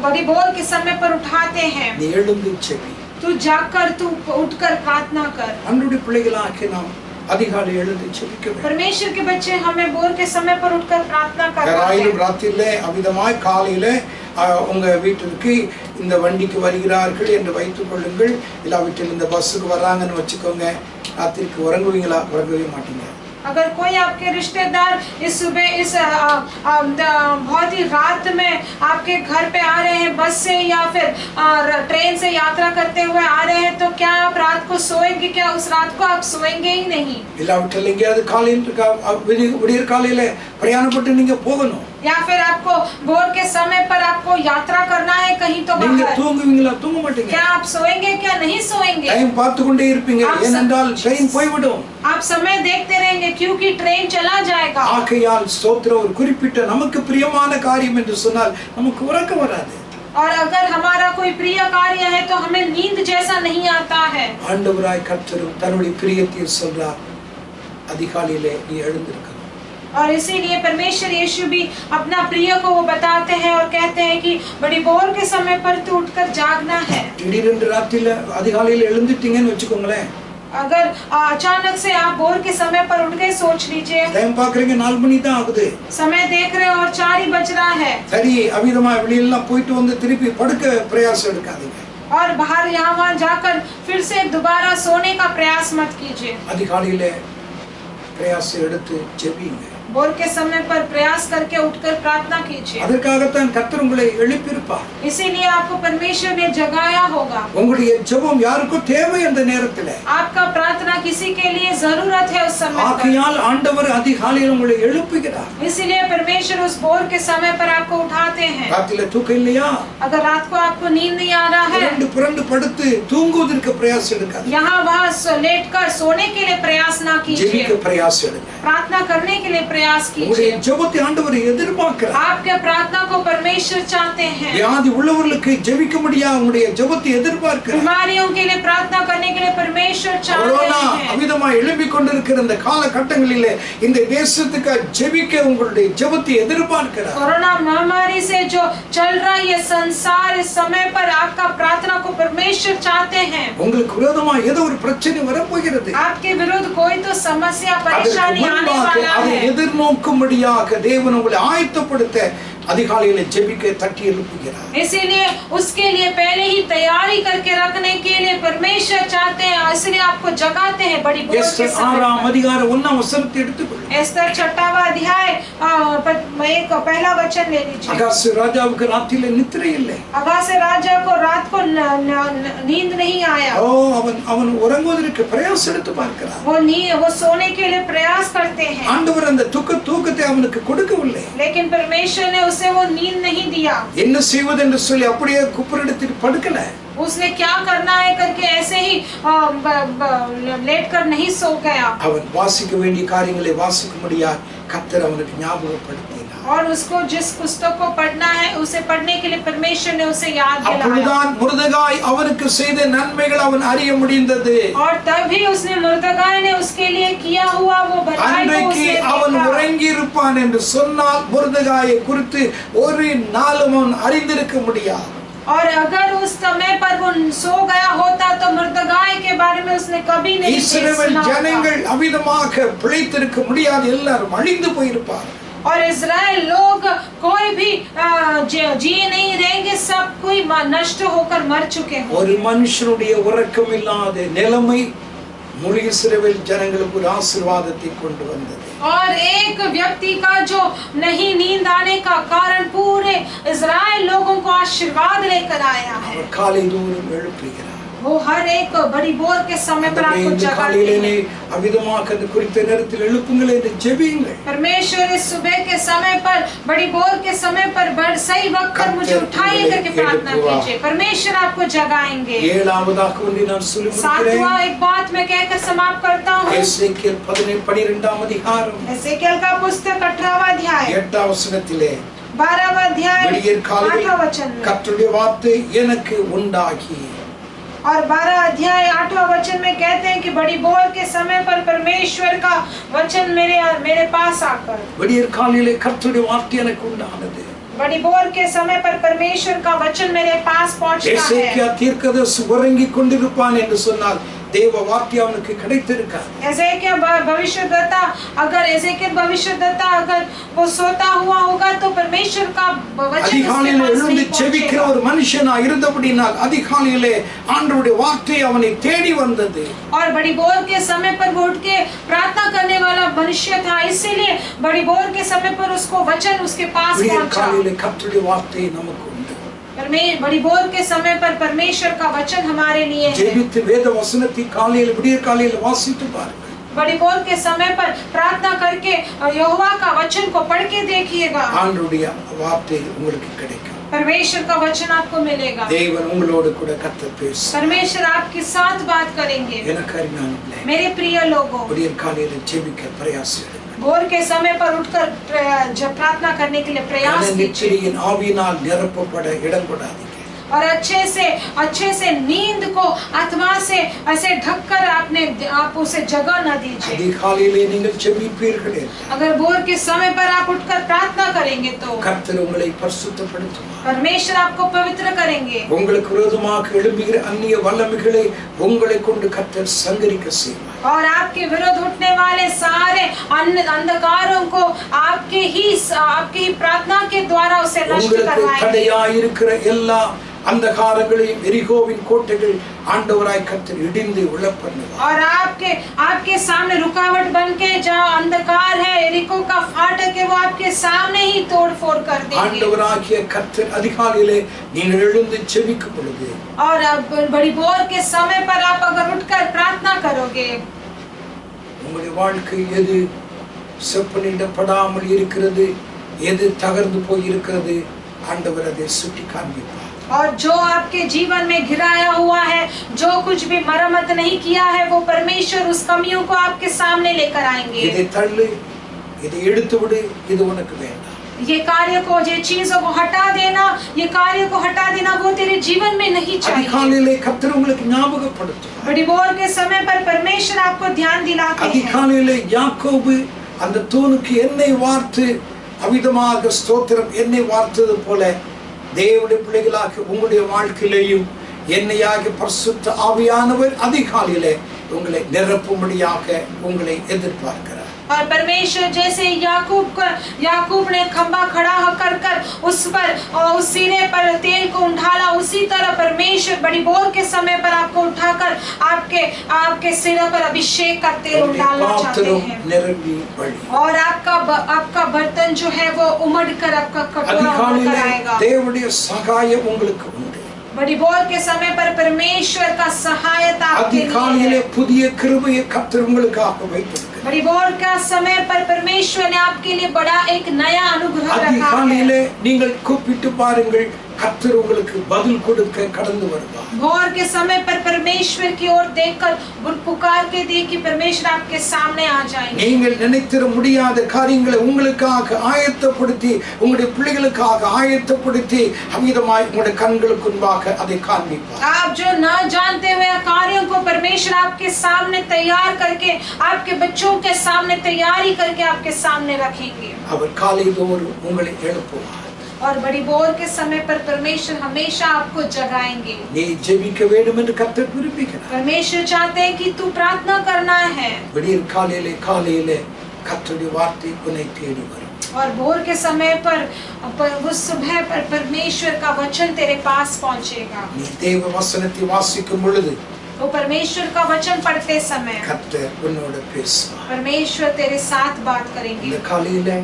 बड़ी भोर के समय पर उठाते हैं। நீ எழுந்து ஜெபி. तू जाकर, तू उठकर प्रार्थना कर। ஆண்டவருடைய பிள்ளைகளாகிய நாம் அதிகாலை எழுந்து ஜெபிக்க வேண்டும். परमेश्वर के बच्चे हमें बोर के समय पर उठकर प्रार्थना करना है। யாராயிலும் ராத்திரியிலே அமிதமாய் காலையில உங்க வீட்டிற்கு இந்த வண்டிக்கு வருகிறார்கள் என்று வைத்துக் கொள்ளுங்கள். இல்லாவிட்டில் இந்த பஸ்ஸுக்கு வர்றாங்கன்னு வச்சுக்கோங்க. ராத்திரிக்கு உறங்குவீங்களா? உறங்கவே மாட்டீங்க. अगर कोई आपके रिश्तेदार इस सुबह इस बहुत ही रात में आपके घर पे आ रहे हैं, बस से या फिर ट्रेन से यात्रा करते हुए आ रहे हैं, तो क्या आप रात को सोएंगे? क्या उस रात को आप सोएंगे ही नहीं? இல்லாவிட்டில் எங்கேயாவது விடியற் காலையில பிரயாணப்பட்டு நீங்க போகணும். या फिर आपको भोर के समय पर आपको यात्रा करना है कहीं, तो நீங்க बाहर, தூங்குவீங்களா? தூங்க மாட்டீங்க. क्या आप सोएंगे? क्या नहीं सोएंगे? டைம் பார்த்து கொண்டே இருப்பீங்க. ஏனென்றால் ட்ரெயின் போய்விடும். आप समय देखते रहेंगे क्योंकि ट्रेन चला जाएगा। ஆகையால் ஸ்தோத்திரம், ஒரு குறிப்பிட்ட நமக்கு பிரியமான காரியம் என்று சொன்னால் நமக்கு உறக்கம் வராது. और अगर हमारा कोई प्रिय कार्य है तो हमें नींद जैसा नहीं आता है। ஆண்டவராய் கர்த்தரும் தன்னுடைய பிரியத்தை சொல்றார், அதிகாலையிலே நீ எழுந்திருக்க. और इसीलिए परमेश्वर यीशु भी अपना प्रिय को वो बताते हैं और कहते हैं कि बड़ी भोर के समय पर तू उठकर जागना है। திடீரென்று ராத்திரியில அதிகாலையில எழுந்துட்டீங்கன்னு வச்சுக்கோங்களேன். अगर अचानक से आप भोर के समय पर उठ गए, सोच लीजिए டைம் பாக்குறீங்க, 4 மணி தான் ஆகுது. समय देख रहे हो और 4 ही बज रहा है, சரி, அமிதமா வெளியெல்லாம் போயிட்டு வந்து திருப்பி படுக்க பிரயாசம் எடுக்காதீங்க. और बाहर यहाँ वहाँ जाकर फिर से दोबारा सोने का प्रयास मत कीजिए। அதிகாலையில பிரயாசம் எடுத்து ஜெபிங்க. भोर के समय पर प्रयास करके उठकर प्रार्थना कीजिए। அதற்காகத்தான் கர்த்தர் உங்களை எழுப்பியிருப்பார். इसीलिए आपको परमेश्वर ने जगाया होगा। உங்களுடைய ஜெபம் யாருக்கும் தேவை அந்த நேரத்துல. आपका प्रार्थना किसी के लिए जरूरत है उस समय पर। ஆகையால் ஆண்டவர் அதிகாலையில் உங்களை எழுப்புகிறார். इसीलिए परमेश्वर उस भोर के समय पर आपको उठाते हैं। ராத்திரில தூக்கம் இல்லையா? अगर रात को आपको नींद नहीं आ रहा है, புரண்டு படுத்து தூங்குவதற்கு பிரயாசம் எடுக்காதீங்க. यहाँ वहाँ लेटकर सोने के लिए प्रयास ना कीजिए, ஜெபிக்க பிரயாசம் எடுங்க. प्रार्थना करने के लिए प्रयास உங்களுடைய कीजिए। ஜெபத்தை ஆண்டவர் எதிர்பார்க்கிறார். आपके प्रार्थना को परमेश्वर चाहते हैं। வியாதி உள்ளவர்களுக்கு ஜெபிக்க முடியாது, உங்களுடைய ஜெபத்தை எதிர்பார்க்கிறார். बीमारियों के लिए प्रार्थना करने के लिए परमेश्वर चाहते கொரோனா हैं। அமிதமா எழும்பிக் கொண்டிருக்கிற இந்த காலகட்டங்களிலே இந்த தேசத்துக்கு ஜெபிக்க உங்களுடைய ஜெபத்தை எதிர்பார்க்கிறார். कोरोना महामारी से जो चल रहा है ये संसार, इस समय पर आपका प्रार्थना को परमेश्वर चाहते हैं। உங்களுக்கு விரோதமா ஏதோ ஒரு பிரச்சனை வரப்போகிறது. आपके विरुद्ध कोई तो समस्या அதற்கு परेशानी आने முன்பாக वाला அதை है। எதிர்நோக்கும்படியாக தேவன் உங்களை ஆயத்தப்படுத்த அதிகாலையில ஜெபிக்க தட்டி எழுப்புகிறார். इसीलिए उसके लिए पहले ही तैयारी करके रखने के लिए परमेश्वर चाहते हैं, इसलिए आपको जगाते हैं बड़ी भोर के எஸ்தர் समय 6ஆம் पर। அதிகாரம் 1ஆம் வசனத்தை எடுத்துக்கொள்ளுங்கள். एस्तर 6वां अध्याय एक पहला वचन ले लीजिए। அகாசு ராஜாவுக்கு ராத்திரில நித்திரை இல்லை. अगासे राजा को रात को नींद नहीं आया। ஓ அவன் உறங்குவதற்கு பிரயாசம் எடுத்து பார்க்கிறான். वो सोने के लिए प्रयास करते हैं। ஆண்டவர் அந்த தூக்கத்தை அவனுக்கு கொடுக்கவில்லை. लेकिन परमेश्वर ने उसे वो नींद नहीं दिया। என்ன செய்வது என்று சொல்லி அப்படியே குப்புறெடுத்து படுக்கல. उसने क्या करना है करके ऐसे ही लेट कर नहीं सो गया। அவன் வாசிக்க வேண்டிய காரியங்களை வாசிக்க முடியாது. கர்த்தர் அவனுக்கு ஞாபகப்படுத்தினார். और उसको जिस पुस्तक को पढ़ना है उसे पढ़ने के लिए परमेश्वर ने उसे याद दिलाया। அப்பொழுதுதான் முர்தகாய் அவனுக்கு செய்த நன்மைகள் அவன் அறிய முடிந்தது. और तभी उसने मुर्दगाय ने उसके लिए किया हुआ वो भलाई को அன்றைக்கு அவன் உறங்கி இருப்பான் என்று சொன்னால் முர்தகாயை குறித்து ஒரு நாளும் அவன் அறிந்திருக்க முடியாது. और अगर उस समय पर वो सो गया होता तो मुर्दगाय के बारे में उसने कभी नहीं இஸ்ரவேல் ஜனங்கள் அவிதமாக பிழைத்திருக்க முடியாது. எல்லாரும் அழிந்து போயிருப்பார்கள். और इज़राइल लोग कोई भी जी नहीं रहेंगे, सब कोई नष्ट होकर मर चुके हैं। ஒரு மனுஷனுடைய உறக்கம் இல்லாத நிலைமை முழு இஸ்ரவேல் ஜனங்களுக்கு ஒரு ஆசீர்வாதத்தை கொண்டு வந்தது. और एक व्यक्ति का जो नहीं नींद आने का कारण पूरे इज़राइल लोगों को आशीर्वाद लेकर आया है। அவர் காலை தோறும் எழுப்புகிறார். वो हर एक बड़ी बोर के समय पर आपको जगाते हैं। அவிதமாக அந்த குறித்த நேரத்தில் எழுப்புங்கள் என்று ஜெபியுங்கள். परमेश्वर इस सुबह के समय पर बड़ी बोर के समय पर सही वक्त पर मुझे उठाइए करके प्रार्थना कीजिए। परमेश्वर आपको जगाएंगे। ஏழாவதாக ஒன்றை நான் சொல்லி முடிக்கிறேன். सातवां एक बात मैं कहकर समाप्त करता हूँ। எசேக்கியேல் 12ஆம் அதிகாரம் एसेकियेल का पुस्तक 18वां अध्याय 8ஆம் வசனத்திலே 12वां अध्याय விடியற் காலையில் 8वां वचन में கர்த்தருடைய வார்த்தை எனக்கு உண்டாகி और 12 अध्याय 8वां वचन में कहते हैं कि बड़ी बोर के समय पर परमेश्वर का वचन मेरे पास आकर விடியற் காலையிலே கர்த்தருடைய வார்த்தை எனக்கு உண்டானது. बड़ी बोर के समय पर परमेश्वर का वचन मेरे पास पहुंचता है। எசேக்கியா தீர்க்கதரிசி உறங்கிக் கொண்டிருப்பான் என்று சொன்னால் தேவ வார்த்தை அவனுக்கு கிடைத்திருக்காது. एजेकियल भविष्यद्वक्ता अगर वो सोता हुआ होगा तो परमेश्वर का वचन அதிகாலையில் எழுந்து ஜெபிக்கிற ஒரு மனுஷனா இருந்தபடினால் அதிகாலையிலே ஆண்டவருடைய வார்த்தை அவனை தேடி வந்தது. और बड़ी बोर के समय पर वो उठ के प्रार्थना करने वाला मनुष्य था, इसीलिए बड़ी बोर के समय पर उसको वचन उसके पास पहुंचा। கர்த்தருடைய வார்த்தை நமக்கு உண்டு. बड़ी बोर के समय पर परमेश्वर का वचन हमारे लिए है। ஜெபித்து வேத வசனத்தை காலையில் விடியற் காலையில் வாசித்து பாருங்கள். बड़ी बोर के समय पर प्रार्थना करके यहोवा का वचन को पढ़ के देखिएगा। ஆண்டவருடைய வார்த்தை உங்களுக்கு கிடைக்கும். परमेश्वर का वचन आपको मिलेगा। தேவன் உங்களோடு கூட கர்த்தர் பேசுவார். परमेश्वर आपके साथ बात करेंगे। எனக்கு அருமையானவர்களே, मेरे प्रिय लोगों, விடியற் காலையில் ஜெபிக்க பிரயாசம். भोर के समय पर उठकर जब प्रार्थना करने के लिए प्रयास कीजिए ஆவியினால் நிரப்பப்பட இடம் கொடாதீங்க. और अच्छे से नींद को आत्मा से ऐसे ढककर आप उसे जगह न दीजिए। அதிகாலையிலே நீங்கள் ஜெபிப்பீர்களே, अगर भोर के समय पर आप उठकर प्रार्थना करेंगे तो கர்த்தர் உங்களை பரிசுத்தப்படுத்துவார். परमेश्वर आपको पवित्र करेंगे। உங்களுக்கு விரோதமாக எழும்புகிற அந்நிய வல்லமைகளை உங்களை கொண்டு கர்த்தர் சங்கரிக்க செய்வார். और आपके विरुद्ध उठने वाले सारे अंधकारों को आपके ही प्रार्थना के द्वारा उसे नष्ट करवाएंगे। தடையாயிருக்கிற எல்லா अंधकारगளையும் எரிகோவின் கோட்டைகள் ஆண்டவராய் கர்த்தர் இடிந்து விழப்பண்ணுவார். और आपके सामने रुकावट बनके जहाँ अंधकार है, एरिको का फाटक है, वो आपके सामने ही तोड़-फोड़ कर देंगे। ஆண்டவராகிய கர்த்தர் அதிகாலையிலே நீங்கள் எழுந்து ஜெபிக்கும் பொழுது और बड़ी बोर के समय पर आप अगर उठकर प्रार्थना करोगे, உங்களுடைய வாழ்க்கை எது செப்பனிடப்படாமல் இருக்கிறது, எது தகர்ந்து போய் இருக்கிறது, ஆண்டவர் அதை சுட்டி காண்பிப்பார். और जो आपके जीवन में गिराया हुआ है, जो कुछ भी मरम्मत नहीं किया है, वो परमेश्वर उस कमियों को आपके सामने लेकर आएंगे। இதை தள்ளு, இதை எடுத்து விடு, இது உனக்கு வேண்டாம். ये कार्य को, ये चीजों को हटा देना, ये कार्य को हटा देना, वो तेरे जीवन में नहीं चाहिए। அதிகாலையிலே கர்த்தர் உங்களுக்கு ஞாபகப்படுத்துவார். बड़ी बोर के समय पर परमेश्वर आपको ध्यान दिलाते हैं। அதிகாலையிலே யாக்கோபு அந்த தூணுக்கு எண்ணெய் வார்த்து அவிதமாக ஸ்தோத்திரம் எண்ணெய் வார்த்தது போல தேவனுடைய பிள்ளைகளாக உங்களுடைய வாழ்க்கையிலேயும் எண்ணெயாக பரிசுத்த ஆவியானவர் அதிகாலையிலே உங்களை நிரப்பும்படியாக உங்களை எதிர்பார்க்கிறார். और परमेश्वर जैसे याकूब ने खंबा खड़ा कर उस पर और उस सिरे पर तेल को उंडाला, उसी तरह परमेश्वर बड़ी बोर के समय पर आपको उठाकर आपके सिर पर अभिषेक का तेल उंडालना चाहते हैं। और आपका बर्तन जो है वो उमड़ कर आपका कटोरा उमड़ कर आएगा। தேவனுடைய சகாயம் உங்களுக்கு உண்டு। बड़ी बोर के समय पर परमेश्वर का सहायता आपके लिए அதிகாலையிலே புதிய கிருபையை கர்த்தர் உங்களுக்காக வைத்திருக்கிறார்। बड़ी बोर का समय पर परमेश्वर ने आपके लिए बड़ा एक नया अनुग्रह रखा है। அதிகாலையிலே நீங்கள் கூப்பிட்டு பாருங்கள், கர்த்தர் உங்களுக்கு பதில் கொடுக்க கடந்து வருவார்। भोर के समय पर परमेश्वर की ओर देखकर पुकार के दिए कि परमेश्वर आपके सामने आ जाएंगे। நீங்கள் நினைத்திர முடியாத காரியங்களை உங்களுக்காக ஆயத்தப்படுத்தி, உங்களுடைய பிள்ளைகளுக்காக ஆயத்தப்படுத்தி அமிதமாய் உங்களுடைய கண்களுக்கு முன்பாக அதை காண்பிப்பார்। आप जो न जानते हुए कार्यों को परमेश्वर आपके सामने तैयार करके, आपके बच्चों के सामने तैयारी करके आपके सामने रखेंगे। அவர் காலைதோறும் உங்களை எழுப்புவார்। और बड़ी बोर के समय पर परमेश्वर हमेशा आपको जगाएंगे। நீ ஜெபிக்க வேண்டும் என்று கர்த்தர் விரும்புகிறார்। परमेश्वर चाहते हैं कि तू प्रार्थना करना है। விடியற் காலையிலே கர்த்தருடைய வார்த்தை உன்னை தேடி வரும்। और भोर के समय पर उस सुबह पर परमेश्वर का वचन तेरे पास पहुंचेगा। நீ தேவ வசனத்தை வாசிக்கும் பொழுது वो परमेश्वर का वचन पढ़ते समय கர்த்தர் உன்னோடு பேசுவார்। परमेश्वर तेरे साथ बात करेंगे। இந்த காலையிலே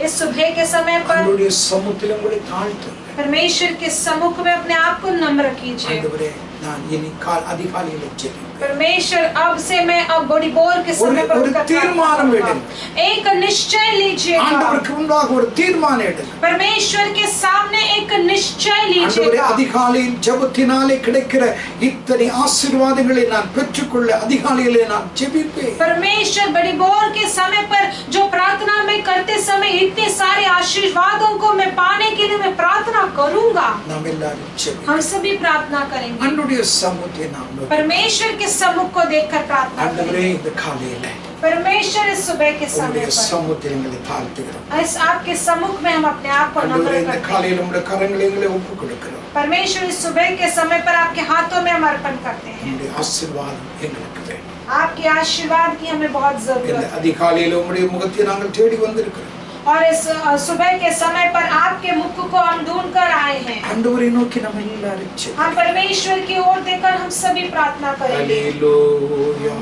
इस सुबह के समय पर அவருடைய சமூகத்தில் உங்களை தாழ்த்துங்க। परमेश्वर के सम्मुख में अपने आप को नम्र कीजिए। ஆண்டவரே, நான் இனி அதிகாலையிலே ஜெபிப்பேன்। परमेश्वर अब से मैं अब बड़ी बोर के समय पर ஒரு தீர்மானம் எடுங்க। एक निश्चय लीजिएगा। ஆண்டவருக்கு முன்பாக ஒரு தீர்மானம் எடுங்க। परमेश्वर के सामने एक निश्चय ஆண்டவரே, लीजिएगा। அதிகாலையில் ஜெபத்தினாலே கிடைக்கிற இத்தனை ஆசீர்வாதங்களை நான் பெற்றுக்கொள்ள அதிகாலையிலே நான் ஜெபிப்பேன்। परमेश्वर बड़ी बोर के समय पर जो प्रार्थना में करते समय इतने सारे आशीर्वादों को मैं पाने के लिए मैं प्रार्थना करूंगा। நாம் எல்லாரும் ஜெபிப்போம்। हम सभी प्रार्थना करेंगे। ஆண்டவருடைய சமூகத்தை நாம் நோக்கி परमेश्वर के सम्मुख को देखकर प्रार्थना ஆண்டவரே, करेंगे। இந்த காலையிலே परमेश्वर इस सुबह के समय உங்களுடைய पर சமூகத்தை எங்களை தாழ்த்துகிறோம்। इस आपके सम्मुख में हम अपने आप को नम्र ஆண்டவரே, இந்த करते हैं। காலையில் உங்களுடைய கரங்களை எங்களை ஒப்புக் கொடுக்கிறோம்। परमेश्वर इस सुबह के समय पर आपके हाथों में हम अर्पण करते हैं। உங்களுடைய ஆசீர்வாதம் எங்களுக்கு வேண்டும்। आपके आशीर्वाद की हमें बहुत இந்த जरूरत है। அதிகாலையில் உங்களுடைய முகத்தை நாங்கள் தேடி வந்திருக்கிறோம்। और इस सुबह के समय पर आपके मुख को हम ढूंढ कर आए हैं। ஆண்டவரை நோக்கி நம்ம எல்லாரும் ஜெபிப்போம்। हम परमेश्वर की ओर देखकर हम सभी प्रार्थना करेंगे। ஹல்லேலூயா।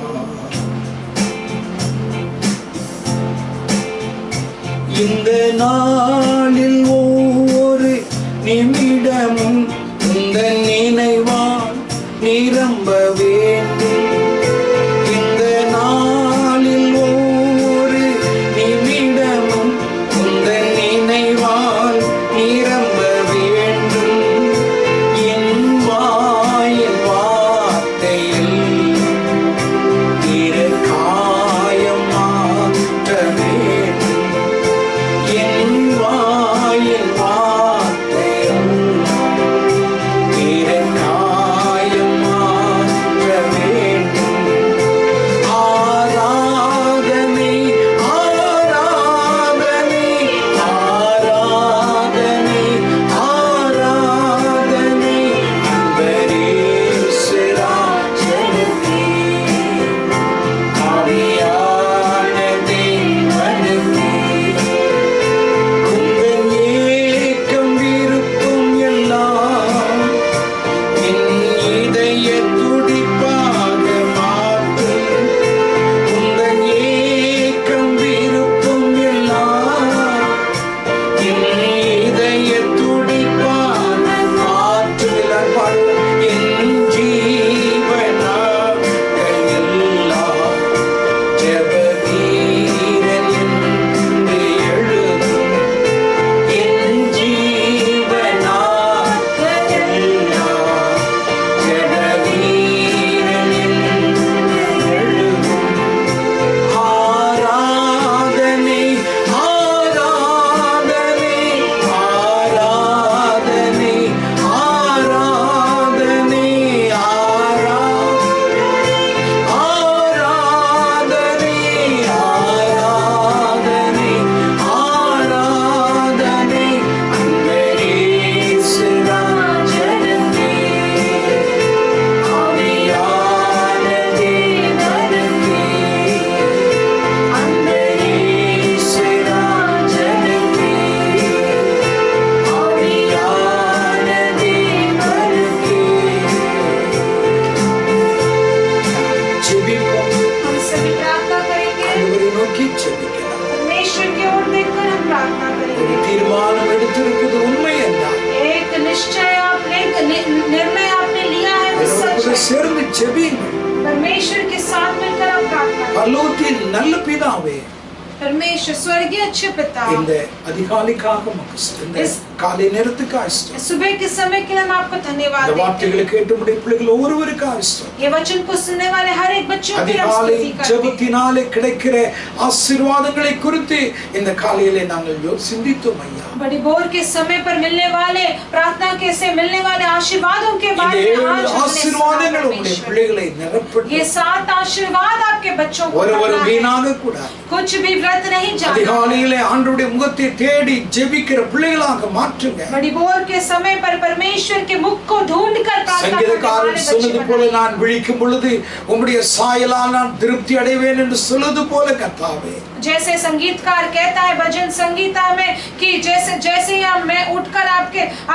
இந்த நாளில் ஒவ்வொரு நிமிடமும் இந்த நினைவால் நிரம்ப வேண்டும்। இந்த நாளில் ஒவ்வொரு நிமிடமும் இந்த நினைவால் நிரம்ப வேண்டும்। என் வாயின் வார்த்தையில் திரு காயம் மாற்ற வேண்டும்। என் வாயின் வார்த்தையில் ஜெபியுங்கள். परमेश्वर के साथ मिलकर आप प्रार्थना करें। பரலோகத்தின் நல்ல பிதாவே, परमेश्वर स्वर्गीय अच्छे पिता, இந்த அதிகாலைக்காக உமக்கு இந்த காலை நேரத்துக்காக ஸ்தோத்திரம். सुबह के समय के लिए हम आपको धन्यवाद இந்த देते हैं। வார்த்தைகளை கேட்டு உம்முடைய பிள்ளைகள் ஒவ்வொருவருக்காக ஸ்தோத்திரம். ये वचन को सुनने वाले हर एक बच्चों की हम அதிகாலை स्तुति करते हैं। ஜெபத்தினாலே கிடைக்கிற ஆசீர்வாதங்களை குறித்து இந்த காலையிலே நாங்கள் சிந்தித்தோம் ஐயா. बड़ी भोर के समय पर मिलने वाले प्रार्थना के से मिलने वाले आशीर्वादों के இந்த बारे में ஏழு आज हमने ஆசீர்வாதங்கள் सुना உம்முடைய परमेश्वर। பிள்ளைகளை நிரப்பட்டும். ये 7 आशीर्वाद आपके बच्चों को ஒருவரும் करना है। வீணாக கூடாது. कुछ भी व्रत नहीं जाना। அதிகாலையிலே ஆண்டவருடைய முகத்தை தேடி ஜெபிக்கிற பிள்ளைகளாக மாற்றுங்க. बड़ी भोर के समय पर परमेश्वर के मुख को ढूंढ कर प्रार्थना करने वाले சங்கீதக்காரன் बच्चे சொன்னது போல बनाइए। நான் விழிக்கும் பொழுது உம்முடைய சாயலால் நான் திருப்தி அடைவேன் என்று சொல்வது போல கர்த்தாவே, जैसे संगीतकार कहता है भजन संगीता में कि जैसे ही मैं उठकर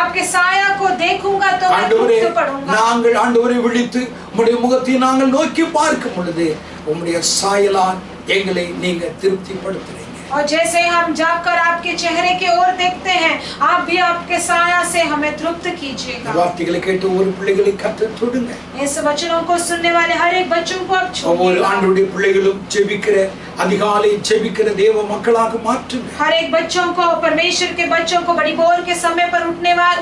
आपके साया को देखूंगा तो मैं ஆண்டவரே तृप्त पड़ूंगा। நாங்கள் ஆண்டவரை விழித்து உம்முடைய முகத்தை நாங்கள் நோக்கி பார்க்கும் பொழுது உம்முடைய சாயலால் எங்களை நீங்க திருப்திப்படுத்துறீங்க. और जैसे हम जाकर आपके चेहरे की ओर देखते हैं, आप भी आपके साया से हमें तृप्त कीजिएगा। வார்த்தைகளை கேட்டு ஒரு பிள்ளைகளை கர்த்தர் தொடுங்க. इस वचनों को सुनने वाले हर एक बच्चों को आप ஒவ்வொரு छूइएगा। ஆண்டவருடைய பிள்ளைகளும் ஜெபிக்கிற அதிகாலை ஜெபிக்கிற தேவ மக்களாக மாற்றுங்க. हर एक बच्चों को, परमेश्वर के बच्चों को बड़ी भोर के समय पर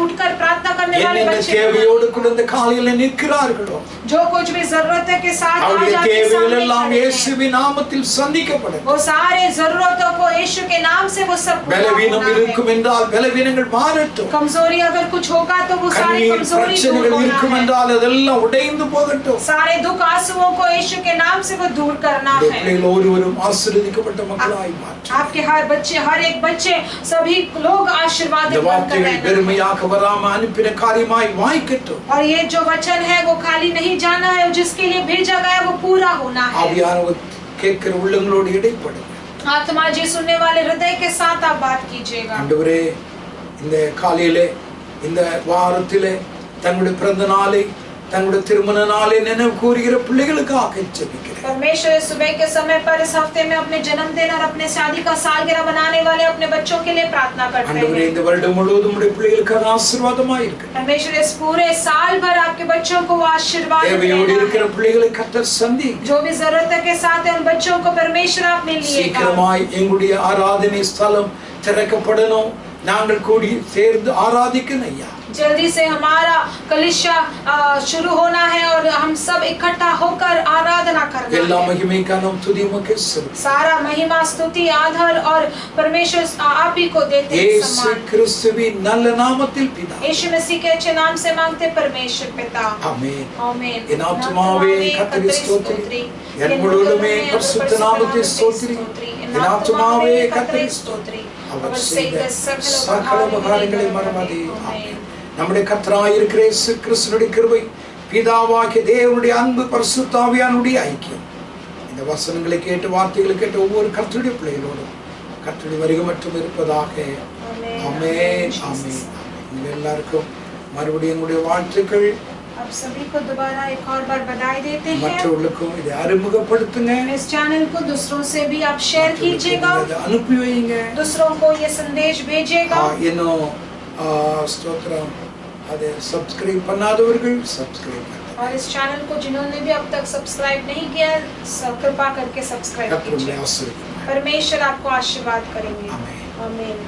उठकर प्रार्थना करने वाले என்னென்ன बच्चे தேவையோடு बनाइए। கூட இந்த காலையில நிற்கிறார்களோ जो कुछ भी जरूरत के साथ आज அவருடைய आपके தேவைகள் सामने எல்லாம் खड़े हैं, இயேசுவின் நாமத்தில் சந்திக்கப்படும். वो सारे जरूरतों को यीशु के नाम से वो सब पूरा பலவீனம் होना है। இருக்கும் என்றால் பலவீனங்கள் மாறட்டும். कमजोरी अगर कुछ होगा तो वो सारी கண்ணீர் कमजोरी दूर பிரச்சனைகள் होना இருக்கும் है। என்றால் அதெல்லாம் உடைந்து போகட்டும். सारे दुख आंसुओं को यीशु के नाम से वो दूर करना இந்த है। பிள்ளைகள் ஒருவரும் ஆசீர்வதிக்கப்பட்ட மக்களாய் மாற்றும். आपके हर एक बच्चे सभी लोग இந்த आशीर्वादित बनकर வார்த்தைகள் रहना है। பெருமையாக வராம அனுப்பின காரியமாய் வாய்க்கட்டும். और ये जो वचन है वो खाली नहीं जाना है, जिसके लिए भेजा गया वो पूरा होना है। ஆவியானவர் கேட்கிற உள்ளங்களோடு இடைப்படுங்க. आत्मा जी सुनने वाले हृदय के साथ आप बात कीजिएगा। ஆண்டவரே, இந்த காலையிலே இந்த வாரத்திலே தங்களுடைய பிறந்த நாளை தங்களுடைய திருமண நாளை நினைவு கூறுகிற பிள்ளைகளுக்காக ஜெபிக்கிறேன். परमेश्वर इस सुबह के समय पर इस हफ्ते में अपने जन्मदिन और अपने शादी का सालगिरह मनाने वाले अपने बच्चों के लिए प्रार्थना करते ஆண்டவரே, हैं। இந்த வருடம் முழுவதும் உம்முடைய பிள்ளைகளுக்கு அது ஆசீர்வாதமாய் இருக்கு. परमेश्वर इस पूरे साल भर आपके बच्चों को वो आशीर्वाद தேவையோடு देना இருக்கிற है। பிள்ளைகளை கர்த்தர் சந்தி. जो भी जरूरत के साथ है उन बच्चों को परमेश्वर आपने लिए சீக்கிரமாய் எங்களுடைய ஆராதனை ஸ்தலம் திறக்கப்படணும். நாங்கள் கூடி சேர்ந்து ஆராதிக்கணும் ஐயா. जल्दी से हमारा कलिशा शुरू होना है और हम सब इकट्ठा होकर आराधना करना எல்லா है। மகிமை கனம் துதி உமக்கே செலுத்துகிறோம். सारा महिमा स्तुति आदर और परमेश्वर आप ही को देते हैं இயேசு सम्मान। கிறிஸ்துவின் நல்ல நாமத்தில் பிதாவே. यीशु मसीह के अच्छे नाम से मांगते परमेश्वर पिता, ஆமென். आमीन। என் ஆத்துமாவே கர்த்தரை ஸ்தோத்திரி, என் முழுவதுமே பரிசுத்த நாமத்தை ஸ்தோத்திரி. என் ஆத்துமாவே கர்த்தரை ஸ்தோத்திரி, அவர் செய்த சகல உபகாரங்களை மறவாதே. ஆமென். நம்முடைய கர்த்தராய் இருக்கிற இயேசு கிறிஸ்துவின் கிருபை, பிதாவாகிய தேவனுடைய அன்பு, பரிசுத்த ஆவியானுடைய ஐக்கியம், இந்த வசனங்களை கேட்டு வார்த்தைகளை கேட்டு ஒவ்வொரு கர்த்தருடைய பிள்ளைகளோடும் கர்த்தருடைய வருகை மட்டும் இருப்பதாக. ஆமென், ஆமென். உங்க எல்லாருக்கும் மறுபடியும் எங்களுடைய வாழ்த்துக்கள். आप सभी को दोबारा एक और बार बधाई देते हैं। மற்றவர்களுக்கும் இதை அறிமுகப்படுத்துங்க. इस चैनल को दूसरों से भी आप शेयर कीजिएगा, இதை அனுப்பி வைங்க. दूसरों को ये संदेश भेजिएगा। இன்னும் ஸ்தோத்திரம், அதை சப்ஸ்கிரைब பண்ணாதவர்கள் சப்ஸ்கிரைब பண்ணுங்க. और इस चैनल को जिन्होंने भी अब तक सब्सक्राइब नहीं किया, कृपा करके सब्सक्राइब கர்த்தர் உங்களை कीजिए। ஆசீர்வதிப்பார். परमेश्वर आपको आशीर्वाद करेंगे। आमीन। आमीन।